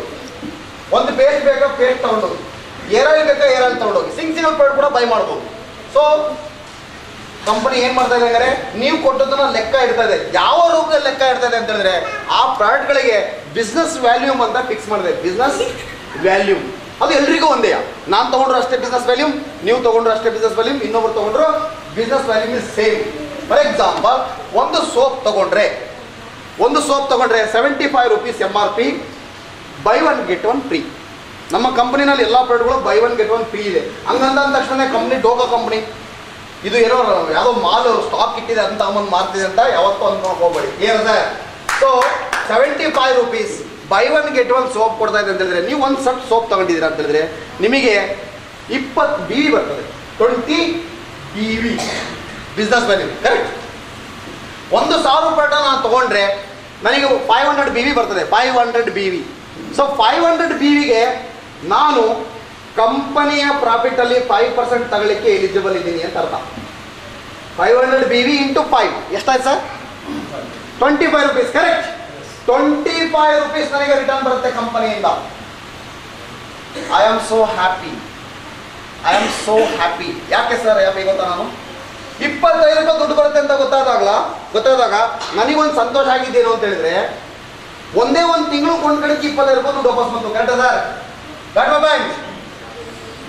1 ಪೇಸ್ಟ್ ಬೇಕಾ ಪೇಸ್ಟ್ ತಗೊಂಡು, ಏರ್ ಆಯಿಲ್ ಬೇಕಾ ಏರ್ ಆಯಿಲ್ ತಗೊಂಡೋಗಿ, ಸಿಂಗಲ್ ಪ್ರಾಡಕ್ಟ್ ಕೂಡ ಬೈ ಮಾಡ್ಬೋದು. ಸೊ ಕಂಪನಿ ಏನ್ ಮಾಡ್ತಾ ಇದೆ ಅಂದರೆ, ನೀವು ಕೊಟ್ಟದನ್ನ ಲೆಕ್ಕ ಇಡ್ತಾ ಇದೆ. ಯಾವ ರೂಪದಲ್ಲಿ ಲೆಕ್ಕ ಇಡ್ತಾ ಇದೆ ಅಂತ ಹೇಳಿದ್ರೆ, ಆ ಪ್ರಾಡಕ್ಟ್ಗಳಿಗೆ ಬಿಸ್ನೆಸ್ ವ್ಯಾಲ್ಯೂಮ್ ಅಂತ ಫಿಕ್ಸ್ ಮಾಡಿದೆ. ಬಿಸ್ನೆಸ್ ವ್ಯಾಲ್ಯೂಮ್ ಅದು ಎಲ್ರಿಗೂ ಒಂದೇ. ನಾನು ತಗೊಂಡ್ರು ಅಷ್ಟೇ ಬಿಸ್ನೆಸ್ ವ್ಯಾಲ್ಯೂಮ್, ನೀವು ತಗೊಂಡ್ರು ಅಷ್ಟೇ ಬಿಸ್ನೆಸ್ ವ್ಯಾಲ್ಯೂಮ್, ಇನ್ನೊಬ್ರು ತಗೊಂಡ್ರು business volume is same. For example, ಒಂದು ಸೋಪ್ ತಗೊಂಡ್ರೆ 75 rupees MRP, by 1 get 1 free. ನಮ್ಮ ಕಂಪನಿನಲ್ಲಿ ಎಲ್ಲ ಪ್ರಾಡಕ್ಟ್ಗಳು ಬೈ 1 get 1 ಫ್ರೀ ಇದೆ. ಹಂಗಂದ ತಕ್ಷಣ ಕಂಪ್ನಿ ಡೋಕಾ ಕಂಪ್ನಿ ಇದು ಏನೋ ಯಾವುದೋ ಮಾಲ್ ಸ್ಟಾಕ್ ಇಟ್ಟಿದೆ ಅಂತ ಅಮೌಂಟ್ ಮಾರ್ತಿದೆ ಅಂತ ಯಾವತ್ತೂ ಅನ್ಕೊಂಡು ಹೋಗ್ಬೇಡಿ. ಏನು sir? So 75 rupees by one get one soap ಕೊಡ್ತಾ ಇದೆ ಅಂತ ಹೇಳಿದ್ರೆ, ನೀವು ಒಂದು ಸಟ್ ಸೋಪ್ ತಗೊಂಡಿದ್ದೀರಾ ಅಂತ ಹೇಳಿದ್ರೆ ನಿಮಗೆ 20 BV ಬರ್ತದೆ. 20 BV ಬಿಸ್ನೆಸ್ ವ್ಯಾಲ್ಯೂ, ಕರೆಕ್ಟ್. 1,000 ರೂಪಾಯಿ ನಾನು ತಗೊಂಡ್ರೆ ನನಗೆ 500 BV ಬರ್ತದೆ. 500 BV. ಸೊ 500 BVಗೆ ನಾನು ಕಂಪನಿಯ ಪ್ರಾಫಿಟಲ್ಲಿ 5% ತಗೊಳ್ಳಿಕ್ಕೆ ಎಲಿಜಿಬಲ್ ಇದ್ದೀನಿ ಅಂತ ಅರ್ಥ. 500 BV ಇಂಟು 5 ಎಷ್ಟಾಯ್ತು ಸರ್? 25 rupees, correct. 25 rupees ನನಗೆ ರಿಟರ್ನ್ ಬರುತ್ತೆ ಕಂಪನಿಯಿಂದ. I am so happy. ಯಾಕೆ ಸರ್ ಹ್ಯಾಪಿ ಗೊತ್ತಾ? ನಾನು 25 ರೂಪಾಯಿ ದುಡ್ಡು ಬರುತ್ತೆ ಅಂತ ಗೊತ್ತಾದಾಗ ನನಗೊಂದು ಸಂತೋಷ ಆಗಿದ್ದೇನು ಅಂತ ಹೇಳಿದ್ರೆ, ಒಂದೇ ಒಂದು ತಿಂಗಳು ಕೊಂಡ್ಕಡೆಗೆ 25 ರೂಪಾಯಿ ದುಡ್ಡು ವಾಪಸ್ ಬಂತು. ಕರೆಕ್ಟಾ ಸರ್? Correct bank.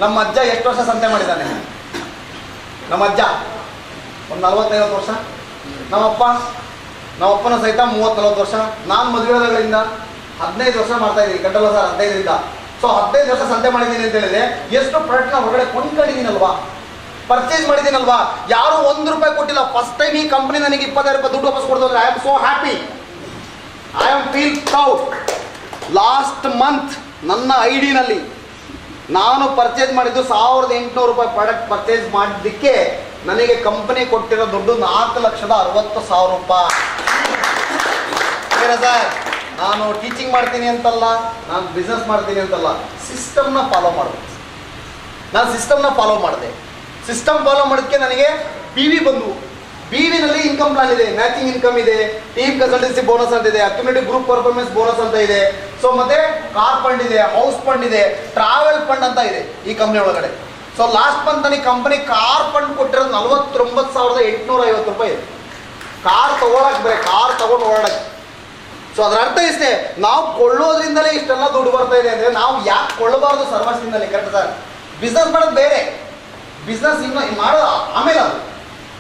ನಮ್ಮ ಅಜ್ಜ ಎಷ್ಟು ವರ್ಷ ಸಂತೆ ಮಾಡಿದ್ದಾನೆ? ನಮ್ಮ ಅಜ್ಜ ಒಂದು 40-50 ವರ್ಷ. ನಮ್ಮಪ್ಪನ ಸಹಿತ 30-40 ವರ್ಷ. ನಾನು ಮದುವೆಗಳಿಂದ 15 ವರ್ಷ ಮಾಡ್ತಾ ಇದ್ದೀನಿ. ಕರೆಕ್ಟಲ್ಲ ಸರ್? 15ರಿಂದ. ಸೊ 15 ವರ್ಷ ಸಂತೆ ಮಾಡಿದ್ದೀನಿ ಅಂತ ಹೇಳಿದ್ರೆ ಎಷ್ಟು ಪ್ರಾಡಕ್ಟ್ನ ಹೊರಗಡೆ ಕೊಂಡ್ಕೊಂಡಿದ್ದೀನಲ್ವಾ, ಪರ್ಚೇಸ್ ಮಾಡಿದ್ದೀನಲ್ವಾ. ಯಾರು 1 ರೂಪಾಯಿ ಕೊಟ್ಟಿಲ್ಲ. ಫಸ್ಟ್ ಟೈಮ್ ಈ ಕಂಪ್ನಿ ನನಗೆ 25 ರೂಪಾಯಿ ದುಡ್ಡು ವಾಪಸ್ ಕೊಡ್ತಾರೆ. I am so happy. I am feel proud. Last month ನನ್ನ ಐಡಿನಲ್ಲಿ ನಾನು ಪರ್ಚೇಸ್ ಮಾಡಿದ್ದು 1,800 ರೂಪಾಯಿ ಪ್ರಾಡಕ್ಟ್ ಪರ್ಚೇಸ್ ಮಾಡಿದ್ದಕ್ಕೆ ನನಗೆ ಕಂಪನಿ ಕೊಟ್ಟಿರೋ ದುಡ್ಡು 4,60,000 ರೂಪಾಯಿ. ಸರ್, ನಾನು ಟೀಚಿಂಗ್ ಮಾಡ್ತೀನಿ ಅಂತಲ್ಲ, ನಾನು ಬಿಸ್ನೆಸ್ ಮಾಡ್ತೀನಿ ಅಂತಲ್ಲ, ಸಿಸ್ಟಮ್ನ ಫಾಲೋ ಮಾಡಬೇಕು. ನಾನು ಸಿಸ್ಟಮ್ನ ಫಾಲೋ ಮಾಡಿದೆ. ಸಿಸ್ಟಮ್ ಫಾಲೋ ಮಾಡೋದಕ್ಕೆ ನನಗೆ BV ಬಂದವು. BVನಲ್ಲಿ ಇನ್ಕಮ್ ಪ್ಲಾನ್ ಇದೆ, ಮ್ಯಾಚಿಂಗ್ ಇನ್ಕಮ್ ಇದೆ, ಟೀಮ್ ಕನ್ಸಲ್ಟೆನ್ಸಿ ಬೋನಸ್ ಅಂತ ಇದೆ, ಅಕ್ಯುಮಿಲೇಟಿವ್ ಗ್ರೂಪ್ ಪರ್ಫಾರ್ಮೆನ್ಸ್ ಬೋನಸ್ ಅಂತ ಇದೆ. ಸೊ ಮತ್ತೆ ಕಾರ್ ಫಂಡ್ ಇದೆ, ಹೌಸ್ ಫಂಡ್ ಇದೆ, ಟ್ರಾವೆಲ್ ಫಂಡ್ ಅಂತ ಇದೆ ಈ ಕಂಪ್ನಿ ಒಳಗಡೆ. ಸೊ ಲಾಸ್ಟ್ ಮಂತ್ ನನಗೆ ಕಂಪನಿ ಕಾರ್ ಫಂಡ್ ಕೊಟ್ಟಿರೋದು 49,850 ರೂಪಾಯಿ ಇದೆ. ಕಾರ್ ತಗೊಳಕ್ ಬೇರೆ, ಕಾರ್ ತಗೊಂಡು ಓಡಾಡಕ್ಕೆ. ಸೊ ಅದರ ಅರ್ಥ ಇಷ್ಟೇ, ನಾವು ಕೊಳ್ಳೋದ್ರಿಂದಲೇ ಇಷ್ಟೆಲ್ಲ ದುಡ್ಡು ಬರ್ತಾ ಇದೆ ಅಂದರೆ ನಾವು ಯಾಕೆ ಕೊಳ್ಳಬಾರ್ದು ಸರ್ವಸ್ವಿಂದಲೇ? Correct sir? ಬಿಸ್ನೆಸ್ ಮಾಡೋದು ಬೇರೆ, ಬಿಸ್ನೆಸ್ ಇನ್ನು ಮಾಡೋದು ಆಮೇಲೆ. ಅದು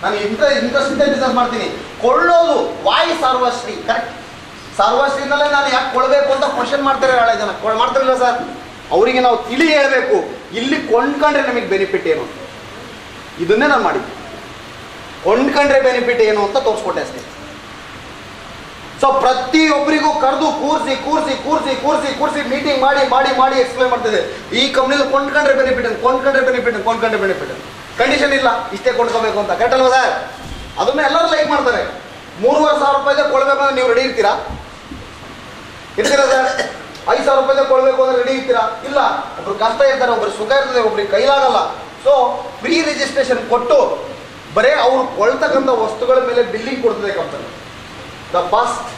ನಾನು ಇಂಟ್ರೆಸ್ಟ್ ಇಂದ ಬಿಸ್ನೆಸ್ ಮಾಡ್ತೀನಿ. ಕೊಳ್ಳೋದು ವಾಯ್ ಸರ್ವಶ್ರೀ, ಕರೆಕ್ಟ್. ಸರ್ವಶ್ರೀನಲ್ಲೇ ನಾನು ಯಾಕೆ ಕೊಡಬೇಕು ಅಂತ ಕ್ವಶನ್ ಮಾಡ್ತಾರೆ ಹಳೆ ಜನ. ಮಾಡ್ತಾರಿಲ್ಲ ಸರ್? ಅವರಿಗೆ ನಾವು ತಿಳಿ ಹೇಳಬೇಕು, ಇಲ್ಲಿ ಕೊಂಡ್ಕೊಂಡ್ರೆ ನಮಗೆ ಬೆನಿಫಿಟ್ ಏನು. ಇದನ್ನೇ ನಾನು ಮಾಡಿದ್ದೆ. ಕೊಂಡ್ಕೊಂಡ್ರೆ ಬೆನಿಫಿಟ್ ಏನು ಅಂತ ತೋರಿಸ್ಕೊಟ್ಟೆ ಅಷ್ಟೇ. ಸೊ ಪ್ರತಿಯೊಬ್ಬರಿಗೂ ಕರೆದು ಕೂರಿಸಿ ಮೀಟಿಂಗ್ ಮಾಡಿ ಎಕ್ಸ್ಪ್ಲೈನ್ ಮಾಡ್ತಿದೆ. ಈ ಕಂಪ್ನಿಲಿ ಕೊಂಡ್ಕೊಂಡ್ರೆ ಬೆನಿಫಿಟ್ ಕಂಡೀಷನ್ ಇಲ್ಲ, ಇಷ್ಟೇ ಕೊಂಡ್ಕೋಬೇಕು ಅಂತ. ಕರೆಕ್ಟ್ ಅಲ್ವಾ ಸರ್? ಅದನ್ನ ಎಲ್ಲರೂ ಲೈಕ್ ಮಾಡ್ತಾರೆ. 3,500 ರೂಪಾಯಿಗೆ ಕೊಡಬೇಕು ಅಂದ್ರೆ ನೀವು ರೆಡಿ ಇರ್ತೀರಾ ಸರ್? 5,000 ರೂಪಾಯಿಗೆ ಕೊಡಬೇಕು ಅಂದ್ರೆ ರೆಡಿ ಇರ್ತೀರಾ? ಇಲ್ಲ. ಒಬ್ರು ಕಷ್ಟ ಇರ್ತಾರೆ, ಒಬ್ರು ಸುಖ ಇರ್ತದೆ, ಒಬ್ರಿಗೆ ಕೈಲಾಗಲ್ಲ. ಸೊ ಫ್ರೀ ರಿಜಿಸ್ಟ್ರೇಷನ್ ಕೊಟ್ಟು ಬರೀ ಅವ್ರು ಕೊಳ್ತಕ್ಕಂಥ ವಸ್ತುಗಳ ಮೇಲೆ ಬಿಲ್ಲಿಂಗ್ ಕೊಡ್ತದೆ company. The first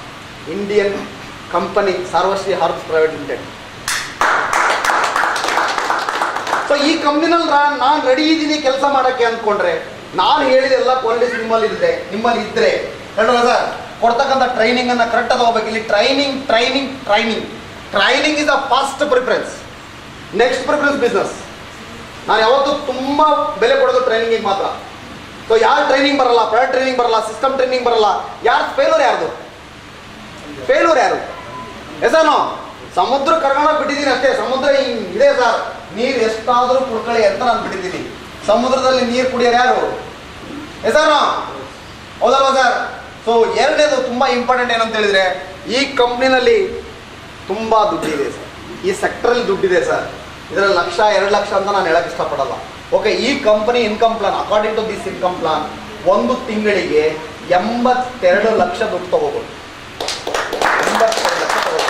Indian company Sarvashree herbs private limited. So ಈ ಕಂಪ್ನಿನಲ್ಲಿ ನಾನು ರೆಡಿ ಇದ್ದೀನಿ ಕೆಲಸ ಮಾಡೋಕ್ಕೆ ಅಂದ್ಕೊಂಡ್ರೆ, ನಾನು ಹೇಳಿದ ಎಲ್ಲ ಕ್ವಾಲಿಟೀಸ್ ನಿಮ್ಮಲ್ಲಿ ಇದ್ದರೆ ಹೇಳೋಣ ಸರ್, ಕೊಡ್ತಕ್ಕಂಥ ಟ್ರೈನಿಂಗನ್ನು ಕರೆಕ್ಟಾಗಿ ಹೋಗ್ಬೇಕು. ಇಲ್ಲಿ training is the first preference. Next preference business. ನಾನು ಯಾವತ್ತೂ ತುಂಬ ಬೆಲೆ ಕೊಡೋದು ಟ್ರೈನಿಂಗಿಗೆ ಮಾತ್ರ. ಸೊ ಯಾರು ಟ್ರೈನಿಂಗ್ ಬರಲ್ಲ, ಪ್ರಾಡಕ್ಟ್ ಟ್ರೈನಿಂಗ್ ಬರಲ್ಲ, ಸಿಸ್ಟಮ್ ಟ್ರೈನಿಂಗ್ ಬರಲ್ಲ, ಯಾರು ಫೇಲ್ಯೂರ್ ಯಾರು ಎಸನೋ? ಸಮುದ್ರ ಕರ್ಕೊಂಡು ಬಿಟ್ಟಿದ್ದೀನಿ ಅಷ್ಟೇ. ಸಮುದ್ರ ಇದೆ ಸರ್, ನೀರು ಎಷ್ಟಾದರೂ ಕುಡ್ಕೊಳ್ಳಿ ಅಂತ ನಾನು ಬಿಟ್ಟಿದ್ದೀನಿ. ಸಮುದ್ರದಲ್ಲಿ ನೀರು ಕುಡಿಯೋರು ಯಾರು? ಎಸನೋ? ಹೌದಲ್ವಾ ಸರ್? ಸೊ ಎರಡನೇದು ತುಂಬ ಇಂಪಾರ್ಟೆಂಟ್ ಏನಂತ ಹೇಳಿದ್ರೆ, ಈ ಕಂಪ್ನಿನಲ್ಲಿ ತುಂಬ ದುಡ್ಡಿದೆ ಸರ್. ಈ ಸೆಕ್ಟ್ರಲ್ಲಿ ದುಡ್ಡಿದೆ ಸರ್. ಇದರಲ್ಲಿ 1,00,000-2 ಲಕ್ಷ ಅಂತ ನಾನು ಹೇಳಕ್ಕೆ ಇಷ್ಟಪಡಲ್ಲ. ಓಕೆ, ಈ company income plan, according to this income plan, ಒಂದು ತಿಂಗಳಿಗೆ 82 ಲಕ್ಷ ದುಡ್ಡು ತಗೋಬೋದು. 82 ಲಕ್ಷ ತಗೋಬೋದು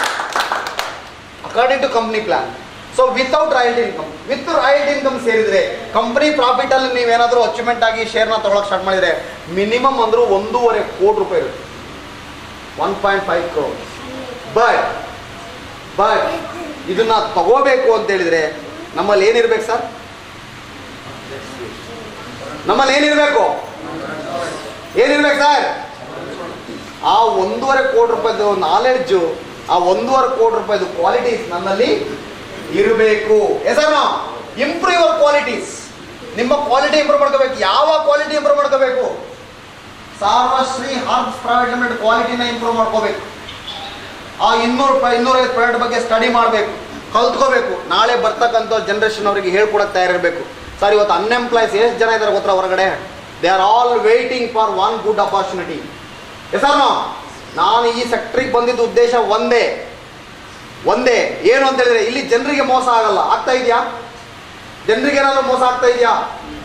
according to company plan. So without royalty income, with royalty income ಸೇರಿದರೆ ಕಂಪ್ನಿ ಪ್ರಾಫಿಟಲ್ಲಿ ನೀವೇನಾದರೂ ಅಚೀವ್ಮೆಂಟ್ ಆಗಿ ಶೇರ್ನ ತೊಗೊಳಕ್ಕೆ ಸ್ಟಾರ್ಟ್ ಮಾಡಿದರೆ ಮಿನಿಮಮ್ ಅಂದರೂ 1.5 ಕೋಟಿ ರೂಪಾಯಿ ಇರುತ್ತೆ. 1.5 crore. ಬಟ್ ಇದನ್ನ ತಗೋಬೇಕು ಅಂತ ಹೇಳಿದ್ರೆ ನಮ್ಮಲ್ಲಿ ಏನಿರ್ಬೇಕು ಸರ್? ನಮ್ಮಲ್ಲಿ ಏನಿರ್ಬೇಕು ಸರ್? ಆ 1.5 ಕೋಟಿ ರೂಪಾಯಿದು ನಾಲೆಡ್ಜು, ಆ 1.5 ಕೋಟಿ ರೂಪಾಯಿದು ಕ್ವಾಲಿಟೀಸ್ ನನ್ನಲ್ಲಿ ಇರಬೇಕು. ಎಸರ್ನೋ? Improve your qualities. ನಿಮ್ಮ ಕ್ವಾಲಿಟಿ ಇಂಪ್ರೂವ್ ಮಾಡ್ಕೋಬೇಕು. ಯಾವ ಕ್ವಾಲಿಟಿ ಇಂಪ್ರೂವ್ ಮಾಡ್ಕೋಬೇಕು? ಸರ್ವಶ್ರೀ ಹರ್ಬ್ಸ್ ಪ್ರೈವೇಟ್ ಲಿಮಿಟೆಡ್ ಕ್ವಾಲಿಟಿನ ಇಂಪ್ರೂವ್ ಮಾಡ್ಕೋಬೇಕು. ಆ 200-250 ಪ್ರಾಡಕ್ಟ್ ಬಗ್ಗೆ ಸ್ಟಡಿ ಮಾಡಬೇಕು, ಕಲ್ತ್ಕೋಬೇಕು. ನಾಳೆ ಬರ್ತಕ್ಕಂಥ ಜನ್ರೇಷನ್ ಅವರಿಗೆ ಹೇಳ್ಕೊಡಕ್ಕೆ ತಯಾರಿರಬೇಕು. ಸರ್, ಇವತ್ತು ಅನ್ಎಂಪ್ಲಾಯ್ಸ್ ಎಷ್ಟು ಜನ ಇದ್ದಾರೆ ಗೊತ್ತಾ ಹೊರಗಡೆ? They are all waiting for one good opportunity. Yes or no? ನಾನು ಈ ಸೆಕ್ಟ್ರಿಗೆ ಬಂದಿದ್ದ ಉದ್ದೇಶ ಒಂದೇ, ಒಂದೇ. ಏನು ಅಂತ ಹೇಳಿದ್ರೆ ಇಲ್ಲಿ ಜನರಿಗೆ ಮೋಸ ಆಗಲ್ಲ. ಆಗ್ತಾ ಇದೆಯಾ? ಜನರಿಗೆ ಏನಾದರೂ ಮೋಸ ಆಗ್ತಾ ಇದೆಯಾ?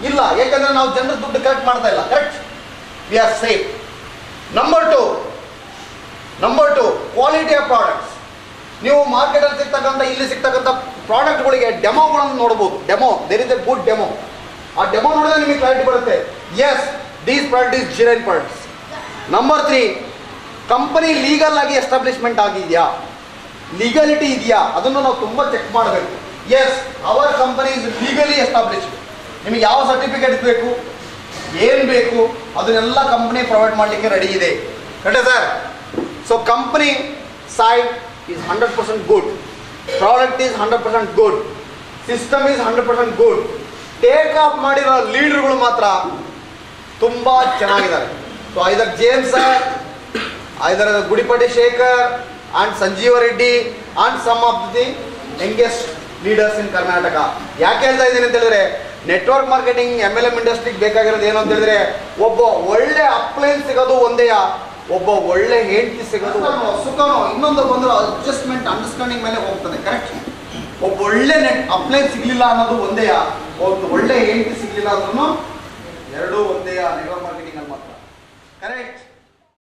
ಇಲ್ಲ. ಯಾಕಂದ್ರೆ ನಾವು ಜನರ ದುಡ್ಡು ಕಲೆಕ್ಟ್ ಮಾಡ್ತಾ ಇಲ್ಲ. Correct, we are safe. Number two quality of products. ನೀವು ಮಾರ್ಕೆಟಲ್ಲಿ ಸಿಗ್ತಕ್ಕಂಥ, ಇಲ್ಲಿ ಸಿಗ್ತಕ್ಕಂಥ ಪ್ರಾಡಕ್ಟ್ಗಳಿಗೆ ಡೆಮೋಗಳನ್ನು ನೋಡ್ಬೋದು. Demo, there is a good demo. ಆ ಡೆಮೋ ನೋಡಿದ್ರೆ ನಿಮಗೆ ಕ್ಲಾರಿಟಿ ಬರುತ್ತೆ. ಎಸ್, ದೀಸ್ ಪ್ರಾಡಕ್ಟ್ ಇಸ್ ಜಿರೈನ್ ಪ್ರಾಡಕ್ಟ್ಸ್. ನಂಬರ್ 3, ಕಂಪನಿ ಲೀಗಲ್ ಆಗಿ ಎಸ್ಟಾಬ್ಲಿಷ್ಮೆಂಟ್ ಆಗಿದೆಯಾ, ಲೀಗಲಿಟಿ ಇದೆಯಾ, ಅದನ್ನು ನಾವು ತುಂಬ ಚೆಕ್ ಮಾಡಬೇಕು. Yes, our company is legally established. ನಿಮಗೆ ಯಾವ ಸರ್ಟಿಫಿಕೇಟ್ ಬೇಕು, ಏನು ಬೇಕು, ಅದನ್ನೆಲ್ಲ ಕಂಪನಿ ಪ್ರೊವೈಡ್ ಮಾಡಲಿಕ್ಕೆ ರೆಡಿ ಇದೆ. ಕರೆಕ್ಟಾ sir? So company side is 100% good, product is 100% good, system is 100% good. Take off ಮಾಡಿರೋ ಲೀಡರ್ಗಳು ಮಾತ್ರ ತುಂಬ ಚೆನ್ನಾಗಿದ್ದಾರೆ. So either James sir, either Gudipatti Shekhar and Sanjeeva Reddy and some of the youngest leaders in Karnataka. ಯಾಕೆ ಹೇಳ್ತಾ ಇದ್ದೀನಿ ಅಂತ ಹೇಳಿದ್ರೆ, ನೆಟ್ವರ್ಕ್ ಮಾರ್ಕೆಟಿಂಗ್ MLM ಇಂಡಸ್ಟ್ರಿಗೆ ಬೇಕಾಗಿರೋದು ಏನು ಅಂತ ಹೇಳಿದ್ರೆ, ಒಬ್ಬ ಒಳ್ಳೆ ಅಪ್ಲೈನ್ಸ್ ಸಿಗೋದು ಒಂದೇ, ಒಬ್ಬ ಒಳ್ಳೆ ಹೆಂಡತಿ ಸಿಗೋದು ಸುಖನೋ ಇನ್ನೊಂದು ಬಂದರೂ ಅಡ್ಜಸ್ಟ್ಮೆಂಟ್ ಅಂಡರ್ಸ್ಟ್ಯಾಂಡಿಂಗ್ ಮೇಲೆ ಹೋಗ್ತದೆ. ಕರೆಕ್ಟ್. ಒಬ್ಬ ಒಳ್ಳೆ ಅಪ್ಲೈನ್ ಸಿಗ್ಲಿಲ್ಲ ಅನ್ನೋದು ಒಂದೇ, ಒಂದು ಒಳ್ಳೆ ಹೆಂಡತಿ ಸಿಗ್ಲಿಲ್ಲ ಅಂದ್ರೂ ಎರಡೂ ಒಂದೇ ನೆಟ್ವರ್ಕ್ ಮಾರ್ಕೆಟಿಂಗ್ ಅಲ್ಲಿ ಮಾತ್ರ. ಕರೆಕ್ಟ್.